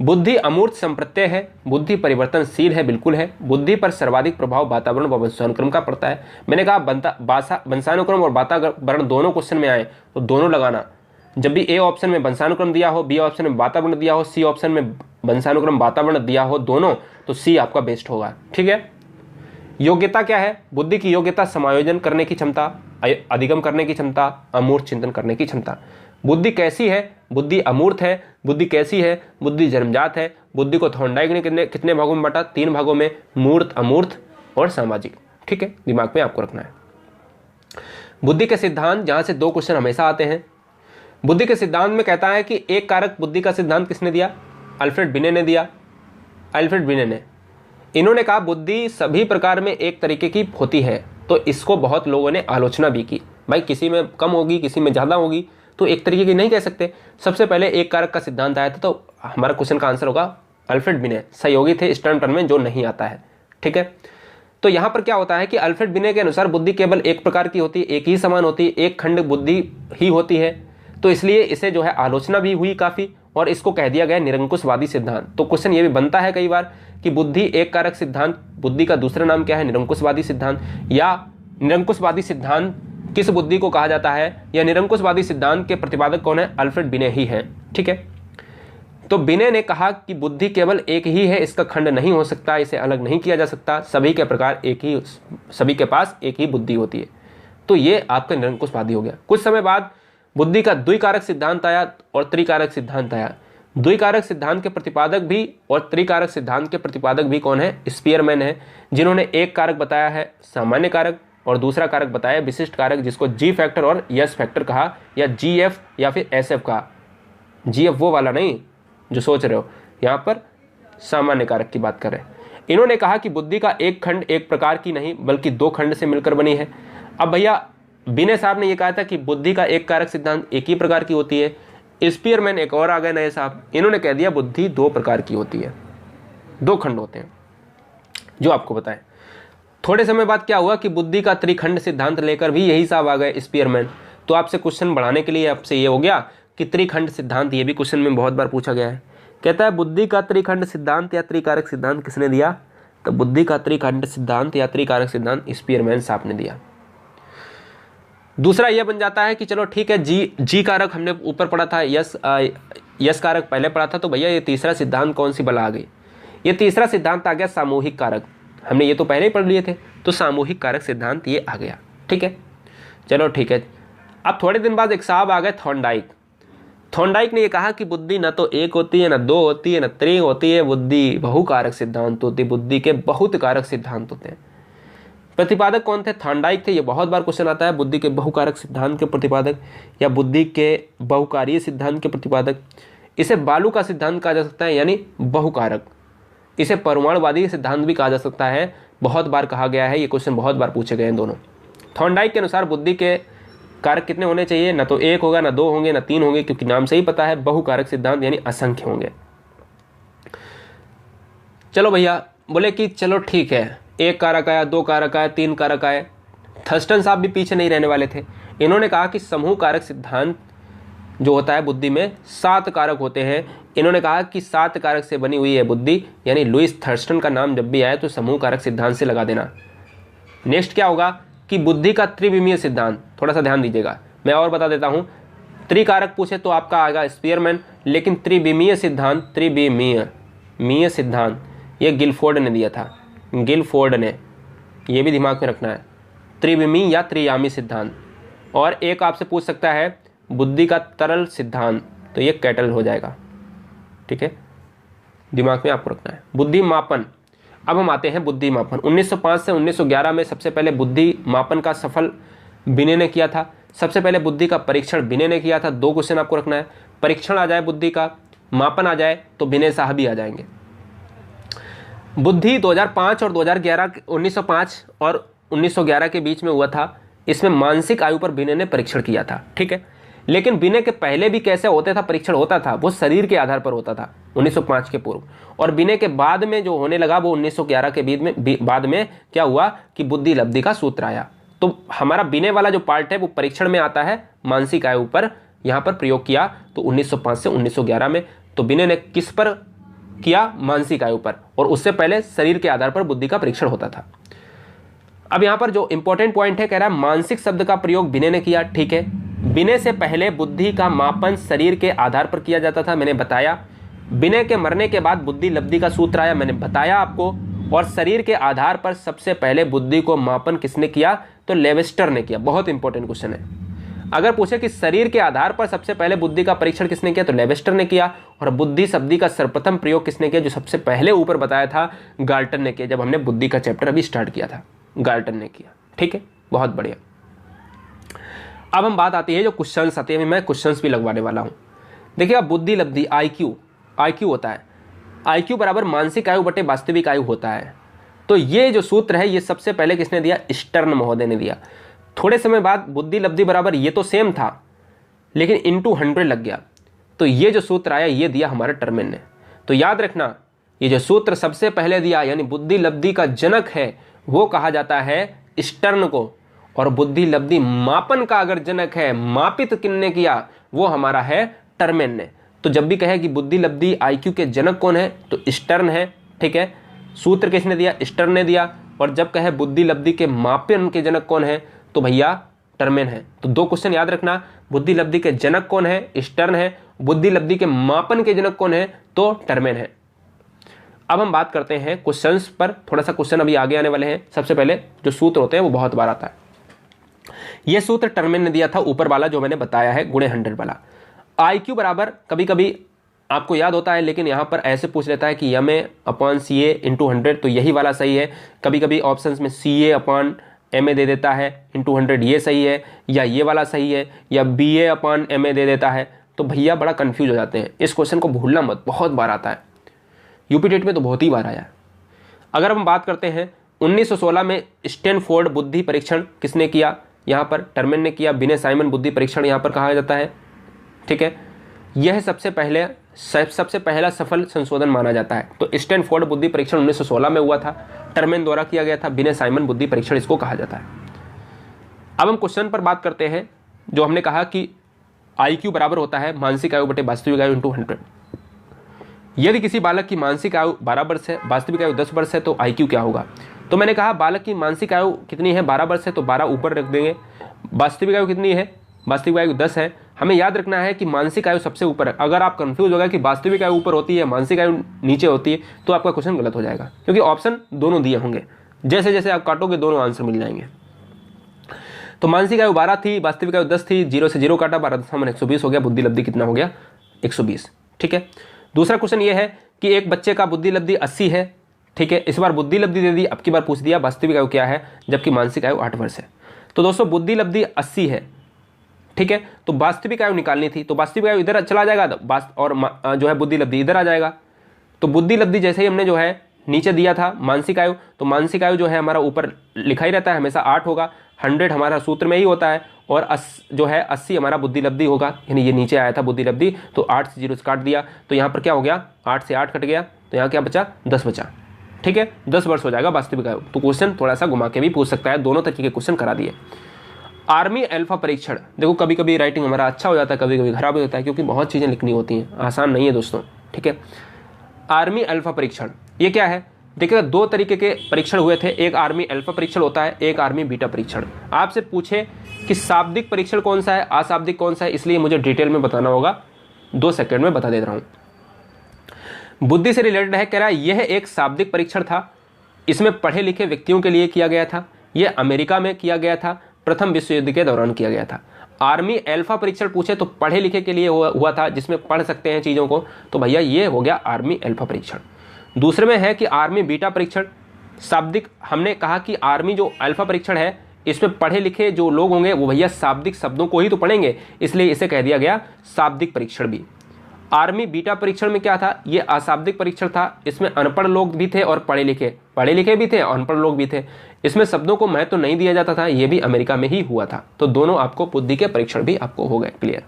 बुद्धि अमूर्त संप्रत्यय है, बुद्धि परिवर्तनशील है, बिल्कुल है। बुद्धि पर सर्वाधिक प्रभाव वातावरण व वंशानुक्रम का पड़ता है। मैंने कहा वंशानुक्रम और वातावरण दोनों क्वेश्चन में आए तो दोनों लगाना। जब भी ए ऑप्शन में वंशानुक्रम दिया हो, बी ऑप्शन में वातावरण दिया हो, सी ऑप्शन में वंशानुक्रम वातावरण दिया हो दोनों, तो सी आपका बेस्ट होगा, ठीक है। योग्यता क्या है? बुद्धि की योग्यता समायोजन करने की क्षमता, अधिगम करने की क्षमता, अमूर्त चिंतन करने की क्षमता। बुद्धि कैसी है? बुद्धि अमूर्त है। बुद्धि कैसी है? बुद्धि जन्मजात है। बुद्धि को थॉर्नडाइक ने कितने भागों में बांटा? 3 भागों में, मूर्त, अमूर्त और सामाजिक, ठीक है। दिमाग में आपको रखना है। बुद्धि के सिद्धांत, जहां से 2 क्वेश्चन हमेशा आते हैं। बुद्धि के सिद्धांत में कहता है कि एक कारक बुद्धि का सिद्धांत किसने दिया? अल्फ्रेड बिने ने दिया। अल्फ्रेड बिने ने, इन्होंने कहा बुद्धि सभी प्रकार में एक तरीके की होती है। तो इसको बहुत लोगों ने आलोचना भी की, भाई किसी में कम होगी, किसी में ज़्यादा होगी, तो एक तरीके की नहीं कह सकते। सबसे पहले एक कारक का सिद्धांत आया था, तो हमारा क्वेश्चन का आंसर होगा अल्फ्रेड बिने। सहयोगी थे स्टर्न टर्म में, जो नहीं आता है, ठीक है। तो यहाँ पर क्या होता है कि अल्फ्रेड बिने के अनुसार बुद्धि केवल एक प्रकार की होती है, एक ही समान होती है, एक खंड बुद्धि ही होती है। तो इसलिए इसे जो है आलोचना भी हुई काफ़ी, और इसको कह दिया गया निरंकुशवादी सिद्धांत। तो क्वेश्चन ये भी बनता है कई बार कि बुद्धि एक कारक सिद्धांत, बुद्धि का दूसरा नाम क्या है? निरंकुशवादी सिद्धांत। या निरंकुशवादी सिद्धांत किस बुद्धि को कहा जाता है, या निरंकुशवादी सिद्धांत के प्रतिपादक कौन है? अल्फ्रेड बिने ही है। ठीक है, तो बिने ने कहा कि बुद्धि केवल एक ही है, इसका खंड नहीं हो सकता, इसे अलग नहीं किया जा सकता, सभी के प्रकार एक ही, सभी के पास एक ही बुद्धि होती है। तो ये आपका निरंकुशवादी हो गया। कुछ समय बाद बुद्धि का द्विकारक सिद्धांत आया और त्रिकारक सिद्धांत आया। द्विकारक सिद्धांत के प्रतिपादक भी और त्रिकारक सिद्धांत के प्रतिपादक भी कौन है? स्पीयरमैन है, जिन्होंने एक कारक बताया है सामान्य कारक और दूसरा कारक बताया विशिष्ट कारक, जिसको जी फैक्टर और यस फैक्टर कहा, या जी एफ या फिर एस एफ कहा। जी एफ वो वाला नहीं जो सोच रहे हो, यहाँ पर सामान्य कारक की बात कर रहे हैं। इन्होंने कहा कि बुद्धि का एक खंड एक प्रकार की नहीं बल्कि दो खंड से मिलकर बनी है। अब भैया बिने साहब ने यह कहा था कि बुद्धि का एक कारक सिद्धांत एक ही प्रकार की होती है। स्पीयरमैन एक और आ गए नए साहब, इन्होंने कह दिया बुद्धि दो प्रकार की होती है, दो खंड होते हैं, जो आपको बताएं। थोड़े समय बाद क्या हुआ कि बुद्धि का त्रिखंड सिद्धांत लेकर भी यही साहब आ गए स्पीयरमैन। तो आपसे क्वेश्चन बढ़ाने के लिए आपसे ये हो गया कि त्रिखंड सिद्धांत, ये भी क्वेश्चन में बहुत बार पूछा गया है। कहता है बुद्धि का त्रिखंड सिद्धांत या त्रिकारक सिद्धांत किसने दिया? तो बुद्धि का त्रिखंड सिद्धांत या त्रिकारक सिद्धांत स्पीयरमैन साहब ने दिया। दूसरा यह बन जाता है कि चलो ठीक है, जी कारक हमने ऊपर पढ़ा था, यस कारक पहले पढ़ा था, तो भैया ये तीसरा सिद्धांत कौन सी बला आ गई? ये तीसरा सिद्धांत आ गया सामूहिक कारक। हमने ये तो पहले ही पढ़ लिए थे, तो सामूहिक कारक सिद्धांत ये आ गया। ठीक है, चलो ठीक है। अब थोड़े दिन बाद एक साहब आ गए थॉर्नडाइक। थॉर्नडाइक ने यह कहा कि बुद्धि न तो एक होती है, न दो होती है, न त्रि होती है, बुद्धि बहुकारक सिद्धांत होती है, बुद्धि के बहुत कारक सिद्धांत होते हैं। प्रतिपादक कौन थे? थॉर्नडाइक थे। ये बहुत बार क्वेश्चन आता है, बुद्धि के बहुकारक सिद्धांत के प्रतिपादक या बुद्धि के बहुकारीय सिद्धांत के प्रतिपादक। इसे बालू का सिद्धांत कहा जा सकता है, यानी बहुकारक। इसे परमाणुवादी सिद्धांत भी कहा जा सकता है, बहुत बार कहा गया है, ये क्वेश्चन बहुत बार पूछे गए हैं दोनों। थॉर्नडाइक के अनुसार बुद्धि के कारक कितने होने चाहिए? न तो एक होगा, न दो होंगे, न तीन होंगे, क्योंकि नाम से ही पता है बहुकारक सिद्धांत यानी असंख्य होंगे। चलो भैया बोले कि चलो ठीक है, एक कारक आया, दो कारक आया, तीन कारक आए। थर्स्टन साहब भी पीछे नहीं रहने वाले थे। इन्होंने कहा कि समूह कारक सिद्धांत जो होता है बुद्धि में 7 कारक होते हैं। इन्होंने कहा कि 7 कारक से बनी हुई है बुद्धि, यानी लुईस थर्स्टन का नाम जब भी आए तो समूह कारक सिद्धांत से लगा देना। नेक्स्ट क्या होगा कि बुद्धि का त्रिविमीय सिद्धांत, थोड़ा सा ध्यान दीजिएगा, मैं और बता देता हूँ। त्रिकारक पूछे तो आपका आएगा स्पीयरमैन, लेकिन त्रिविमीय सिद्धांत, त्रिविमीय सिद्धांत ये गिलफोर्ड ने दिया था, गिलफोर्ड ने, ये भी दिमाग में रखना है, त्रिविमीय या त्रियामी सिद्धांत। और एक आपसे पूछ सकता है बुद्धि का तरल सिद्धांत, तो ये कैटल हो जाएगा। ठीक है, दिमाग में आपको रखना है। बुद्धि मापन, अब हम आते हैं बुद्धि मापन। 1905 से 1911 में सबसे पहले बुद्धि मापन का सफल बिने ने किया था। सबसे पहले बुद्धि का परीक्षण बिने ने किया था। 2 क्वेश्चन आपको रखना है, परीक्षण आ जाए बुद्धि का, मापन आ जाए तो बिने साहब ही आ जाएंगे। बुद्धि 2005 और 2011, 1905 और 1911 के बीच में हुआ था। इसमें मानसिक आयु पर बिने ने परीक्षण किया था। ठीक है, लेकिन बिने के पहले भी कैसे होता था परीक्षण होता था, वो शरीर के आधार पर होता था 1905 के पूर्व। और बिने के बाद में जो होने लगा वो 1911 के बाद में क्या हुआ कि बुद्धि लब्धि का सूत्र आया। तो हमारा बिने वाला जो पार्ट है वो परीक्षण में आता है, मानसिक आयु पर यहाँ पर प्रयोग किया तो 1905 से 1911 में। तो बिने ने किस पर किया? मानसिक आयु पर, और उससे पहले शरीर के आधार पर बुद्धि का परीक्षण होता था। अब यहाँ पर जो इंपॉर्टेंट पॉइंट है, कह रहा है मानसिक शब्द का प्रयोग बिने ने किया। ठीक है, बिने से पहले बुद्धि का मापन शरीर के आधार पर किया जाता था, मैंने बताया। बिने के मरने के बाद बुद्धि लब्धि का सूत्र आया, मैंने बताया आपको। और शरीर के आधार पर सबसे पहले बुद्धि को मापन किसने किया? तो लेवेस्टर ने किया। बहुत इंपॉर्टेंट क्वेश्चन है। अगर पूछे कि शरीर के आधार पर सबसे पहले बुद्धि का परीक्षण किसने किया, तो लेवेस्टर ने किया। और बुद्धि शब्द का सर्वप्रथम प्रयोग किसने किया? जो सबसे पहले ऊपर बताया था, गाल्टन ने किया। जब हमने बुद्धि का चैप्टर अभी स्टार्ट किया था, गाल्टन ने किया। ठीक है, बहुत बढ़िया। अब हम बात आती है जो क्वेश्चंस आते हैं, मैं क्वेश्चंस भी लगवाने वाला हूं। देखिए, अब बुद्धि लब्धि आईक्यू होता है, आईक्यू बराबर मानसिक आयु बटे वास्तविक आयु होता है। तो ये जो सूत्र है ये सबसे पहले किसने दिया? स्टर्न महोदय ने दिया। थोड़े समय बाद बुद्धि लब्धि बराबर, ये तो सेम था लेकिन इनटू 100 लग गया, तो ये जो सूत्र आया ये दिया हमारे टर्मेन ने। तो याद रखना, ये जो सूत्र सबसे पहले दिया यानी बुद्धि लब्धि का जनक है वो कहा जाता है स्टर्न को, और बुद्धि लब्धि मापन का अगर जनक है, मापित किसने किया, वो हमारा है टर्मेन ने। तो जब भी कहे कि बुद्धि लब्धि आईक्यू के जनक कौन है, तो स्टर्न है। ठीक है, सूत्र किसने दिया? स्टर्न ने दिया। और जब कहे बुद्धि लब्धि के मापन के जनक कौन है, तो भैया टर्मेन है। तो 2 क्वेश्चन याद रखना, बुद्धि लब्धि के जनक कौन है, स्टर्न है, बुद्धि लब्धि के मापन के जनक कौन है, तो टर्मेन है। अब हम बात करते हैं क्वेश्चंस पर, थोड़ा सा क्वेश्चन अभी आगे आने वाले हैं। सबसे पहले जो सूत्र होते हैं वो बहुत बार आता है। यह सूत्र टर्मेन ने दिया था, ऊपर वाला जो मैंने बताया है गुणे 100 वाला। IQ बराबर कभी कभी आपको याद होता है, लेकिन यहां पर ऐसे पूछ लेता है कि MA अपॉन CA इंटू 100, तो यही वाला सही है। कभी कभी ऑप्शंस में CA अपॉन MA दे देता है इंटू 100, ये सही है, या ये वाला सही है, या BA अपॉन MA दे देता है। तो भैया बड़ा कंफ्यूज हो जाते हैं। इस क्वेश्चन को भूलना मत, बहुत बार आता है, यूपी टेट में तो बहुत ही बार आया। अगर हम बात करते हैं 1916 में स्टैनफोर्ड बुद्धि परीक्षण किसने किया, यहाँ पर टर्मेन ने किया। बिने साइमन बुद्धि परीक्षण यहाँ पर कहा जाता है, ठीक है। यह सबसे पहला सफल संशोधन माना जाता है। तो स्टैनफोर्ड बुद्धि परीक्षण 1916 में हुआ था, टर्मेन द्वारा किया गया था। बिने साइमन बुद्धि परीक्षण इसको कहा जाता है। अब हम क्वेश्चन पर बात करते हैं, जो हमने कहा कि IQ बराबर होता है मानसिक आयु बटे वास्तविक आयु इंटू 100। यदि किसी बालक की मानसिक आयु 12 वर्ष है, वास्तविक आयु 10 वर्ष है, तो IQ क्या होगा। तो मैंने कहा बालक की मानसिक आयु कितनी है, 12 वर्ष है, तो 12 ऊपर रख देंगे। वास्तविक आयु कितनी है, वास्तविक आयु 10 है। हमें याद रखना है कि मानसिक आयु सबसे ऊपर है। अगर आप कंफ्यूज हो गए कि वास्तविक आयु ऊपर होती है, मानसिक आयु नीचे होती है, तो आपका क्वेश्चन गलत हो जाएगा, क्योंकि ऑप्शन दोनों दिए होंगे। जैसे जैसे आप काटोगे दोनों आंसर मिल जाएंगे। तो मानसिक आयु 12 थी, वास्तविक आयु 10 थी, 0 से 0 काटा, 12 120 हो गया। बुद्धि लब्धि कितना हो गया, 120, ठीक है। दूसरा क्वेश्चन ये है कि एक बच्चे का बुद्धि लब्धि 80 है, ठीक है। इस बार बुद्धि लब्धि दे दी, अब की बार पूछ दिया वास्तविक आयु क्या है, जबकि मानसिक आयु 8 वर्ष है। तो दोस्तों बुद्धि लब्धि 80 है, ठीक है। तो वास्तविक आयु निकालनी थी, तो वास्तविक आयु इधर चला जाएगा और जो है बुद्धि लब्धि इधर आ जाएगा। तो बुद्धि लब्धि जैसे ही हमने जो है नीचे दिया था मानसिक आयु, तो मानसिक आयु जो है हमारा ऊपर लिखा ही रहता है, हमेशा 8 होगा। 100 हमारा सूत्र में ही होता है, और जो है 80 हमारा बुद्धि लब्धि होगा, यानी ये नीचे आया था बुद्धि लब्धि, तो 8 से 0 से काट दिया, तो यहाँ पर क्या हो गया, 8 से 8 कट गया, तो यहाँ क्या बचा, 10 बचा, ठीक है। 10 वर्ष हो जाएगा वास्तविक आयु। तो क्वेश्चन थोड़ा सा घुमा के भी पूछ सकता है, दोनों तरीके के क्वेश्चन करा दिए। आर्मी अल्फा परीक्षण, देखो कभी कभी राइटिंग हमारा अच्छा हो जाता है, कभी कभी खराब हो जाता है, क्योंकि बहुत चीज़ें लिखनी होती हैं, आसान नहीं है दोस्तों, ठीक है। आर्मी अल्फा परीक्षण ये क्या है, देखिए 2 तरीके के परीक्षण हुए थे, एक आर्मी अल्फा परीक्षण होता है, एक आर्मी बीटा परीक्षण। आपसे पूछे कि शाब्दिक परीक्षण कौन सा है, अशाब्दिक कौन सा है, इसलिए मुझे डिटेल में बताना होगा, 2 सेकंड में बता दे रहा हूं। बुद्धि से रिलेटेड है, कह रहा है यह एक शाब्दिक परीक्षण था, इसमें पढ़े लिखे व्यक्तियों के लिए किया गया था, यह अमेरिका में किया गया था, प्रथम विश्व युद्ध के दौरान किया गया था। आर्मी अल्फा परीक्षण पूछे तो पढ़े लिखे के लिए हुआ था, जिसमें पढ़ सकते हैं चीज़ों को, तो भैया ये हो गया आर्मी अल्फा परीक्षण। दूसरे में है कि आर्मी बीटा परीक्षण, शाब्दिक, हमने कहा कि आर्मी जो अल्फा परीक्षण है इसमें पढ़े लिखे जो लोग होंगे वो भैया शाब्दिक शब्दों को ही तो पढ़ेंगे, इसलिए इसे कह दिया गया शाब्दिक परीक्षण भी। आर्मी बीटा परीक्षण में क्या था, ये अशाब्दिक परीक्षण था, इसमें अनपढ़ लोग भी थे और पढ़े लिखे भी थे, अनपढ़ लोग भी थे, इसमें शब्दों को महत्व तो नहीं दिया जाता था, ये भी अमेरिका में ही हुआ था। तो दोनों आपको बुद्धि के परीक्षण भी आपको हो गए क्लियर,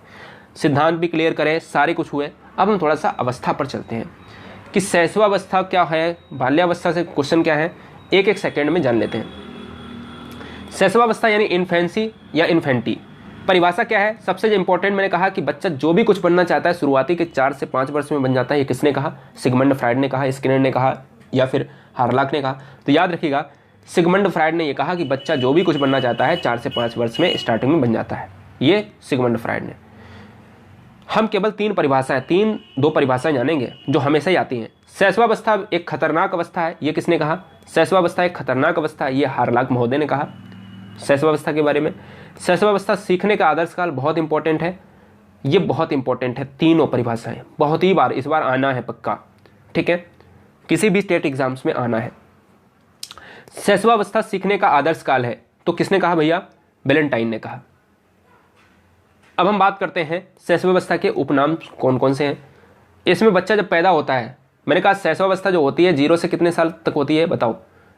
सिद्धांत भी क्लियर करें, सारे कुछ हुए। अब हम थोड़ा सा अवस्था पर चलते हैं कि शैशवावस्था क्या है, बाल्यावस्था से क्वेश्चन क्या है, एक एक सेकेंड में जान लेते हैं। शैशवावस्था यानी इन्फेंसी या इन्फेंटी, परिभाषा क्या है, सबसे इंपॉर्टेंट मैंने कहा कि बच्चा जो भी कुछ बनना चाहता है शुरुआती के 4 से 5 वर्ष में बन जाता है। ये किसने कहा, सिगमंड फ्राइड ने कहा, स्किनर ने कहा, या फिर हार्लाक ने कहा। तो याद रखिएगा सिगमंड फ्राइड ने यह कहा कि बच्चा जो भी कुछ बनना चाहता है 4 से 5 वर्ष में स्टार्टिंग में बन जाता है, ये सिगमंड फ्राइड ने। हम केवल 3 परिभाषाएं, 2 परिभाषाएं जानेंगे जो हमेशा ही आती हैं। शैशवावस्था एक खतरनाक अवस्था है, ये किसने कहा, शैशवावस्था एक खतरनाक अवस्था है, ये हार्लाक महोदय ने कहा शैशवावस्था के बारे में। शैशवावस्था सीखने का आदर्श काल बहुत इंपॉर्टेंट है, ये बहुत इंपॉर्टेंट है, तीनों परिभाषाएं बहुत ही बार इस बार आना है पक्का, ठीक है, किसी भी स्टेट एग्जाम्स में आना है। शैशवावस्था सीखने का आदर्श काल है, तो किसने कहा भैया, बैलेंटाइन ने कहा। अब हम बात करते हैं शैशवावस्था के उपनाम कौन कौन से हैं। इसमें बच्चा जब पैदा होता है, मैंने कहा शैशवावस्था जो होती है 0 से कितने साल तक होती है बताओ,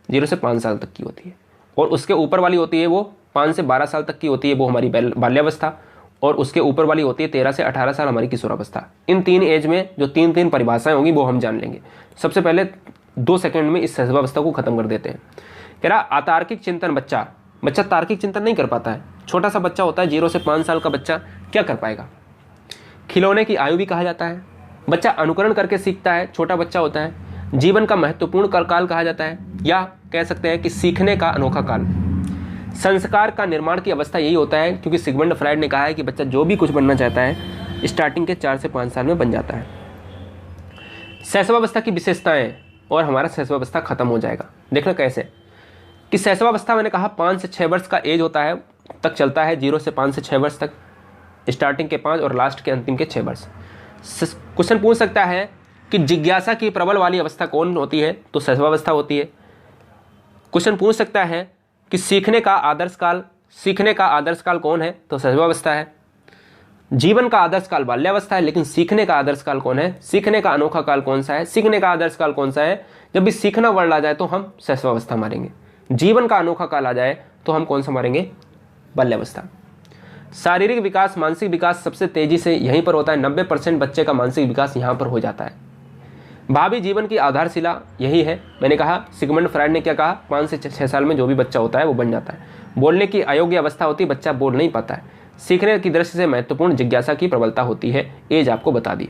0 से 5 साल तक की होती है, और उसके ऊपर वाली होती है वो 5 से 12 साल तक की होती है, वो हमारी बाल्यावस्था, और उसके ऊपर वाली होती है 13 से 18 साल हमारी किशोरावस्था। इन 3 एज में जो 3 परिभाषाएं होंगी वो हम जान लेंगे। सबसे पहले 2 सेकंड में इस शैशवावस्था को खत्म कर देते हैं। कह रहा अतार्किक चिंतन, बच्चा तार्किक चिंतन नहीं कर पाता है, छोटा सा बच्चा होता है 0 से 5 साल का बच्चा क्या कर पाएगा। खिलौने की आयु भी कहा जाता है, बच्चा अनुकरण करके सीखता है, छोटा बच्चा होता है। जीवन का महत्वपूर्ण काल कहा जाता है, या कह सकते हैं कि सीखने का अनोखा काल। संस्कार का निर्माण की अवस्था यही होता है, क्योंकि सिगमंड फ्रायड ने कहा है कि बच्चा जो भी कुछ बनना चाहता है स्टार्टिंग के 4 से 5 साल में बन जाता है। शैशवावस्था की विशेषताएं, और हमारा शैशवावस्था खत्म हो जाएगा। देखना कैसे कि शैशवावस्था मैंने कहा 5 से 6 वर्ष का एज होता है, तक चलता है, 0 से 5 से 6 वर्ष तक, स्टार्टिंग के 5 और लास्ट के अंतिम के 6 वर्ष। क्वेश्चन पूछ सकता है कि जिज्ञासा की प्रबल वाली अवस्था कौन होती है, तो शैशवावस्था होती है। क्वेश्चन पूछ सकता है कि सीखने का आदर्श काल कौन है, तो शैशवावस्था है। जीवन का आदर्श काल बाल्यावस्था है, लेकिन सीखने का आदर्श काल कौन है, सीखने का अनोखा काल कौन सा है, सीखने का आदर्श काल कौन सा है। जब भी सीखना वर्ड आ जाए तो हम शैशवावस्था मारेंगे, जीवन का अनोखा काल आ जाए तो हम कौन सा मारेंगे, बाल्यावस्था। शारीरिक विकास, मानसिक विकास सबसे तेजी से यहीं पर होता है, 90% बच्चे का मानसिक विकास यहाँ पर हो जाता है। भावी जीवन की आधारशिला यही है। मैंने कहा सिगमंड फ्रायड ने क्या कहा, 5 से 6 साल में जो भी बच्चा होता है वो बन जाता है। बोलने की अयोग्य अवस्था होती है, बच्चा बोल नहीं पाता है। सीखने की दृष्टि से महत्वपूर्ण जिज्ञासा की प्रबलता होती है। एज आपको बता दी।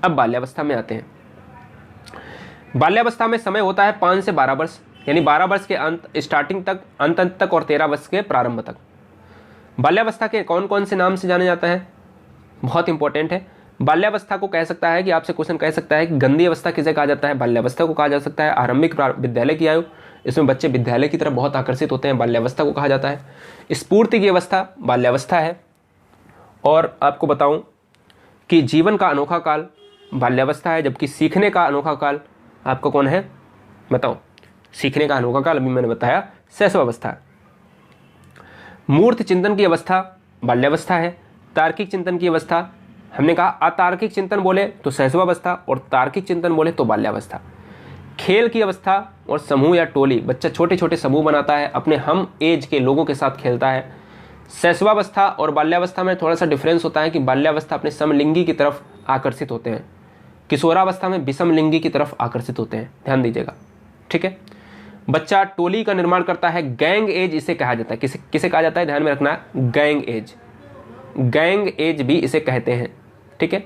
अब बाल्यावस्था में आते हैं। बाल्यावस्था में समय होता है 5 से 12 वर्ष, यानी 12 वर्ष के अंत स्टार्टिंग तक, अंत तक, और 13 वर्ष के प्रारंभ तक। बाल्यावस्था के कौन कौन से नाम से जाने जाता है, बहुत इंपॉर्टेंट है। बाल्यावस्था को कह सकता है कि आपसे क्वेश्चन कह सकता है कि गंदी अवस्था किसे कहा जाता है, बाल्यावस्था को कहा जा सकता है। आरंभिक विद्यालय की आयु, इसमें बच्चे विद्यालय की तरफ बहुत आकर्षित होते हैं, बाल्यावस्था को कहा जाता है। स्फूर्ति की अवस्था बाल्यावस्था है। और आपको बताऊं कि जीवन का अनोखा काल बाल्यावस्था है, जबकि सीखने का अनोखा काल आपको कौन है, बताओ। सीखने का अनोखा काल अभी मैंने बताया शैशवावस्था। मूर्त चिंतन की अवस्था बाल्यावस्था है। तार्किक चिंतन की अवस्था, हमने कहा अतार्किक चिंतन बोले तो शैशवावस्था, और तार्किक चिंतन बोले तो बाल्यावस्था। खेल की अवस्था और समूह या टोली, बच्चा छोटे छोटे समूह बनाता है, अपने हम एज के लोगों के साथ खेलता है। शैशवावस्था और बाल्यावस्था में थोड़ा सा डिफरेंस होता है कि बाल्यावस्था अपने समलिंगी की तरफ आकर्षित होते हैं, किशोरावस्था में विषमलिंगी की तरफ आकर्षित होते हैं, ध्यान दीजिएगा, ठीक है। बच्चा टोली का निर्माण करता है, गैंग एज इसे कहा जाता है। किसे कहा जाता है, ध्यान में रखना, गैंग एज, गैंग एज भी इसे कहते हैं, ठीक है।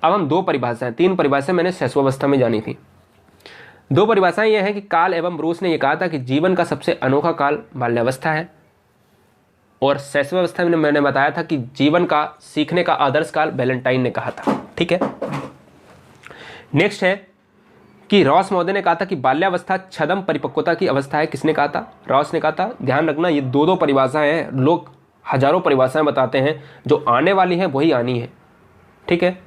अब हम 3 परिभाषाएं मैंने शैशवावस्था में जानी थी। 2 परिभाषाएं यह है कि काल एवं ब्रूस ने यह कहा था कि जीवन का सबसे अनोखा काल बाल्यावस्था है, और शैशवावस्था में मैंने बताया था कि जीवन का सीखने का आदर्श काल वैलेंटाइन ने कहा था, ठीक है। नेक्स्ट है कि रॉस महोदय ने कहा था कि बाल्यावस्था छदम परिपक्वता की अवस्था है। किसने कहा था, रॉस ने कहा था। ध्यान रखना, ये 2 परिभाषाएं हैं, लोग हजारों परिभाषाएं बताते हैं, जो आने वाली हैं वही आनी है, ठीक है।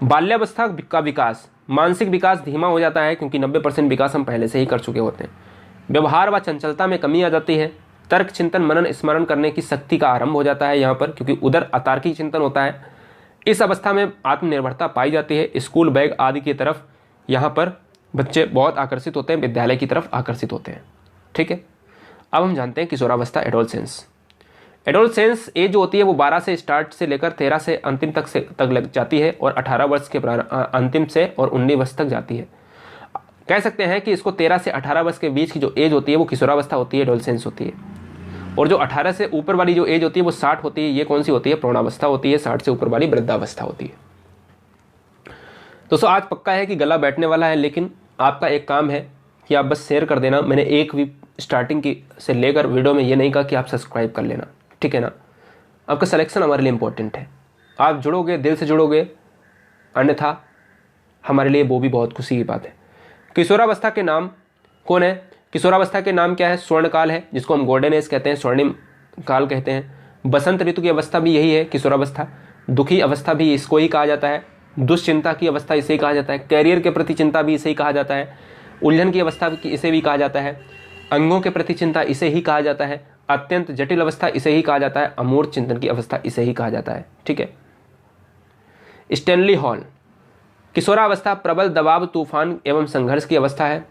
बाल्यावस्था का विकास, मानसिक विकास धीमा हो जाता है, क्योंकि 90% विकास हम पहले से ही कर चुके होते हैं। व्यवहार व चंचलता में कमी आ जाती है। तर्क चिंतन मनन स्मरण करने की शक्ति का आरंभ हो जाता है यहाँ पर, क्योंकि उधर अतार्किक चिंतन होता है। इस अवस्था में आत्मनिर्भरता पाई जाती है। स्कूल बैग आदि की तरफ यहाँ पर बच्चे बहुत आकर्षित होते हैं, विद्यालय की तरफ आकर्षित होते हैं, ठीक है। अब हम जानते हैं किशोरावस्था, एडोलसेंस। एडोलसेंस एज जो होती है वो 12 से स्टार्ट से लेकर 13 से अंतिम तक लग जाती है, और 18 वर्ष के अंतिम से और 19 वर्ष तक जाती है। कह सकते हैं कि इसको 13 से 18 वर्ष के बीच की जो एज होती है वो किशोरावस्था होती है, एडोलसेंस होती है। और जो 18 से ऊपर वाली जो एज होती है वो 60 होती है, ये कौन सी होती है, प्रौढ़ावस्था होती है। 60 से ऊपर वाली वृद्धावस्था होती है। दोस्तों आज पक्का है कि गला बैठने वाला है, लेकिन आपका एक काम है कि आप बस शेयर कर देना। मैंने एक भी स्टार्टिंग की से लेकर वीडियो में ये नहीं कहा कि आप सब्सक्राइब कर लेना, ठीक है ना। आपका सिलेक्शन हमारे लिए इंपॉर्टेंट है। आप जुड़ोगे, दिल से जुड़ोगे, अन्यथा हमारे लिए वो भी बहुत खुशी की बात है। किशोरावस्था के नाम कौन है, किशोरावस्था के नाम क्या है, स्वर्णकाल है, जिसको हम गोल्डन एज कहते हैं, स्वर्णिम काल कहते हैं। बसंत ऋतु की अवस्था भी यही है, किशोरावस्था। दुखी अवस्था भी इसको ही कहा जाता है। दुश्चिंता की अवस्था इसे ही कहा जाता है। कैरियर के प्रति चिंता भी इसे ही कहा जाता है। उलझन की अवस्था इसे भी कहा जाता है। अंगों के प्रति चिंता इसे ही कहा जाता है। अत्यंत जटिल अवस्था इसे ही कहा जाता है। अमूर्त चिंतन की अवस्था इसे ही कहा जाता है, ठीक है। स्टैनली हॉल, किशोरावस्था प्रबल दबाव, तूफान एवं संघर्ष की अवस्था है।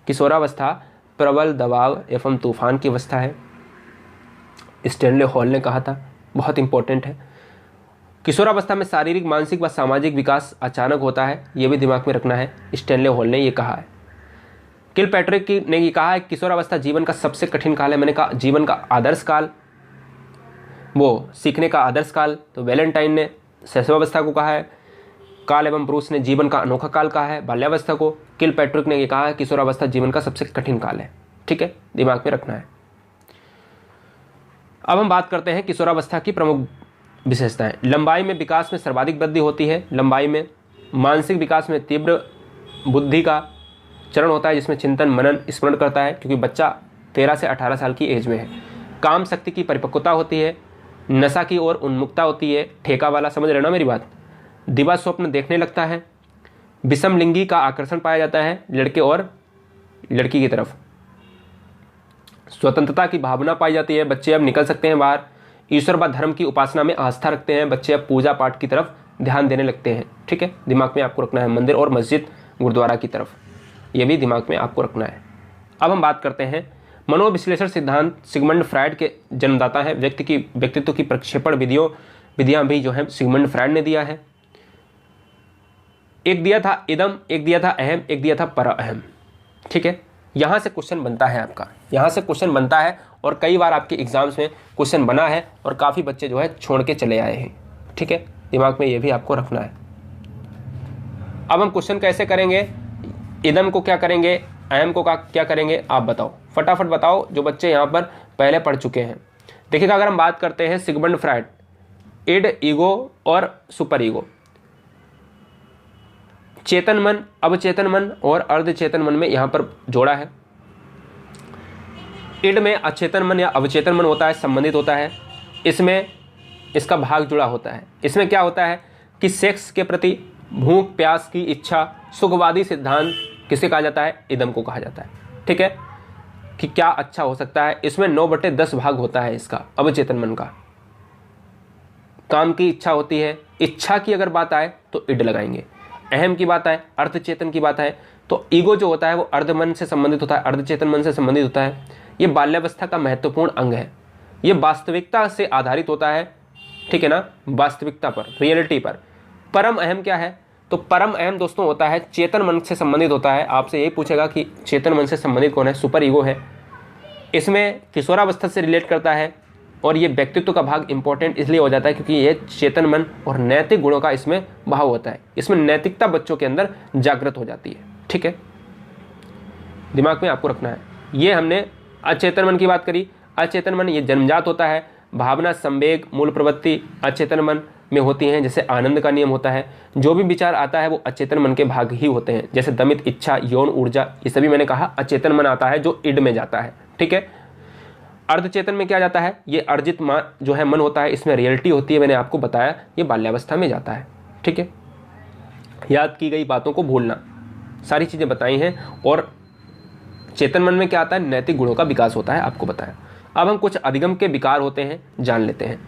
किशोरावस्था प्रबल दबाव एवं तूफान की अवस्था है, स्टैनली हॉल ने कहा था, बहुत इंपॉर्टेंट है। किशोरावस्था में शारीरिक, मानसिक व सामाजिक विकास अचानक होता है, यह भी दिमाग में रखना है, स्टैनली हॉल ने यह कहा है। किलपैट्रिक ने ये कहा है किशोरावस्था जीवन का सबसे कठिन काल है। मैंने कहा जीवन का आदर्श काल, वो सीखने का आदर्श काल, तो वैलेंटाइन ने शैशवावस्था को कहा है। कार्ल एवं ब्रूस ने जीवन का अनोखा काल कहा है बाल्यावस्था को। किलपैट्रिक ने ये कहा है किशोरावस्था जीवन का सबसे कठिन काल है। ठीक है, दिमाग में रखना है। अब हम बात करते हैं किशोरावस्था की प्रमुख विशेषताएं। लंबाई में विकास में सर्वाधिक वृद्धि होती है। लंबाई में मानसिक विकास में तीव्र बुद्धि का चरण होता है, जिसमें चिंतन मनन स्मरण करता है, क्योंकि बच्चा 13 से 18 साल की एज में है। काम शक्ति की परिपक्वता होती है। नशा की ओर उन्मुखता होती है, ठेका वाला, समझ रहे ना मेरी बात। दिवा स्वप्न देखने लगता है। विषम लिंगी का आकर्षण पाया जाता है लड़के और लड़की की तरफ। स्वतंत्रता की भावना पाई जाती है, बच्चे अब निकल सकते हैं बाहर। ईश्वर व धर्म की उपासना में आस्था रखते हैं, बच्चे अब पूजा पाठ की तरफ ध्यान देने लगते हैं। ठीक है, दिमाग में आपको रखना है। मंदिर और मस्जिद गुरुद्वारा की तरफ, ये भी दिमाग में आपको रखना है। अब हम बात करते हैं मनोविश्लेषण सिद्धांत। सिगमंड फ्रायड के जन्मदाता है। व्यक्तित्व की प्रक्षेपण विधियां भी जो है सिगमंड फ्रायड ने दिया है। एक दिया था इदम, एक दिया था अहम, एक दिया था पर अहम। ठीक है, यहां से क्वेश्चन बनता है आपका, यहां से क्वेश्चन बनता है और कई बार आपके एग्जाम्स में क्वेश्चन बना है और काफ़ी बच्चे जो है छोड़ के चले आए हैं। ठीक है, दिमाग में ये भी आपको रखना है। अब हम क्वेश्चन कैसे करेंगे, इदम को क्या करेंगे, अहम को क्या करेंगे, आप बताओ, फटाफट बताओ जो बच्चे यहाँ पर पहले पढ़ चुके हैं। देखिएगा, अगर हम बात करते हैं सिगमंड फ्रायड, इड, ईगो और सुपर ईगो, चेतन मन, अवचेतन मन और अर्धचेतन मन में यहां पर जोड़ा है। इड में अचेतन मन या अवचेतन मन होता है, संबंधित होता है। इसमें इसका भाग जुड़ा होता है। इसमें क्या होता है कि सेक्स के प्रति भूख प्यास की इच्छा, सुखवादी सिद्धांत किसे कहा जाता है, इदम को कहा जाता है। ठीक है, कि क्या अच्छा हो सकता है। इसमें 9/10 भाग होता है इसका, अवचेतन मन का। काम की इच्छा होती है, इच्छा की अगर बात आए तो इड लगाएंगे। अहम की बात आए, अर्धचेतन की बात आए तो ईगो जो होता है वो अर्ध मन से संबंधित होता है, अर्धचेतन मन से संबंधित होता है। ये बाल्यावस्था का महत्वपूर्ण अंग है। ये वास्तविकता से आधारित होता है। ठीक है ना, वास्तविकता पर, रियलिटी पर। परम अहम क्या है, तो परम अहम दोस्तों होता है चेतन मन से संबंधित होता है। आपसे यही पूछेगा कि चेतन मन से संबंधित कौन है, सुपर ईगो है। इसमें किशोरावस्था से रिलेट करता है और ये व्यक्तित्व का भाग इंपॉर्टेंट इसलिए हो जाता है क्योंकि ये चेतन मन और नैतिक गुणों का इसमें भाव होता है। इसमें नैतिकता बच्चों के अंदर जागृत हो जाती है। ठीक है, दिमाग में आपको रखना है। ये हमने अचेतन मन की बात करी। अचेतन मन ये जन्मजात होता है। भावना, संवेग, मूल प्रवृत्ति अचेतन मन में होती हैं। जैसे आनंद का नियम होता है, जो भी विचार आता है वो अचेतन मन के भाग ही होते हैं। जैसे दमित इच्छा, यौन ऊर्जा, ये सभी मैंने कहा अचेतन मन आता है जो इड में जाता है। ठीक है, अर्धचेतन में क्या जाता है, ये अर्जित जो है मन होता है, इसमें रियलिटी होती है, मैंने आपको बताया, ये बाल्यावस्था में जाता है। ठीक है, याद की गई बातों को भूलना, सारी चीज़ें बताई हैं। और चेतन मन में क्या आता है, नैतिक गुणों का विकास होता है, आपको बताया। अब हम कुछ अधिगम के विकार होते हैं, जान लेते हैं।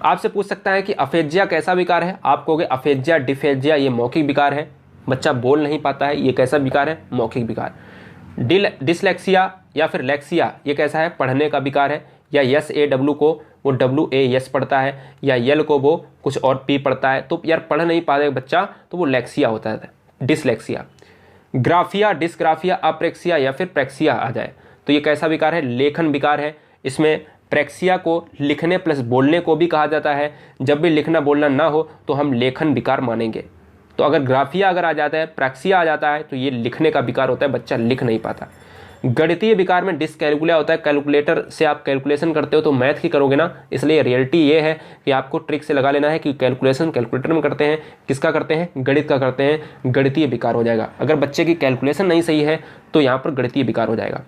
आपसे पूछ सकता है कि अफेजिया कैसा विकार है, आप कहोगे अफेजिया, डिफेजिया ये मौखिक विकार है, बच्चा बोल नहीं पाता है, ये कैसा विकार है, मौखिक विकार। डिसलेक्सिया या फिर लेक्सिया ये कैसा है, पढ़ने का विकार है। या यस ए डब्ल्यू को वो डब्ल्यू ए यस पढ़ता है, या यल को वो कुछ और पी पढ़ता है, तो यार पढ़ नहीं पाता बच्चा, तो वो लेक्सिया होता है, डिसलेक्सिया। ग्राफिया, डिसग्राफिया, अप्रेक्सिया या फिर प्रेक्सिया आ जाए तो ये कैसा विकार है, लेखन विकार है। इसमें प्रेक्सिया को लिखने प्लस बोलने को भी कहा जाता है। जब भी लिखना बोलना ना हो तो हम लेखन विकार मानेंगे। तो अगर ग्राफिया अगर आ जाता है, प्रेक्सिया आ जाता है, तो ये लिखने का विकार होता है, बच्चा लिख नहीं पाता। गणितीय विकार में डिसकैलकुलिया होता है, कैलकुलेटर से आप कैलकुलेशन करते हो तो मैथ की करोगे ना, इसलिए रियलिटी ये है कि आपको ट्रिक से लगा लेना है कि कैलकुलेशन कैलकुलेटर में करते हैं, किसका करते हैं, गणित का करते हैं, गणितीय विकार हो जाएगा। अगर बच्चे की कैलकुलेशन नहीं सही है तो यहाँ पर गणितीय विकार हो जाएगा।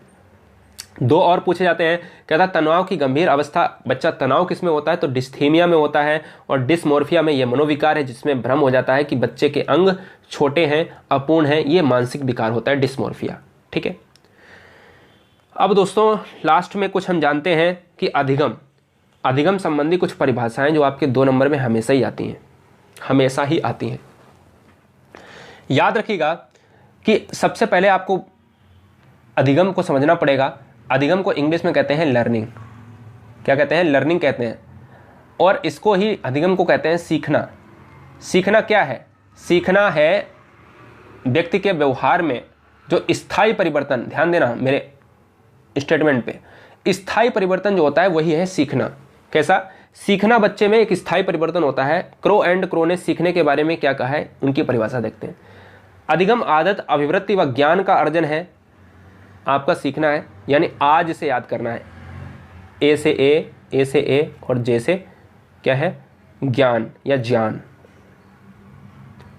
दो और पूछे जाते हैं, कहता है तनाव की गंभीर अवस्था, बच्चा तनाव किस में होता है, तो डिस्थीमिया में होता है। और डिस्मोर्फिया में ये मनोविकार है जिसमें भ्रम हो जाता है कि बच्चे के अंग छोटे हैं, अपूर्ण हैं, ये मानसिक विकार होता है, डिस्मोर्फिया। ठीक है, अब दोस्तों लास्ट में कुछ हम जानते हैं कि अधिगम संबंधी कुछ परिभाषाएं जो आपके 2 नंबर में हमेशा ही आती हैं, हमेशा ही आती हैं। याद रखिएगा कि सबसे पहले आपको अधिगम को समझना पड़ेगा। अधिगम को इंग्लिश में कहते हैं लर्निंग। क्या कहते हैं, लर्निंग कहते हैं। और इसको ही अधिगम को कहते हैं सीखना। सीखना क्या है, सीखना है व्यक्ति के व्यवहार में जो स्थायी परिवर्तन, ध्यान देना मेरे स्टेटमेंट पे, स्थायी परिवर्तन जो होता है वही है सीखना। कैसा, सीखना बच्चे में एक स्थायी परिवर्तन होता है। क्रो एंड क्रो ने सीखने के बारे में क्या कहा है, उनकी परिभाषा देखते हैं। अधिगम आदत, अभिवृत्ति व ज्ञान का अर्जन है। आपका सीखना है यानी आज से याद करना है। ए से ए और जे से क्या है, ज्ञान या ज्ञान।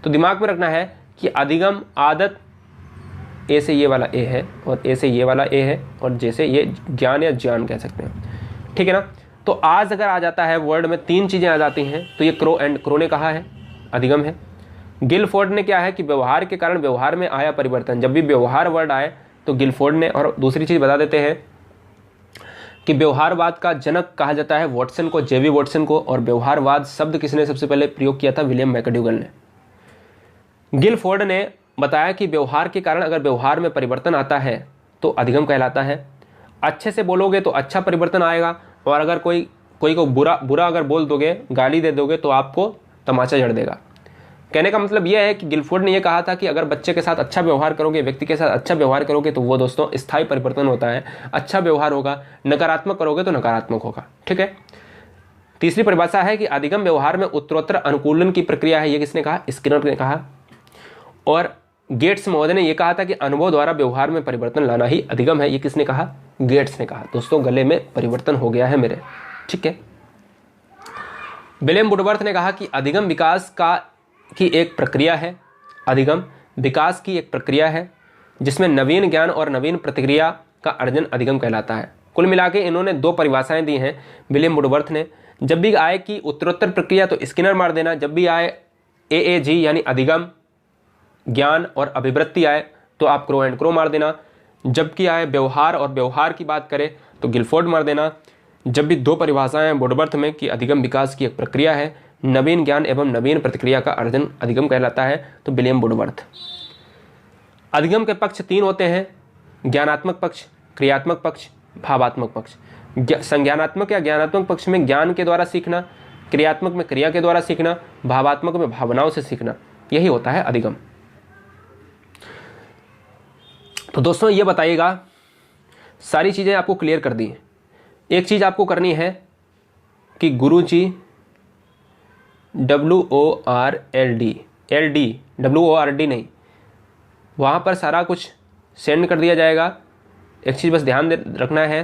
तो दिमाग में रखना है कि अधिगम आदत, ए से ये वाला ए है और ए से ये वाला ए है और जे से ये ज्ञान या ज्ञान कह सकते हैं, ठीक है ना। तो आज अगर आ जाता है वर्ड में 3 चीज़ें आ जाती हैं तो ये क्रो एंड क्रो ने कहा है, अधिगम है। गिलफोर्ड ने क्या है कि व्यवहार के कारण व्यवहार में आया परिवर्तन। जब भी व्यवहार वर्ड आए तो गिलफोर्ड ने, और दूसरी चीज़ बता देते हैं कि व्यवहारवाद का जनक कहा जाता है वॉटसन को, जेवी वॉटसन को। और व्यवहारवाद शब्द किसने सबसे पहले प्रयोग किया था, विलियम मैकडूगल ने। गिलफोर्ड ने बताया कि व्यवहार के कारण अगर व्यवहार में परिवर्तन आता है तो अधिगम कहलाता है। अच्छे से बोलोगे तो अच्छा परिवर्तन आएगा, और अगर कोई को बुरा अगर बोल दोगे, गाली दे दोगे तो आपको तमाचा जड़ देगा। कहने का मतलब यह है कि गिलफोर्ड ने यह कहा था कि अगर बच्चे के साथ अच्छा व्यवहार करोगे, व्यक्ति के साथ अच्छा व्यवहार करोगे तो वो दोस्तों स्थायी परिवर्तन होता है। अच्छा व्यवहार होगा, नकारात्मक करोगे तो नकारात्मक होगा, ठीक है। तीसरी परिभाषा है कि अधिगम व्यवहार में उत्तरोत्तर अनुकूलन की प्रक्रिया है। ये किसने कहा, स्किनर ने कहा। और गेट्स महोदय ने यह कहा था कि अनुभव द्वारा व्यवहार में परिवर्तन लाना ही अधिगम है। ये किसने कहा, गेट्स ने कहा। दोस्तों गले में परिवर्तन हो गया है मेरे, ठीक है। विलियम वुडवर्थ ने कहा कि अधिगम विकास की एक प्रक्रिया है। अधिगम विकास की एक प्रक्रिया है जिसमें नवीन ज्ञान और नवीन प्रतिक्रिया का अर्जन अधिगम कहलाता है। कुल मिला के इन्होंने 2 परिभाषाएं दी हैं विलियम वुडवर्थ ने। जब भी आए कि उत्तरोत्तर प्रक्रिया तो स्किनर मार देना, जब भी आए AAG यानी अधिगम, ज्ञान और अभिवृत्ति आए तो आप क्रो एंड क्रो मार देना। जबकि आए व्यवहार और व्यवहार की बात करें तो गिलफोर्ड मार देना। जब भी 2 परिभाषाएं वुडवर्थ में कि अधिगम विकास की एक प्रक्रिया है, नवीन ज्ञान एवं नवीन प्रतिक्रिया का अर्जन अधिगम कहलाता है, तो विलियम वुडवर्थ। अधिगम के पक्ष 3 होते हैं, ज्ञानात्मक पक्ष, क्रियात्मक पक्ष, भावात्मक पक्ष। संज्ञानात्मक या ज्ञानात्मक पक्ष में ज्ञान के द्वारा सीखना, क्रियात्मक में क्रिया के द्वारा सीखना, भावात्मक में भावनाओं से सीखना, यही होता है अधिगम। तो दोस्तों ये बताइएगा, सारी चीज़ें आपको क्लियर कर दी। एक चीज़ आपको करनी है कि गुरुजी WORLD नहीं, वहाँ पर सारा कुछ सेंड कर दिया जाएगा। एक चीज़ बस ध्यान रखना है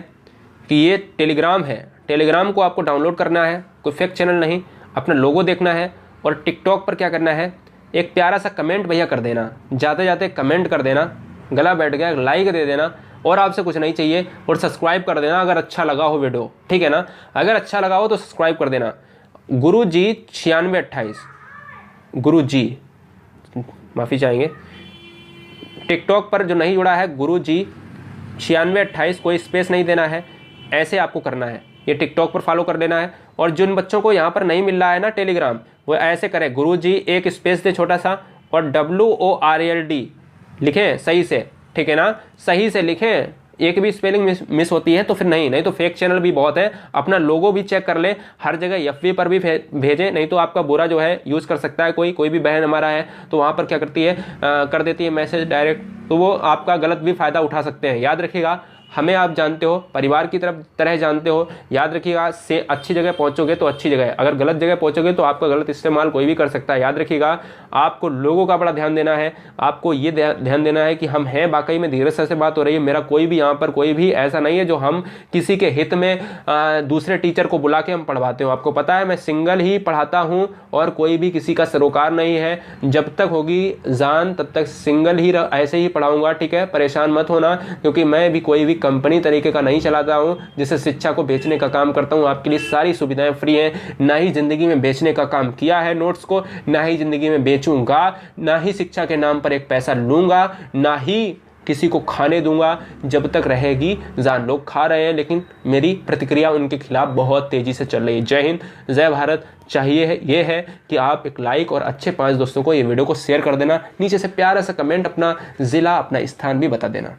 कि ये टेलीग्राम है, टेलीग्राम को आपको डाउनलोड करना है, कोई फेक चैनल नहीं, अपना लोगो देखना है। और टिकटॉक पर क्या करना है, एक प्यारा सा कमेंट भैया कर देना, जाते जाते कमेंट कर देना, गला बैठ गया, लाइक दे देना, और आपसे कुछ नहीं चाहिए। और सब्सक्राइब कर देना अगर अच्छा लगा हो वीडियो, ठीक है ना। अगर अच्छा लगा हो तो सब्सक्राइब कर देना। गुरुजी 9628, गुरुजी, माफ़ी चाहेंगे, टिकटॉक पर जो नहीं जुड़ा है, गुरुजी 9628, कोई स्पेस नहीं देना है, ऐसे आपको करना है। ये टिकटॉक पर फॉलो कर देना है। और जिन बच्चों को यहाँ पर नहीं मिल रहा है ना टेलीग्राम, वो ऐसे करें, गुरुजी एक स्पेस दे छोटा सा और WORLD लिखें सही से, ठीक है ना, सही से लिखें। एक भी स्पेलिंग मिस होती है तो फिर नहीं तो फेक चैनल भी बहुत है। अपना लोगो भी चेक कर ले, हर जगह FB पर भी भेजें, नहीं तो आपका बुरा जो है यूज़ कर सकता है। कोई भी बहन हमारा है तो वहाँ पर क्या करती है, कर देती है मैसेज डायरेक्ट, तो वो आपका गलत भी फ़ायदा उठा सकते हैं। याद रखिएगा, हमें आप जानते हो, परिवार की तरह जानते हो। याद रखिएगा, से अच्छी जगह पहुंचोगे तो अच्छी जगह है, अगर गलत जगह पहुंचोगे तो आपका गलत इस्तेमाल कोई भी कर सकता है। याद रखिएगा, आपको लोगों का बड़ा ध्यान देना है। आपको ये ध्यान देना है कि हम हैं वाकई में, धीरज से बात हो रही है। मेरा कोई भी यहाँ पर कोई भी ऐसा नहीं है जो हम किसी के हित में दूसरे टीचर को बुला के हम पढ़वाते हो। आपको पता है मैं सिंगल ही पढ़ाता हूँ और कोई भी किसी का सरोकार नहीं है। जब तक होगी जान तब तक सिंगल ही ऐसे ही पढ़ाऊंगा, ठीक है। परेशान मत होना, क्योंकि मैं भी कोई भी कंपनी तरीके का नहीं चलाता हूं जिसे शिक्षा को बेचने का काम करता हूं। आपके लिए सारी सुविधाएं फ्री हैं। ना ही जिंदगी में बेचने का काम किया है नोट्स को, ना ही जिंदगी में बेचूंगा, ना ही शिक्षा के नाम पर एक पैसा लूंगा, ना ही किसी को खाने दूंगा। जब तक रहेगी जान। लोग खा रहे हैं लेकिन मेरी प्रतिक्रिया उनके खिलाफ बहुत तेजी से चल रही है। जय हिंद, जय भारत। चाहिए है ये है कि आप एक लाइक और अच्छे 5 दोस्तों को ये वीडियो को शेयर कर देना। नीचे से प्यारा सा कमेंट, अपना जिला, अपना स्थान भी बता देना।